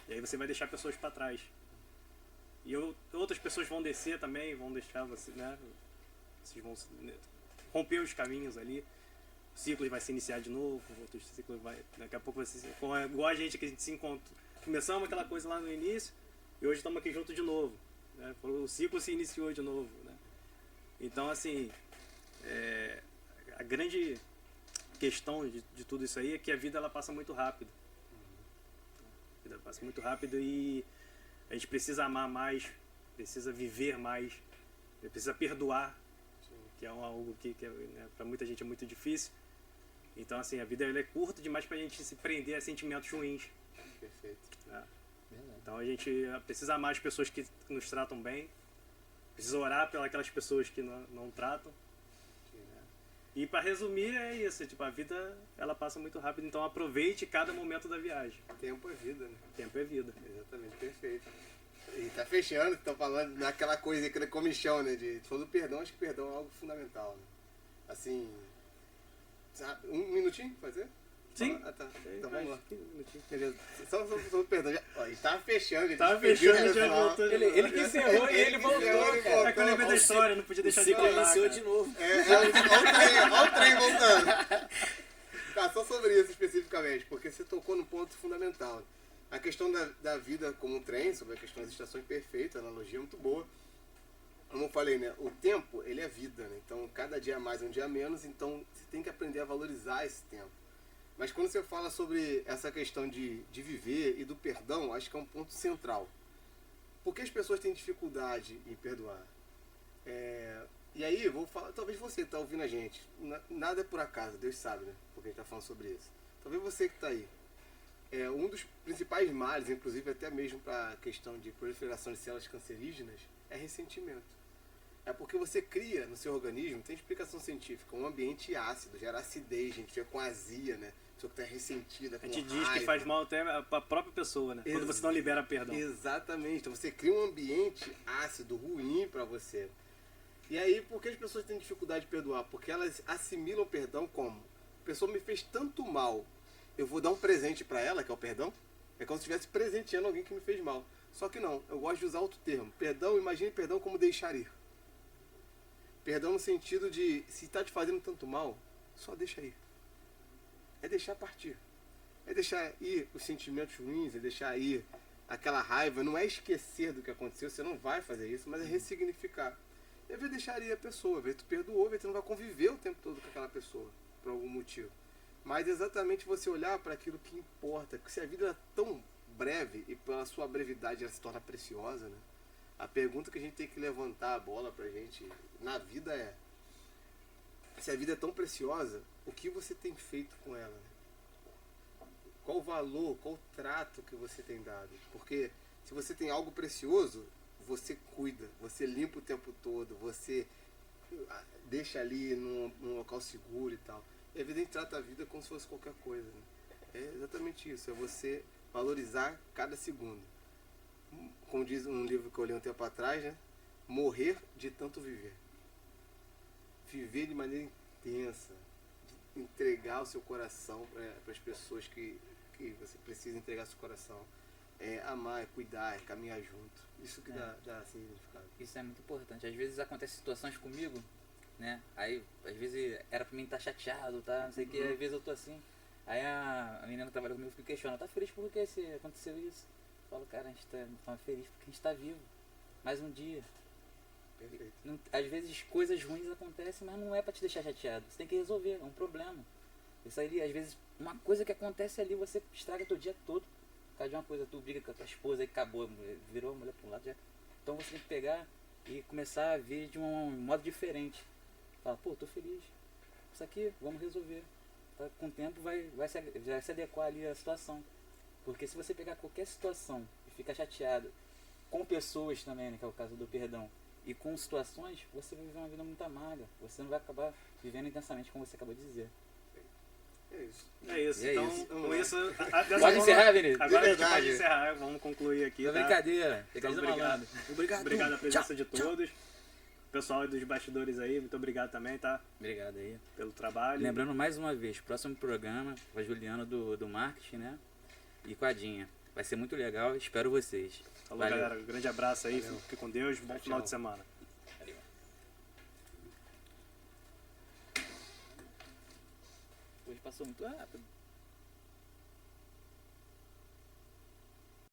E aí você vai deixar pessoas para trás. E outras pessoas vão descer também, vão deixar você, né? Vocês vão romper os caminhos ali. O ciclo vai se iniciar de novo, outros ciclos vai. Daqui a pouco você. Igual a gente que a gente se encontra. Começamos aquela coisa lá no início e hoje estamos aqui juntos de novo, né? O ciclo se iniciou de novo, né? Então, assim, a grande questão de tudo isso aí é que a vida ela passa muito rápido. A vida passa muito rápido e a gente precisa amar mais, precisa viver mais, precisa perdoar, que é algo que né, para muita gente é muito difícil. Então, assim, a vida ela é curta demais para a gente se prender a sentimentos ruins. Perfeito. Né? Então a gente precisa amar as pessoas que nos tratam bem, precisa orar pelas pessoas que não tratam. E para resumir é isso, tipo, a vida ela passa muito rápido, então aproveite cada momento da viagem. Tempo é vida, né? Tempo é vida. Exatamente, perfeito. E tá fechando, estão falando naquela coisa, aquele comichão, né? Falando do perdão, acho que perdão é algo fundamental, né? Assim, sabe, um minutinho, fazer? Sim. Ah, tá. Então vamos lá. Beleza. Só o perdão. A gente tava fechando, a gente Tava pediu, fechando, né, já voltou. Ele que encerrou e ele voltou, cara. É que eu lembrei da história, não podia deixar de contar. Silenciou Cara. de novo. Olha o trem voltando. Tá, só sobre isso especificamente, porque você tocou num ponto fundamental. A questão da vida como um trem, sobre a questão das estações, perfeita, a analogia é muito boa. Como eu falei, né? O tempo, ele é vida, né? Então, cada dia mais, um dia menos, então você tem que aprender a valorizar esse tempo. Mas quando você fala sobre essa questão de viver e do perdão, acho que é um ponto central. Por que as pessoas têm dificuldade em perdoar? E aí, vou falar, talvez você que está ouvindo a gente, nada é por acaso, Deus sabe, né? Porque a gente está falando sobre isso. Talvez você que está aí. Um dos principais males, inclusive até mesmo para a questão de proliferação de células cancerígenas, é ressentimento. É porque você cria no seu organismo, tem explicação científica, um ambiente ácido, gera acidez, a gente fica com azia, né? A pessoa que está ressentida, com A gente diz raiva. que faz mal até para a própria pessoa, né? Quando você não libera perdão. Exatamente. Então você cria um ambiente ácido, ruim para você. E aí, por que as pessoas têm dificuldade de perdoar? Porque elas assimilam o perdão como: a pessoa me fez tanto mal, eu vou dar um presente para ela, que é o perdão? É como se estivesse presenteando alguém que me fez mal. Só que não, eu gosto de usar outro termo. Perdão, imagine perdão como deixar ir. Perdão no sentido de, se está te fazendo tanto mal, só deixa ir. É deixar partir. É deixar ir os sentimentos ruins, é deixar ir aquela raiva. Não é esquecer do que aconteceu, você não vai fazer isso, mas é ressignificar. E às vezes deixar ir a pessoa, às vezes tu perdoou, às vezes tu não vai conviver o tempo todo com aquela pessoa, por algum motivo. Mas exatamente você olhar para aquilo que importa, porque se a vida é tão breve e pela sua brevidade ela se torna preciosa, né? A pergunta que a gente tem que levantar a bola pra gente na vida é: se a vida é tão preciosa, o que você tem feito com ela? Né? Qual o valor, qual o trato que você tem dado? Porque se você tem algo precioso, você cuida, você limpa o tempo todo, você deixa ali num local seguro e tal. E a vida trata a vida como se fosse qualquer coisa. Né? É exatamente isso, é você valorizar cada segundo. Como diz um livro que eu li um tempo atrás, né? Morrer de tanto viver. Viver de maneira intensa, entregar o seu coração para as pessoas que você precisa entregar seu coração. É amar, é cuidar, é caminhar junto. Isso que dá significado. Isso é muito importante. Às vezes acontecem situações comigo, né? Aí, às vezes era pra mim estar chateado, tá? Não sei o que, às vezes eu tô assim. Aí a menina que trabalha comigo fica questionando, tá feliz por que aconteceu isso? Eu falo, cara, a gente tá feliz porque a gente tá vivo. Mais um dia. Perfeito. Às vezes coisas ruins acontecem, mas não é pra te deixar chateado. Você tem que resolver, é um problema. Isso aí, às vezes, uma coisa que acontece ali, você estraga teu dia todo. Por causa de uma coisa, tu briga com a tua esposa e acabou, virou a mulher pra um lado já. Então você tem que pegar e começar a ver de um modo diferente. Fala, pô, tô feliz. Isso aqui, vamos resolver. Tá? Com o tempo vai se adequar ali à situação. Porque se você pegar qualquer situação e ficar chateado com pessoas também, né, que é o caso do perdão, e com situações, você vai viver uma vida muito amarga. Você não vai acabar vivendo intensamente, como você acabou de dizer. É isso. É isso. É Então, isso. com isso. Pode encerrar, Vinícius? Agora a gente verdade. pode encerrar. Vamos concluir aqui. Não, Tá? brincadeira. Então, Fica obrigado. Obrigado. Obrigado a presença Tchau, de tchau. todos. Pessoal dos bastidores aí, muito obrigado também, tá? Obrigado aí. Pelo trabalho. Lembrando mais uma vez, próximo programa com a Juliana do marketing, né? E com a Dinha. Vai ser muito legal, espero vocês. Falou, Valeu. galera. Um grande abraço aí. Valeu. Fique com Deus. Bom final tchau. de semana. Hoje passou muito rápido.